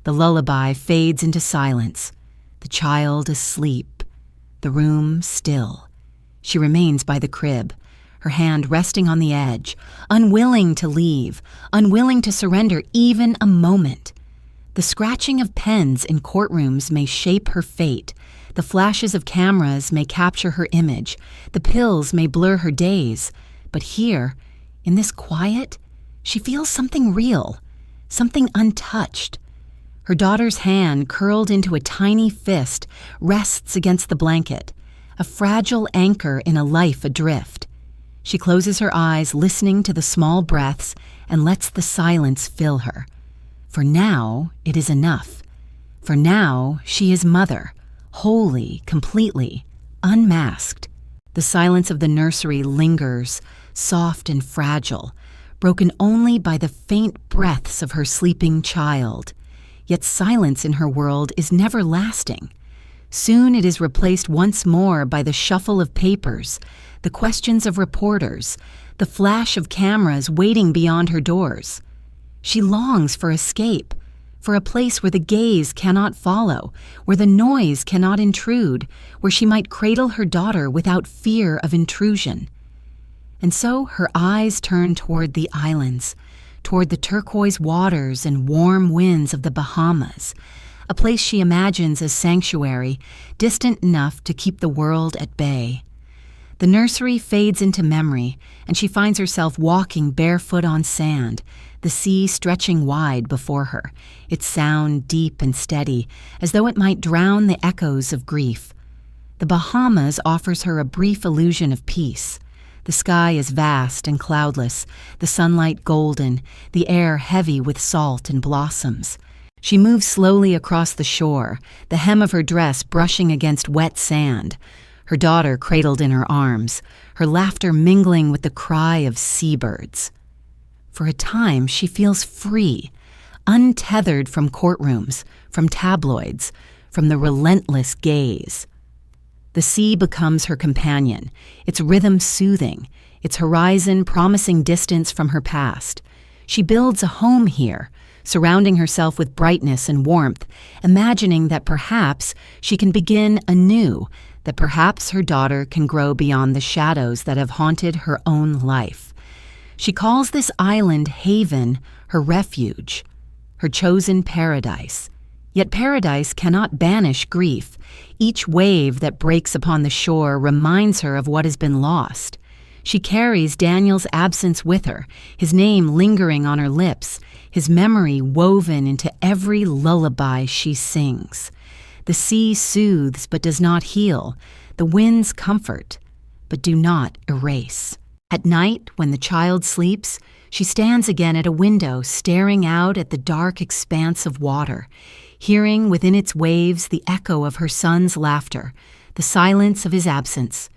The lullaby fades into silence, the child asleep, the room still. She remains by the crib, her hand resting on the edge, unwilling to leave, unwilling to surrender even a moment. The scratching of pens in courtrooms may shape her fate. The flashes of cameras may capture her image. The pills may blur her days. But here, in this quiet, she feels something real, something untouched. Her daughter's hand, curled into a tiny fist, rests against the blanket, a fragile anchor in a life adrift. She closes her eyes, listening to the small breaths, and lets the silence fill her. For now, it is enough. For now, she is mother, wholly, completely, unmasked. The silence of the nursery lingers, soft and fragile, broken only by the faint breaths of her sleeping child. Yet silence in her world is never lasting. Soon it is replaced once more by the shuffle of papers, the questions of reporters, the flash of cameras waiting beyond her doors. She longs for escape, for a place where the gaze cannot follow, where the noise cannot intrude, where she might cradle her daughter without fear of intrusion. And so her eyes turn toward the islands, toward the turquoise waters and warm winds of the Bahamas, a place she imagines as sanctuary, distant enough to keep the world at bay. The nursery fades into memory, and she finds herself walking barefoot on sand, the sea stretching wide before her, its sound deep and steady, as though it might drown the echoes of grief. The Bahamas offers her a brief illusion of peace. The sky is vast and cloudless, the sunlight golden, the air heavy with salt and blossoms. She moves slowly across the shore, the hem of her dress brushing against wet sand, her daughter cradled in her arms, her laughter mingling with the cry of seabirds. For a time, she feels free, untethered from courtrooms, from tabloids, from the relentless gaze. The sea becomes her companion, its rhythm soothing, its horizon promising distance from her past. She builds a home here, surrounding herself with brightness and warmth, imagining that perhaps she can begin anew, that perhaps her daughter can grow beyond the shadows that have haunted her own life. She calls this island haven her refuge, her chosen paradise. Yet paradise cannot banish grief. Each wave that breaks upon the shore reminds her of what has been lost. She carries Daniel's absence with her, his name lingering on her lips, his memory woven into every lullaby she sings. The sea soothes but does not heal. The winds comfort but do not erase. At night, when the child sleeps, she stands again at a window, staring out at the dark expanse of water, hearing within its waves the echo of her son's laughter, the silence of his absence.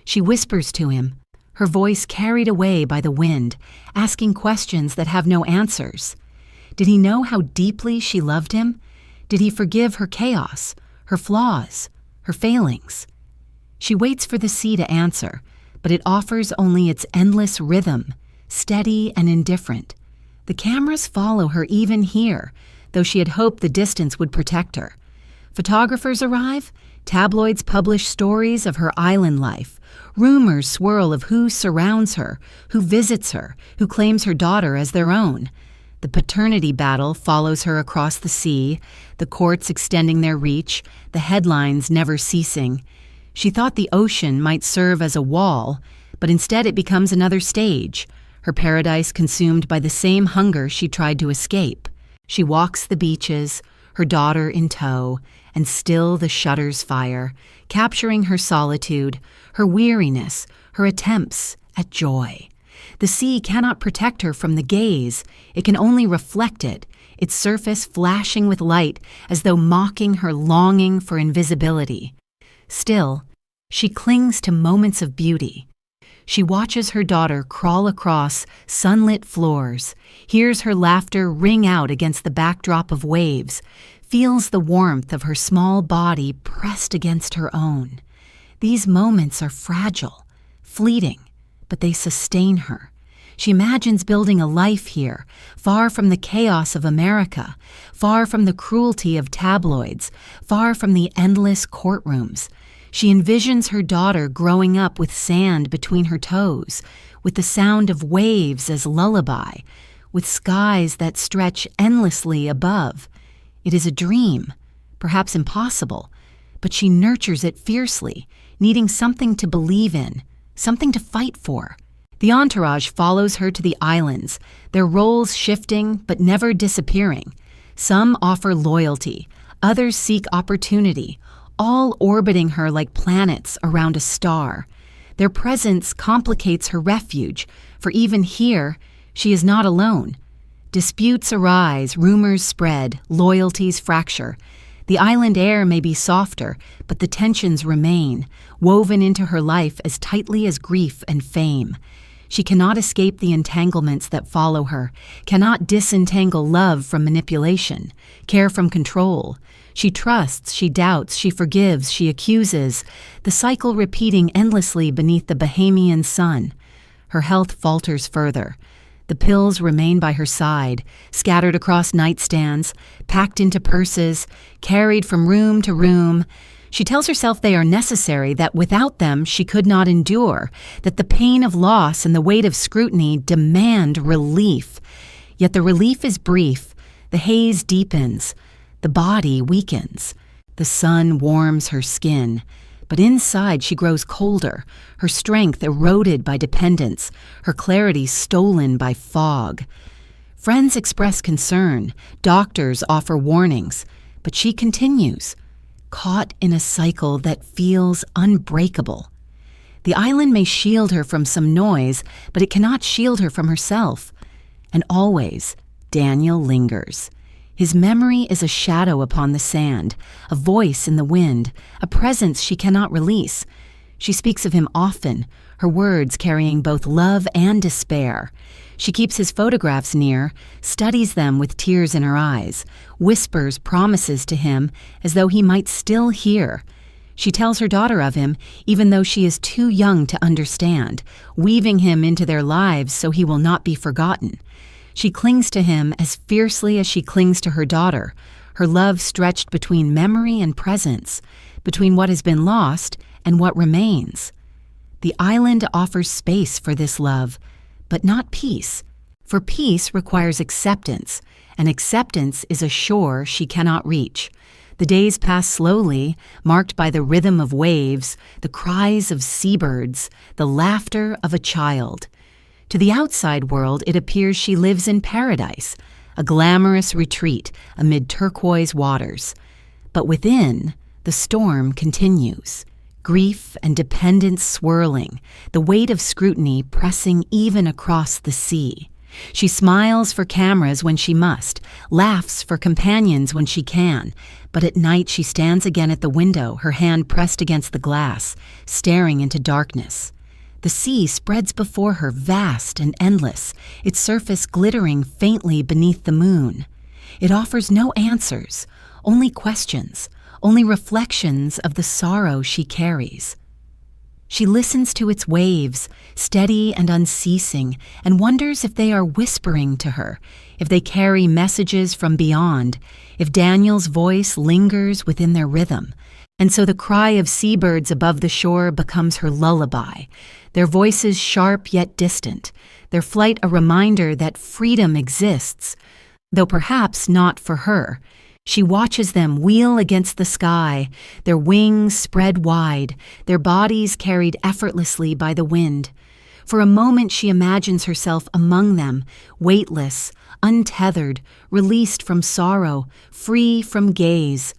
She whispers to him, her voice carried away by the wind, asking questions that have no answers. Did he know how deeply she loved him? Did he forgive her chaos, her flaws, her failings? She waits for the sea to answer, but it offers only its endless rhythm, steady and indifferent. The cameras follow her even here, though she had hoped the distance would protect her. Photographers arrive, tabloids publish stories of her island life, rumors swirl of who surrounds her, who visits her, who claims her daughter as their own. The paternity battle follows her across the sea, the courts extending their reach, the headlines never ceasing. She thought the ocean might serve as a wall, but instead it becomes another stage, her paradise consumed by the same hunger she tried to escape. She walks the beaches, her daughter in tow, and still the shutters fire, capturing her solitude, her weariness, her attempts at joy. The sea cannot protect her from the gaze, it can only reflect it, its surface flashing with light as though mocking her longing for invisibility. Still, she clings to moments of beauty. She watches her daughter crawl across sunlit floors, hears her laughter ring out against the backdrop of waves, feels the warmth of her small body pressed against her own. These moments are fragile, fleeting, but they sustain her. She imagines building a life here, far from the chaos of America, far from the cruelty of tabloids, far from the endless courtrooms. She envisions her daughter growing up with sand between her toes, with the sound of waves as lullaby, with skies that stretch endlessly above. It is a dream, perhaps impossible, but she nurtures it fiercely, needing something to believe in, something to fight for. The entourage follows her to the islands, their roles shifting but never disappearing. Some offer loyalty, others seek opportunity, all orbiting her like planets around a star. Their presence complicates her refuge, for even here, she is not alone. Disputes arise, rumors spread, loyalties fracture. The island air may be softer, but the tensions remain, woven into her life as tightly as grief and fame. She cannot escape the entanglements that follow her, cannot disentangle love from manipulation, care from control. She trusts, she doubts, she forgives, she accuses, the cycle repeating endlessly beneath the Bahamian sun. Her health falters further. The pills remain by her side, scattered across nightstands, packed into purses, carried from room to room. She tells herself they are necessary, that without them she could not endure, that the pain of loss and the weight of scrutiny demand relief. Yet the relief is brief, the haze deepens, the body weakens. The sun warms her skin, but inside she grows colder, her strength eroded by dependence, her clarity stolen by fog. Friends express concern, doctors offer warnings, but she continues, caught in a cycle that feels unbreakable. The island may shield her from some noise, but it cannot shield her from herself. And always, Daniel lingers. His memory is a shadow upon the sand, a voice in the wind, a presence she cannot release. She speaks of him often, her words carrying both love and despair. She keeps his photographs near, studies them with tears in her eyes, whispers promises to him as though he might still hear. She tells her daughter of him, even though she is too young to understand, weaving him into their lives so he will not be forgotten. She clings to him as fiercely as she clings to her daughter, her love stretched between memory and presence, between what has been lost and what remains. The island offers space for this love, but not peace, for peace requires acceptance, and acceptance is a shore she cannot reach. The days pass slowly, marked by the rhythm of waves, the cries of seabirds, the laughter of a child. To the outside world, it appears she lives in paradise, a glamorous retreat amid turquoise waters. But within, the storm continues. Grief and dependence swirling, the weight of scrutiny pressing even across the sea. She smiles for cameras when she must, laughs for companions when she can, but at night she stands again at the window, her hand pressed against the glass, staring into darkness. The sea spreads before her, vast and endless, its surface glittering faintly beneath the moon. It offers no answers, only questions, only reflections of the sorrow she carries. She listens to its waves, steady and unceasing, and wonders if they are whispering to her, if they carry messages from beyond, if Daniel's voice lingers within their rhythm. And so the cry of seabirds above the shore becomes her lullaby, their voices sharp yet distant, their flight a reminder that freedom exists, though perhaps not for her. She watches them wheel against the sky, their wings spread wide, their bodies carried effortlessly by the wind. For a moment she imagines herself among them, weightless, untethered, released from sorrow, free from gaze.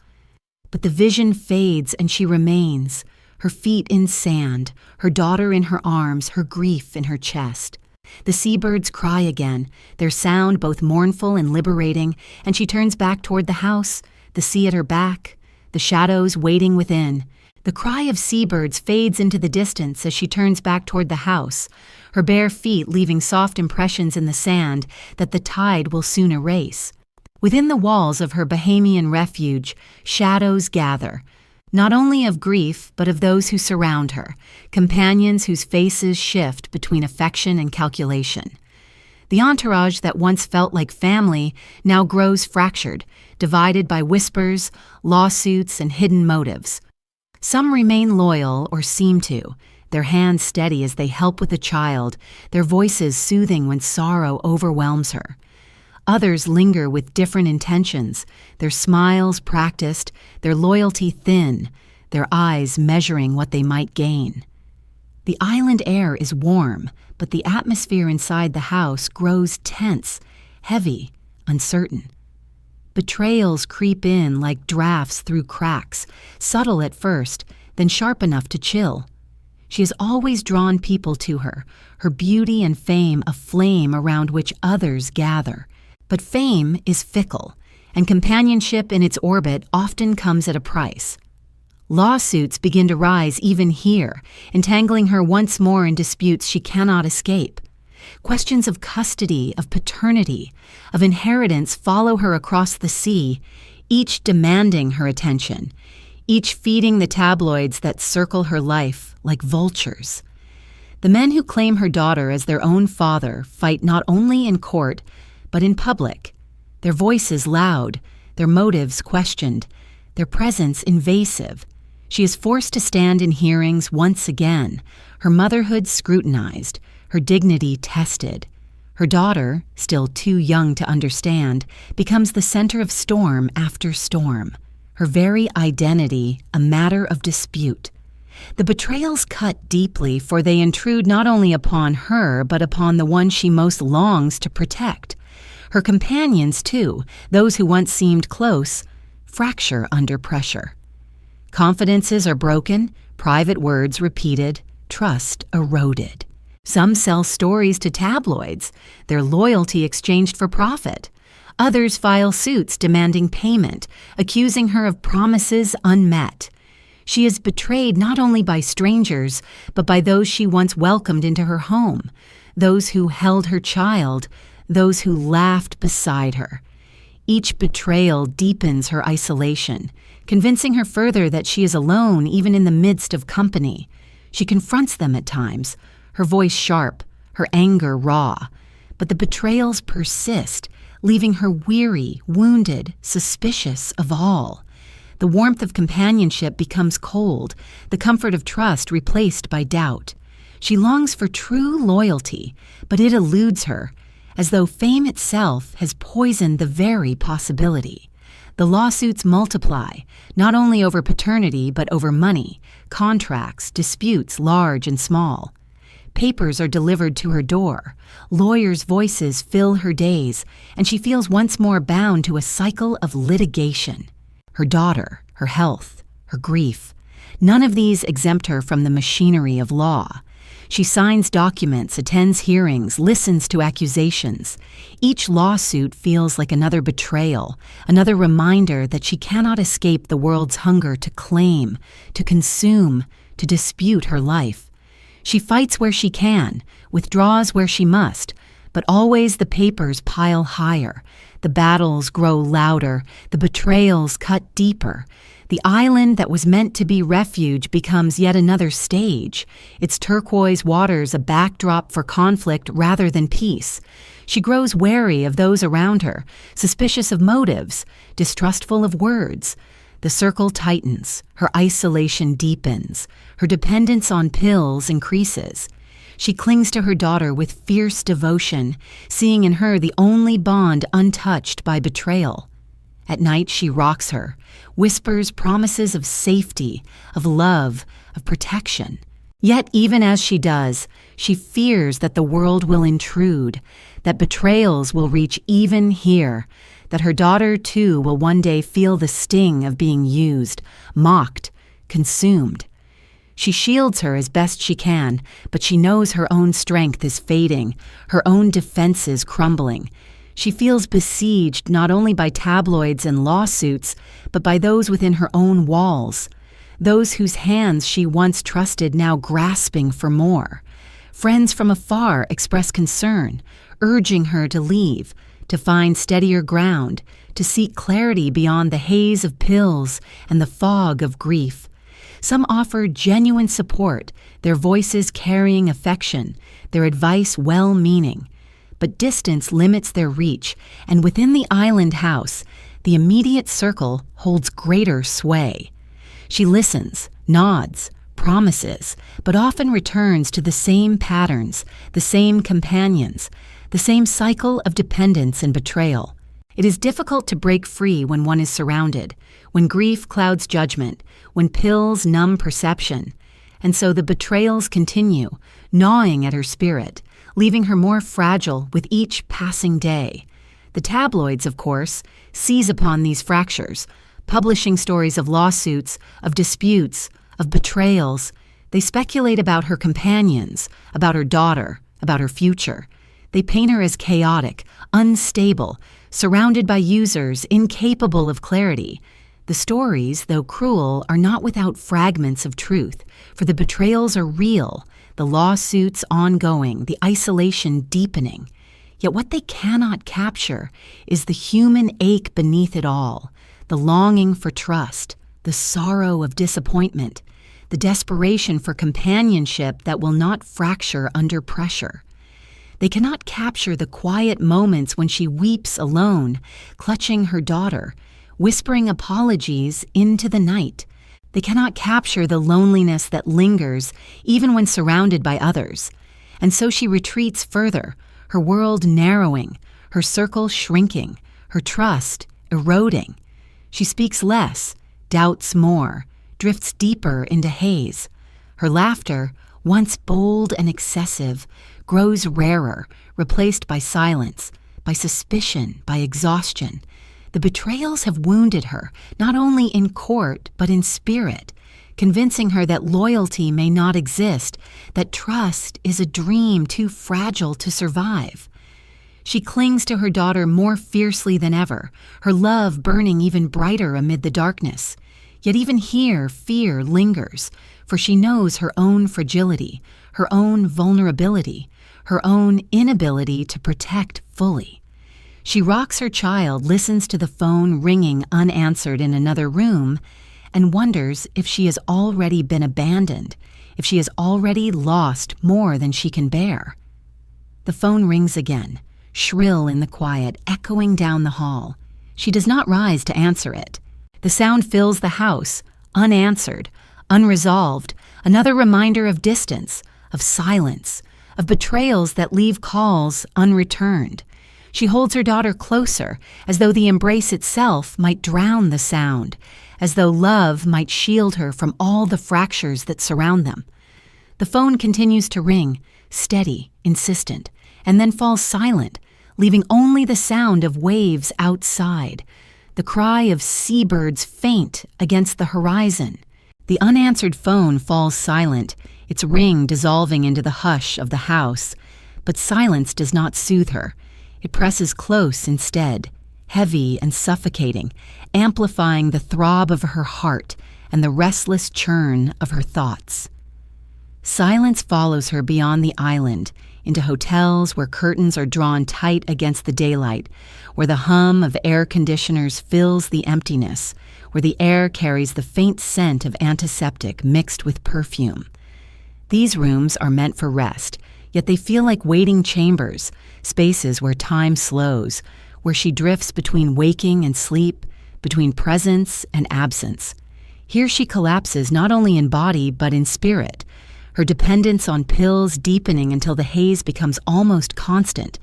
But the vision fades and she remains, her feet in sand, her daughter in her arms, her grief in her chest. The seabirds cry again, their sound both mournful and liberating, and she turns back toward the house, the sea at her back, the shadows waiting within. The cry of seabirds fades into the distance as she turns back toward the house, her bare feet leaving soft impressions in the sand that the tide will soon erase. Within the walls of her Bahamian refuge, shadows gather, not only of grief, but of those who surround her, companions whose faces shift between affection and calculation. The entourage that once felt like family now grows fractured, divided by whispers, lawsuits, and hidden motives. Some remain loyal or seem to, their hands steady as they help with the child, their voices soothing when sorrow overwhelms her. Others linger with different intentions, their smiles practiced, their loyalty thin, their eyes measuring what they might gain. The island air is warm, but the atmosphere inside the house grows tense, heavy, uncertain. Betrayals creep in like drafts through cracks, subtle at first, then sharp enough to chill. She has always drawn people to her, her beauty and fame a flame around which others gather. But fame is fickle, and companionship in its orbit often comes at a price. Lawsuits begin to rise even here, entangling her once more in disputes she cannot escape. Questions of custody, of paternity, of inheritance follow her across the sea, each demanding her attention, each feeding the tabloids that circle her life like vultures. The men who claim her daughter as their own father fight not only in court, but in public, their voices loud, their motives questioned, their presence invasive. She is forced to stand in hearings once again, her motherhood scrutinized, her dignity tested. Her daughter, still too young to understand, becomes the center of storm after storm, her very identity a matter of dispute. The betrayals cut deeply, for they intrude not only upon her, but upon the one she most longs to protect. Her companions, too, those who once seemed close, fracture under pressure. Confidences are broken, private words repeated, trust eroded. Some sell stories to tabloids, their loyalty exchanged for profit. Others file suits demanding payment, accusing her of promises unmet. She is betrayed not only by strangers, but by those she once welcomed into her home, those who held her child, those who laughed beside her. Each betrayal deepens her isolation, convincing her further that she is alone even in the midst of company. She confronts them at times, her voice sharp, her anger raw, but the betrayals persist, leaving her weary, wounded, suspicious of all. The warmth of companionship becomes cold, the comfort of trust replaced by doubt. She longs for true loyalty, but it eludes her, as though fame itself has poisoned the very possibility. The lawsuits multiply, not only over paternity but over money, contracts, disputes large and small. Papers are delivered to her door, lawyers' voices fill her days, and she feels once more bound to a cycle of litigation. Her daughter, her health, her grief, none of these exempt her from the machinery of law. She signs documents, attends hearings, listens to accusations. Each lawsuit feels like another betrayal, another reminder that she cannot escape the world's hunger to claim, to consume, to dispute her life. She fights where she can, withdraws where she must, but always the papers pile higher. The battles grow louder, the betrayals cut deeper. The island that was meant to be refuge becomes yet another stage, its turquoise waters a backdrop for conflict rather than peace. She grows wary of those around her, suspicious of motives, distrustful of words. The circle tightens, her isolation deepens, her dependence on pills increases. She clings to her daughter with fierce devotion, seeing in her the only bond untouched by betrayal. At night she rocks her, whispers promises of safety, of love, of protection. Yet even as she does, she fears that the world will intrude, that betrayals will reach even here, that her daughter too will one day feel the sting of being used, mocked, consumed. She shields her as best she can, but she knows her own strength is fading, her own defenses crumbling. She feels besieged not only by tabloids and lawsuits, but by those within her own walls, those whose hands she once trusted now grasping for more. Friends from afar express concern, urging her to leave, to find steadier ground, to seek clarity beyond the haze of pills and the fog of grief. Some offer genuine support, their voices carrying affection, their advice well-meaning. But distance limits their reach, and within the island house, the immediate circle holds greater sway. She listens, nods, promises, but often returns to the same patterns, the same companions, the same cycle of dependence and betrayal. It is difficult to break free when one is surrounded, when grief clouds judgment, when pills numb perception. And so the betrayals continue, gnawing at her spirit, leaving her more fragile with each passing day. The tabloids, of course, seize upon these fractures, publishing stories of lawsuits, of disputes, of betrayals. They speculate about her companions, about her daughter, about her future. They paint her as chaotic, unstable, surrounded by users, incapable of clarity. The stories, though cruel, are not without fragments of truth, for the betrayals are real, the lawsuits ongoing, the isolation deepening. Yet what they cannot capture is the human ache beneath it all, the longing for trust, the sorrow of disappointment, the desperation for companionship that will not fracture under pressure. They cannot capture the quiet moments when she weeps alone, clutching her daughter, whispering apologies into the night. They cannot capture the loneliness that lingers even when surrounded by others. And so she retreats further, her world narrowing, her circle shrinking, her trust eroding. She speaks less, doubts more, drifts deeper into haze. Her laughter, once bold and excessive, grows rarer, replaced by silence, by suspicion, by exhaustion. The betrayals have wounded her, not only in court, but in spirit, convincing her that loyalty may not exist, that trust is a dream too fragile to survive. She clings to her daughter more fiercely than ever, her love burning even brighter amid the darkness. Yet even here, fear lingers, for she knows her own fragility, her own vulnerability, her own inability to protect fully. She rocks her child, listens to the phone ringing unanswered in another room, and wonders if she has already been abandoned, if she has already lost more than she can bear. The phone rings again, shrill in the quiet, echoing down the hall. She does not rise to answer it. The sound fills the house, unanswered, unresolved, another reminder of distance, of silence, of betrayals that leave calls unreturned. She holds her daughter closer, as though the embrace itself might drown the sound, as though love might shield her from all the fractures that surround them. The phone continues to ring, steady, insistent, and then falls silent, leaving only the sound of waves outside, the cry of seabirds faint against the horizon. The unanswered phone falls silent, its ring dissolving into the hush of the house, but silence does not soothe her. It presses close instead, heavy and suffocating, amplifying the throb of her heart and the restless churn of her thoughts. Silence follows her beyond the island, into hotels where curtains are drawn tight against the daylight, where the hum of air conditioners fills the emptiness, where the air carries the faint scent of antiseptic mixed with perfume. These rooms are meant for rest, yet they feel like waiting chambers, spaces where time slows, where she drifts between waking and sleep, between presence and absence. Here she collapses not only in body but in spirit, her dependence on pills deepening until the haze becomes almost constant,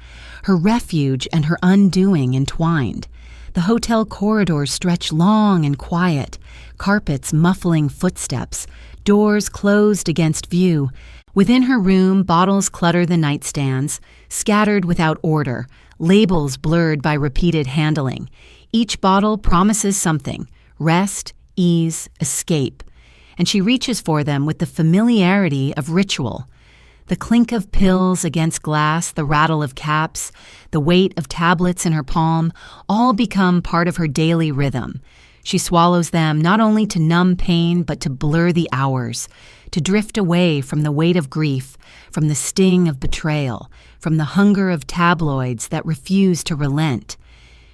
her refuge and her undoing entwined. The hotel corridors stretch long and quiet, carpets muffling footsteps, doors closed against view. Within her room, bottles clutter the nightstands, scattered without order, labels blurred by repeated handling. Each bottle promises something: rest, ease, escape. And she reaches for them with the familiarity of ritual. The clink of pills against glass, the rattle of caps, the weight of tablets in her palm, all become part of her daily rhythm. She swallows them not only to numb pain, but to blur the hours, to drift away from the weight of grief, from the sting of betrayal, from the hunger of tabloids that refuse to relent.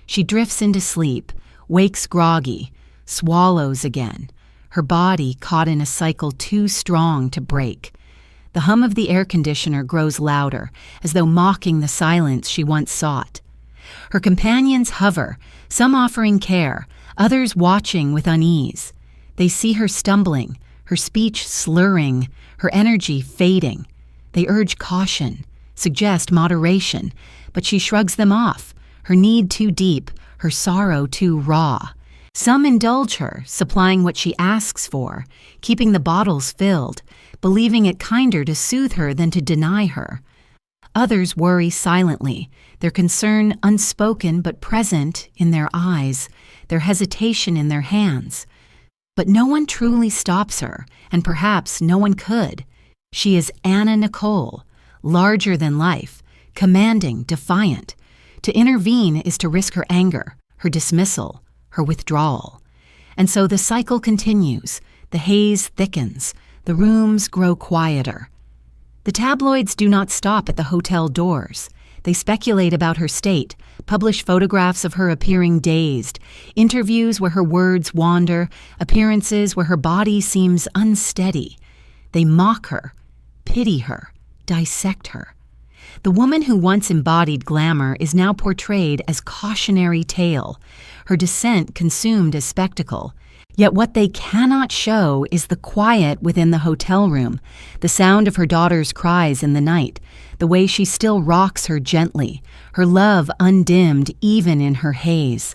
She drifts into sleep, wakes groggy, swallows again, her body caught in a cycle too strong to break. The hum of the air conditioner grows louder, as though mocking the silence she once sought. Her companions hover, some offering care, others watching with unease. They see her stumbling, her speech slurring, her energy fading. They urge caution, suggest moderation, but she shrugs them off, her need too deep, her sorrow too raw. Some indulge her, supplying what she asks for, keeping the bottles filled, believing it kinder to soothe her than to deny her. Others worry silently, their concern unspoken but present in their eyes, their hesitation in their hands. But no one truly stops her, and perhaps no one could. She is Anna Nicole, larger than life, commanding, defiant. To intervene is to risk her anger, her dismissal, her withdrawal. And so the cycle continues, the haze thickens, the rooms grow quieter. The tabloids do not stop at the hotel doors. They speculate about her state, publish photographs of her appearing dazed, interviews where her words wander, appearances where her body seems unsteady. They mock her, pity her, dissect her. The woman who once embodied glamour is now portrayed as cautionary tale, her descent consumed as spectacle. Yet what they cannot show is the quiet within the hotel room, the sound of her daughter's cries in the night, the way she still rocks her gently, her love undimmed even in her haze.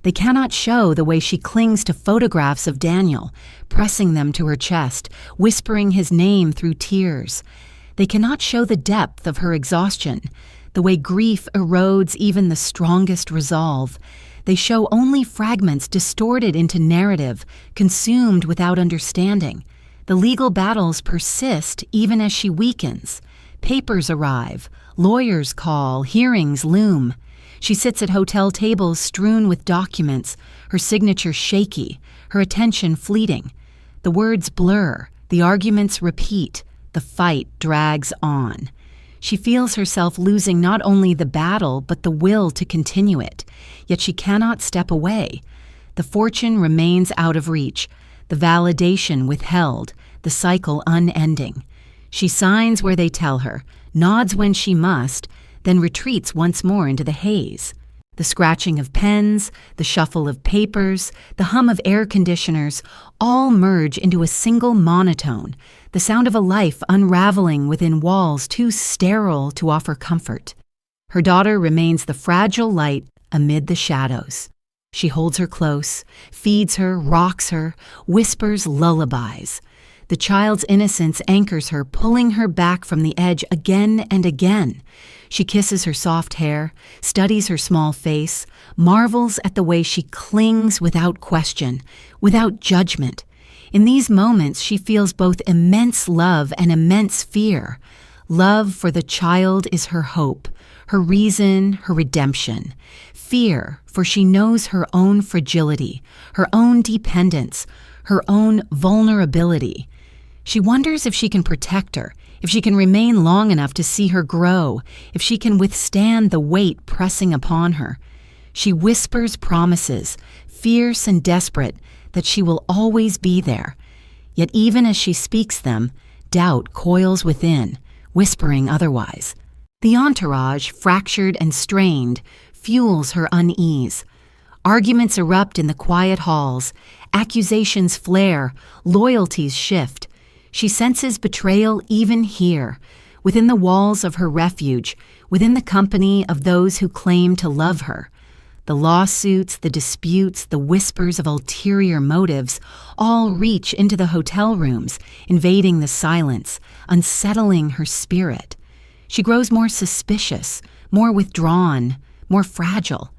They cannot show the way she clings to photographs of Daniel, pressing them to her chest, whispering his name through tears. They cannot show the depth of her exhaustion, the way grief erodes even the strongest resolve. They show only fragments distorted into narrative, consumed without understanding. The legal battles persist even as she weakens. Papers arrive, lawyers call, hearings loom. She sits at hotel tables strewn with documents, her signature shaky, her attention fleeting. The words blur, the arguments repeat, the fight drags on. She feels herself losing not only the battle, but the will to continue it. Yet she cannot step away. The fortune remains out of reach, the validation withheld, the cycle unending. She signs where they tell her, nods when she must, then retreats once more into the haze. The scratching of pens, the shuffle of papers, the hum of air conditioners, all merge into a single monotone, the sound of a life unraveling within walls too sterile to offer comfort. Her daughter remains the fragile light amid the shadows. She holds her close, feeds her, rocks her, whispers lullabies. The child's innocence anchors her, pulling her back from the edge again and again. She kisses her soft hair, studies her small face, marvels at the way she clings without question, without judgment. In these moments, she feels both immense love and immense fear. Love for the child is her hope, her reason, her redemption. Fear, for she knows her own fragility, her own dependence, her own vulnerability. She wonders if she can protect her, if she can remain long enough to see her grow, if she can withstand the weight pressing upon her. She whispers promises, fierce and desperate, that she will always be there. Yet even as she speaks them, doubt coils within, whispering otherwise. The entourage, fractured and strained, fuels her unease. Arguments erupt in the quiet halls, accusations flare, loyalties shift. She senses betrayal even here, within the walls of her refuge, within the company of those who claim to love her. The lawsuits, the disputes, the whispers of ulterior motives all reach into the hotel rooms, invading the silence, unsettling her spirit. She grows more suspicious, more withdrawn, more fragile.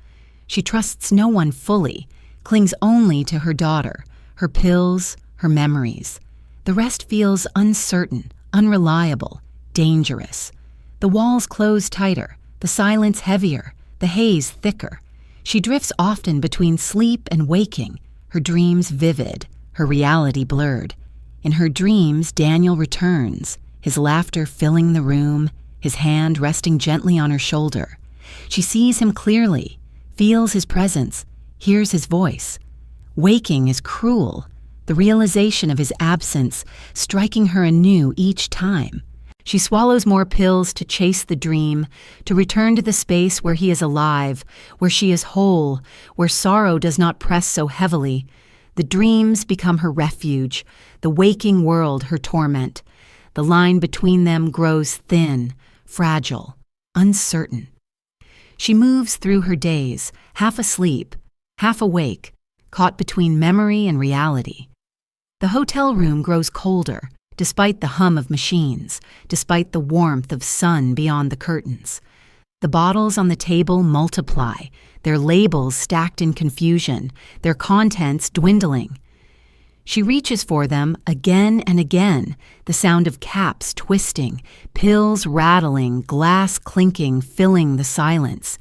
She trusts no one fully, clings only to her daughter, her pills, her memories. The rest feels uncertain, unreliable, dangerous. The walls close tighter, the silence heavier, the haze thicker. She drifts often between sleep and waking, her dreams vivid, her reality blurred. In her dreams, Daniel returns, his laughter filling the room, his hand resting gently on her shoulder. She sees him clearly, feels his presence, hears his voice. Waking is cruel, the realization of his absence striking her anew each time. She swallows more pills to chase the dream, to return to the space where he is alive, where she is whole, where sorrow does not press so heavily. The dreams become her refuge, the waking world her torment. The line between them grows thin, fragile, uncertain. She moves through her days, half asleep, half awake, caught between memory and reality. The hotel room grows colder, despite the hum of machines, despite the warmth of sun beyond the curtains. The bottles on the table multiply, their labels stacked in confusion, their contents dwindling. She reaches for them again and again, the sound of caps twisting, pills rattling, glass clinking, filling the silence.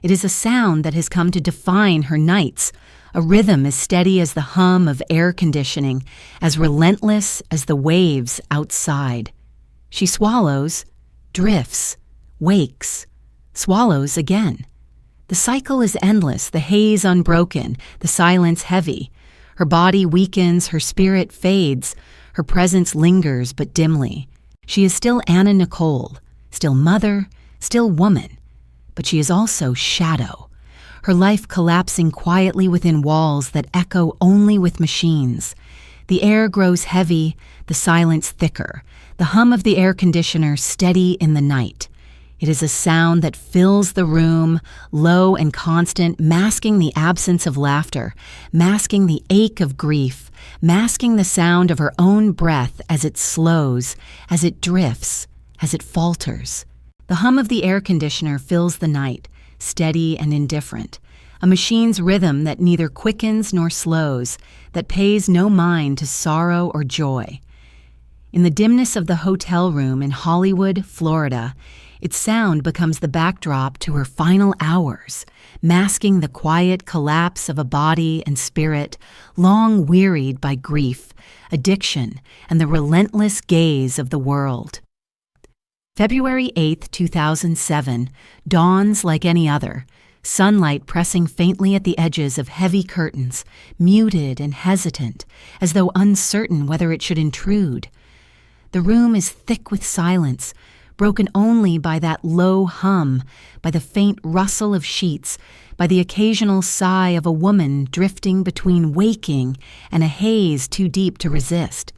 It is a sound that has come to define her nights, a rhythm as steady as the hum of air conditioning, as relentless as the waves outside. She swallows, drifts, wakes, swallows again. The cycle is endless, the haze unbroken, the silence heavy. Her body weakens, her spirit fades, her presence lingers but dimly. She is still Anna Nicole, still mother, still woman, but she is also shadow. Her life collapsing quietly within walls that echo only with machines. The air grows heavy, the silence thicker, the hum of the air conditioner steady in the night. It is a sound that fills the room, low and constant, masking the absence of laughter, masking the ache of grief, masking the sound of her own breath as it slows, as it drifts, as it falters. The hum of the air conditioner fills the night, steady and indifferent, a machine's rhythm that neither quickens nor slows, that pays no mind to sorrow or joy. In the dimness of the hotel room in Hollywood, Florida, its sound becomes the backdrop to her final hours, masking the quiet collapse of a body and spirit long wearied by grief, addiction, and the relentless gaze of the world. February 8, 2007, dawns like any other, sunlight pressing faintly at the edges of heavy curtains, muted and hesitant, as though uncertain whether it should intrude. The room is thick with silence, broken only by that low hum, by the faint rustle of sheets, by the occasional sigh of a woman drifting between waking and a haze too deep to resist.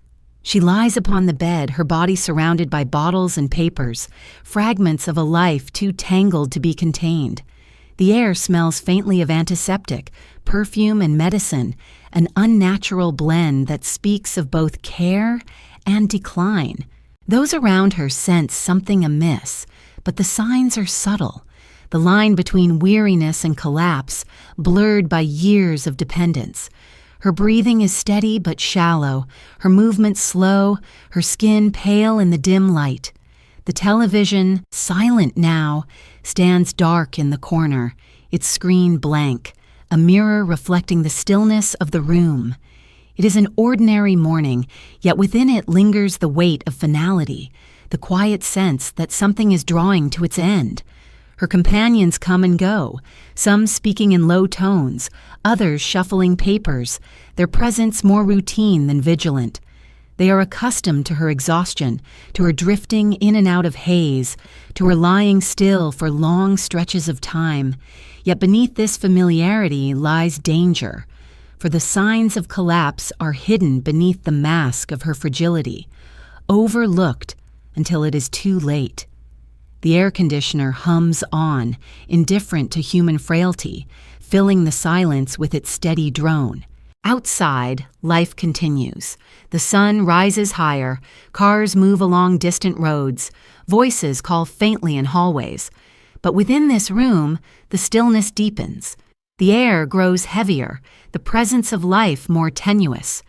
She lies upon the bed, her body surrounded by bottles and papers, fragments of a life too tangled to be contained. The air smells faintly of antiseptic, perfume and medicine, an unnatural blend that speaks of both care and decline. Those around her sense something amiss, but the signs are subtle. The line between weariness and collapse, blurred by years of dependence. Her breathing is steady but shallow, her movement slow, her skin pale in the dim light. The television, silent now, stands dark in the corner, its screen blank, a mirror reflecting the stillness of the room. It is an ordinary morning, yet within it lingers the weight of finality, the quiet sense that something is drawing to its end. Her companions come and go, some speaking in low tones, others shuffling papers, their presence more routine than vigilant. They are accustomed to her exhaustion, to her drifting in and out of haze, to her lying still for long stretches of time. Yet beneath this familiarity lies danger, for the signs of collapse are hidden beneath the mask of her fragility, overlooked until it is too late. The air conditioner hums on, indifferent to human frailty, filling the silence with its steady drone. Outside, life continues. The sun rises higher, cars move along distant roads, voices call faintly in hallways. But within this room, the stillness deepens. The air grows heavier, the presence of life more tenuous.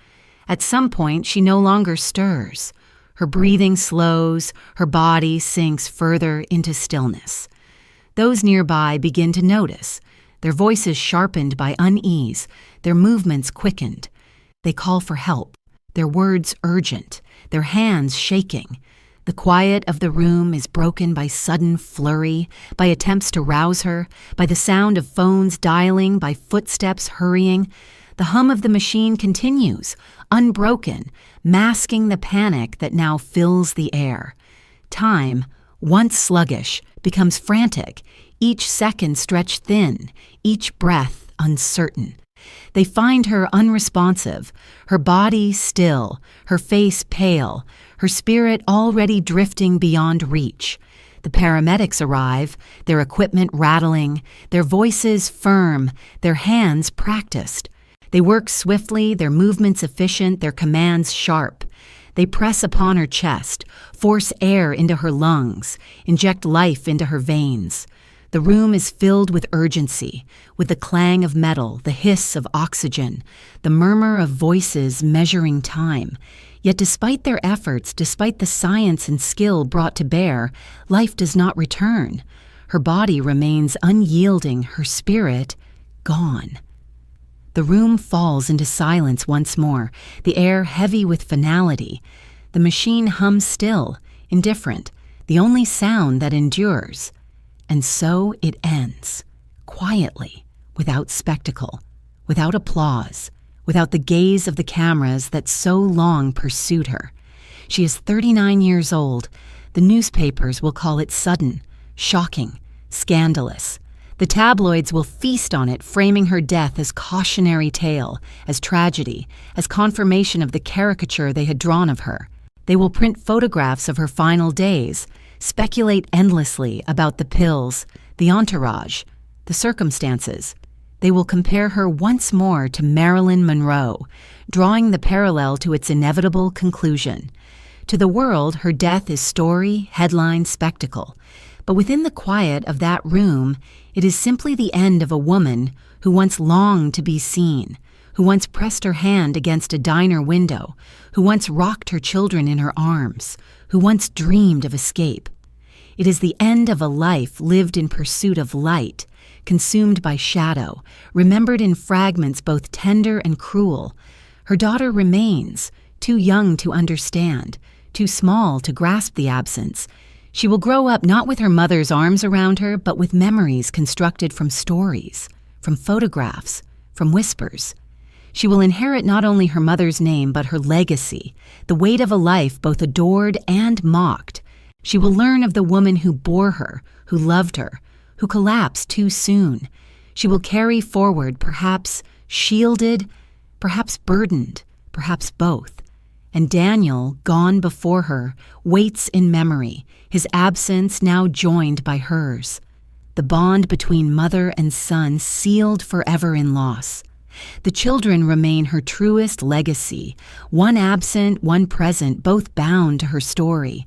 At some point, she no longer stirs. Her breathing slows, her body sinks further into stillness. Those nearby begin to notice, their voices sharpened by unease, their movements quickened. They call for help, their words urgent, their hands shaking. The quiet of the room is broken by sudden flurry, by attempts to rouse her, by the sound of phones dialing, by footsteps hurrying. The hum of the machine continues, unbroken, masking the panic that now fills the air. Time, once sluggish, becomes frantic, each second stretched thin, each breath uncertain. They find her unresponsive, her body still, her face pale, her spirit already drifting beyond reach. The paramedics arrive, their equipment rattling, their voices firm, their hands practiced. They work swiftly, their movements efficient, their commands sharp. They press upon her chest, force air into her lungs, inject life into her veins. The room is filled with urgency, with the clang of metal, the hiss of oxygen, the murmur of voices measuring time. Yet despite their efforts, despite the science and skill brought to bear, life does not return. Her body remains unyielding, her spirit gone. The room falls into silence once more, the air heavy with finality. The machine hums still, indifferent, the only sound that endures. And so it ends, quietly, without spectacle, without applause, without the gaze of the cameras that so long pursued her. She is 39 years old. The newspapers will call it sudden, shocking, scandalous. The tabloids will feast on it, framing her death as cautionary tale, as tragedy, as confirmation of the caricature they had drawn of her. They will print photographs of her final days, speculate endlessly about the pills, the entourage, the circumstances. They will compare her once more to Marilyn Monroe, drawing the parallel to its inevitable conclusion. To the world, her death is story, headline, spectacle. But within the quiet of that room, it is simply the end of a woman who once longed to be seen, who once pressed her hand against a diner window, who once rocked her children in her arms, who once dreamed of escape. It is the end of a life lived in pursuit of light, consumed by shadow, remembered in fragments both tender and cruel. Her daughter remains, too young to understand, too small to grasp the absence. She will grow up not with her mother's arms around her, but with memories constructed from stories, from photographs, from whispers. She will inherit not only her mother's name, but her legacy, the weight of a life both adored and mocked. She will learn of the woman who bore her, who loved her, who collapsed too soon. She will carry forward, perhaps shielded, perhaps burdened, perhaps both. And Daniel, gone before her, waits in memory, his absence now joined by hers. The bond between mother and son sealed forever in loss. The children remain her truest legacy, one absent, one present, both bound to her story.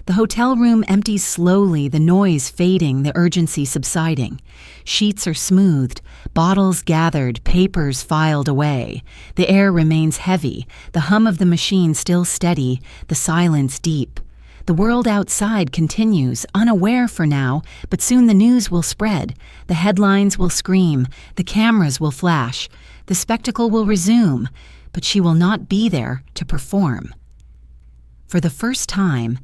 The hotel room empties slowly, the noise fading, the urgency subsiding. Sheets are smoothed, bottles gathered, papers filed away. The air remains heavy, the hum of the machine still steady, the silence deep. The world outside continues, unaware for now, but soon the news will spread. The headlines will scream, the cameras will flash, the spectacle will resume. but she will not be there to perform. For the first time,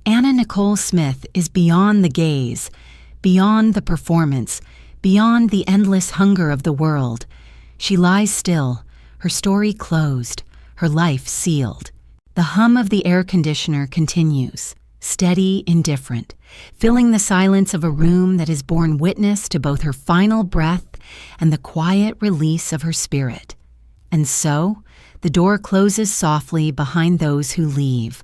Anna Nicole Smith is beyond the gaze, beyond the performance, beyond the endless hunger of the world. She lies still, her story closed, her life sealed. The hum of the air conditioner continues, steady, indifferent, filling the silence of a room that has borne witness to both her final breath and the quiet release of her spirit. And so, the door closes softly behind those who leave,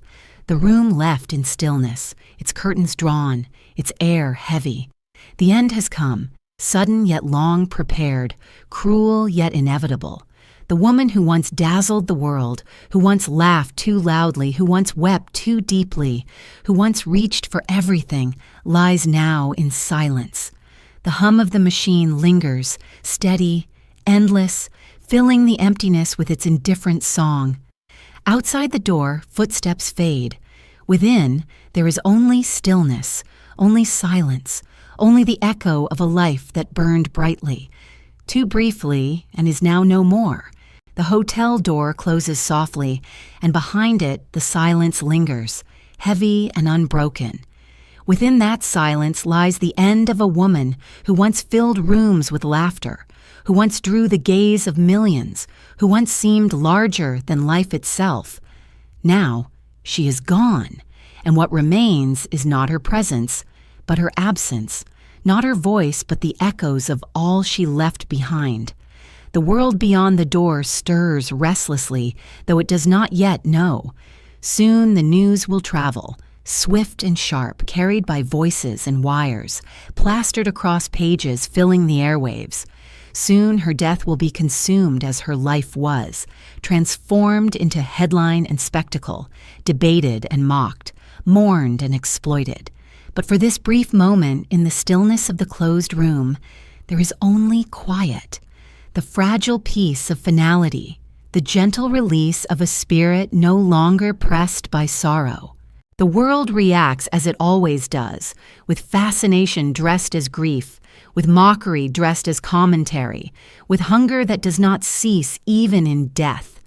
the room left in stillness, its curtains drawn, its air heavy. The end has come, sudden yet long prepared, cruel yet inevitable. The woman who once dazzled the world, who once laughed too loudly, who once wept too deeply, who once reached for everything, lies now in silence. The hum of the machine lingers, steady, endless, filling the emptiness with its indifferent song. Outside the door, footsteps fade. Within, there is only stillness, only silence, only the echo of a life that burned brightly, too briefly, and is now no more. The hotel door closes softly, and behind it the silence lingers, heavy and unbroken. Within that silence lies the end of a woman who once filled rooms with laughter, who once drew the gaze of millions, who once seemed larger than life itself. Now, she is gone, and what remains is not her presence, but her absence, not her voice, but the echoes of all she left behind. The world beyond the door stirs restlessly, though it does not yet know. Soon the news will travel, swift and sharp, carried by voices and wires, plastered across pages filling the airwaves. Soon her death will be consumed as her life was, transformed into headline and spectacle, debated and mocked, mourned and exploited. But for this brief moment in the stillness of the closed room, there is only quiet. The fragile peace of finality, the gentle release of a spirit no longer pressed by sorrow. The world reacts as it always does, with fascination dressed as grief, with mockery dressed as commentary, with hunger that does not cease even in death.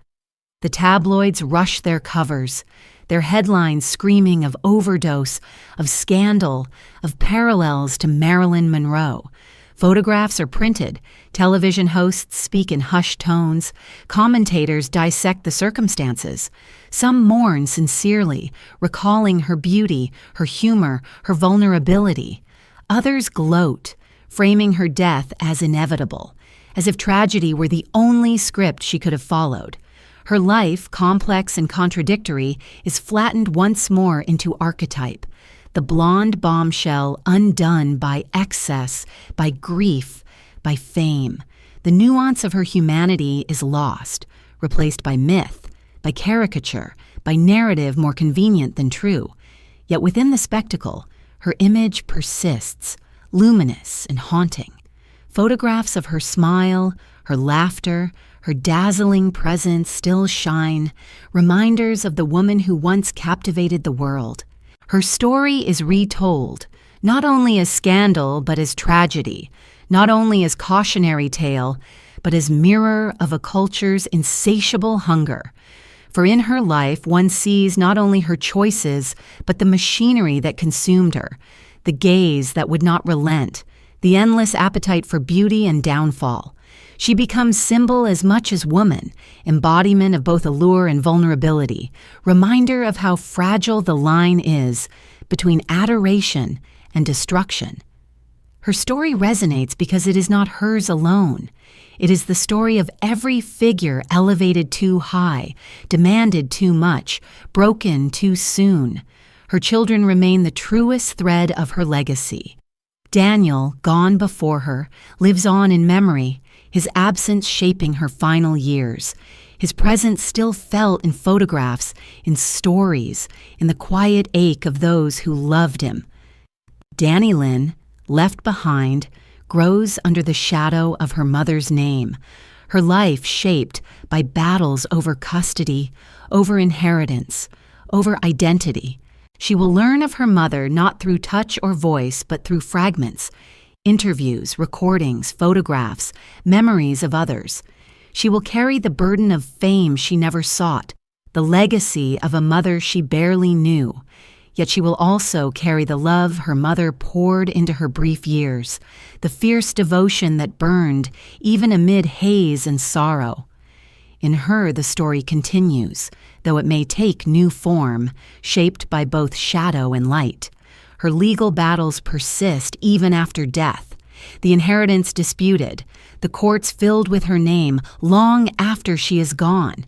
The tabloids rush their covers, their headlines screaming of overdose, of scandal, of parallels to Marilyn Monroe. Photographs are printed, television hosts speak in hushed tones, commentators dissect the circumstances. Some mourn sincerely, recalling her beauty, her humor, her vulnerability. Others gloat, framing her death as inevitable, as if tragedy were the only script she could have followed. Her life, complex and contradictory, is flattened once more into archetype. The blonde bombshell undone by excess, by grief, by fame. The nuance of her humanity is lost, replaced by myth, by caricature, by narrative more convenient than true. Yet within the spectacle, her image persists, luminous and haunting. Photographs of her smile, her laughter, her dazzling presence still shine, reminders of the woman who once captivated the world. Her story is retold, not only as scandal but as tragedy, not only as cautionary tale, but as mirror of a culture's insatiable hunger. For in her life one sees not only her choices, but the machinery that consumed her, the gaze that would not relent, the endless appetite for beauty and downfall. She becomes symbol as much as woman, embodiment of both allure and vulnerability, reminder of how fragile the line is between adoration and destruction. Her story resonates because it is not hers alone. It is the story of every figure elevated too high, demanded too much, broken too soon. Her children remain the truest thread of her legacy. Daniel, gone before her, lives on in memory, his absence shaping her final years, his presence still felt in photographs, in stories, in the quiet ache of those who loved him. Danny Lynn, left behind, grows under the shadow of her mother's name, her life shaped by battles over custody, over inheritance, over identity. She will learn of her mother not through touch or voice, but through fragments, interviews, recordings, photographs, memories of others. She will carry the burden of fame she never sought, the legacy of a mother she barely knew. Yet she will also carry the love her mother poured into her brief years, the fierce devotion that burned even amid haze and sorrow. In her, the story continues, though it may take new form, shaped by both shadow and light. Her legal battles persist even after death, the inheritance disputed, the courts filled with her name long after she is gone.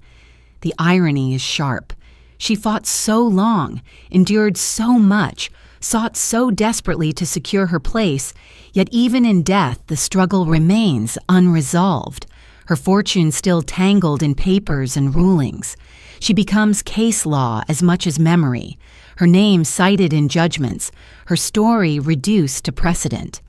The irony is sharp. She fought so long, endured so much, sought so desperately to secure her place, yet even in death the struggle remains unresolved. Her fortune still tangled in papers and rulings. She becomes case law as much as memory, her name cited in judgments, her story reduced to precedent.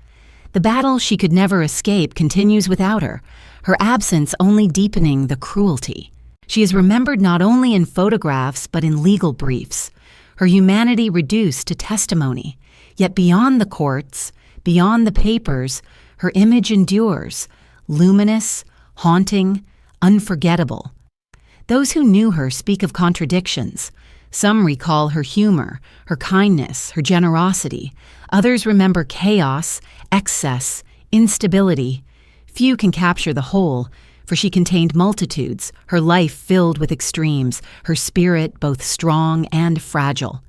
The battle she could never escape continues without her, her absence only deepening the cruelty. She is remembered not only in photographs but in legal briefs, her humanity reduced to testimony. Yet beyond the courts, beyond the papers, her image endures, luminous, haunting, unforgettable. Those who knew her speak of contradictions. Some recall her humor, her kindness, her generosity. Others remember chaos, excess, instability. Few can capture the whole, for she contained multitudes, her life filled with extremes, her spirit both strong and fragile.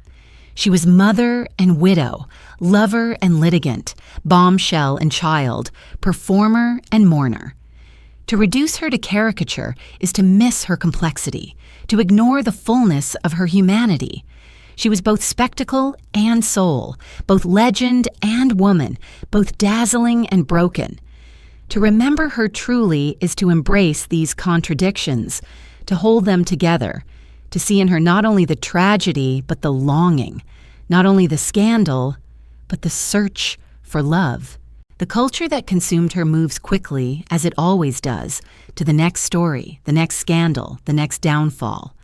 She was mother and widow, lover and litigant, bombshell and child, performer and mourner. To reduce her to caricature is to miss her complexity, to ignore the fullness of her humanity. She was both spectacle and soul, both legend and woman, both dazzling and broken. To remember her truly is to embrace these contradictions, to hold them together, to see in her not only the tragedy but the longing, not only the scandal but the search for love. The culture that consumed her moves quickly, as it always does, to the next story, the next scandal, the next downfall.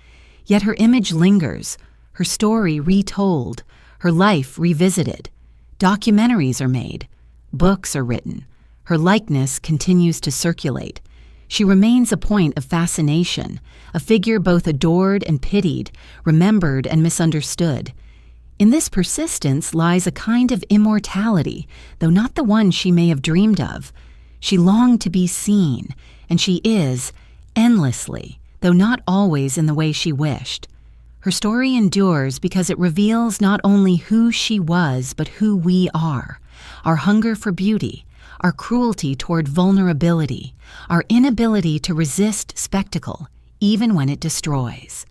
Yet her image lingers, her story retold, her life revisited. Documentaries are made, books are written. Her likeness continues to circulate. She remains a point of fascination, a figure both adored and pitied, remembered and misunderstood. In this persistence lies a kind of immortality, though not the one she may have dreamed of. She longed to be seen, and she is, endlessly, though not always in the way she wished. Her story endures because it reveals not only who she was, but who we are, our hunger for beauty, our cruelty toward vulnerability, our inability to resist spectacle, even when it destroys.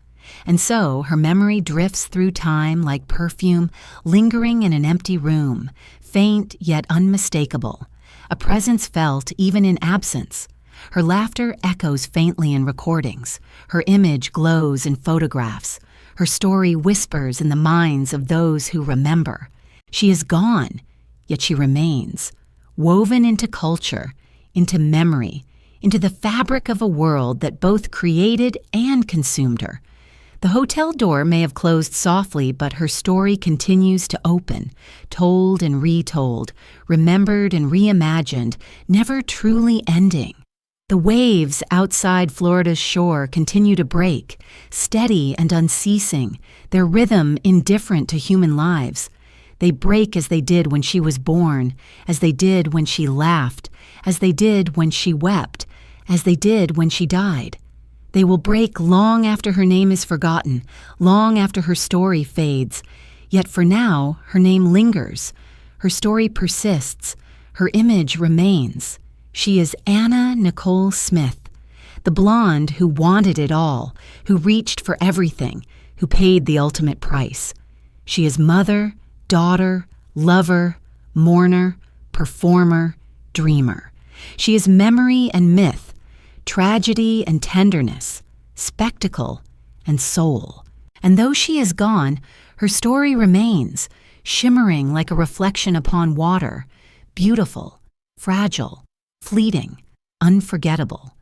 And so her memory drifts through time like perfume, lingering in an empty room, faint yet unmistakable, a presence felt even in absence. Her laughter echoes faintly in recordings, her image glows in photographs, her story whispers in the minds of those who remember. She is gone, yet she remains, woven into culture, into memory, into the fabric of a world that both created and consumed her. The hotel door may have closed softly, but her story continues to open, told and retold, remembered and reimagined, never truly ending. The waves outside Florida's shore continue to break, steady and unceasing, their rhythm indifferent to human lives. They break as they did when she was born, as they did when she laughed, as they did when she wept, as they did when she died. They will break long after her name is forgotten, long after her story fades. Yet for now, her name lingers. Her story persists. Her image remains. She is Anna Nicole Smith, the blonde who wanted it all, who reached for everything, who paid the ultimate price. She is mother, daughter, lover, mourner, performer, dreamer. She is memory and myth, tragedy and tenderness, spectacle and soul. And though she is gone, her story remains, shimmering like a reflection upon water, beautiful, fragile, fleeting, unforgettable.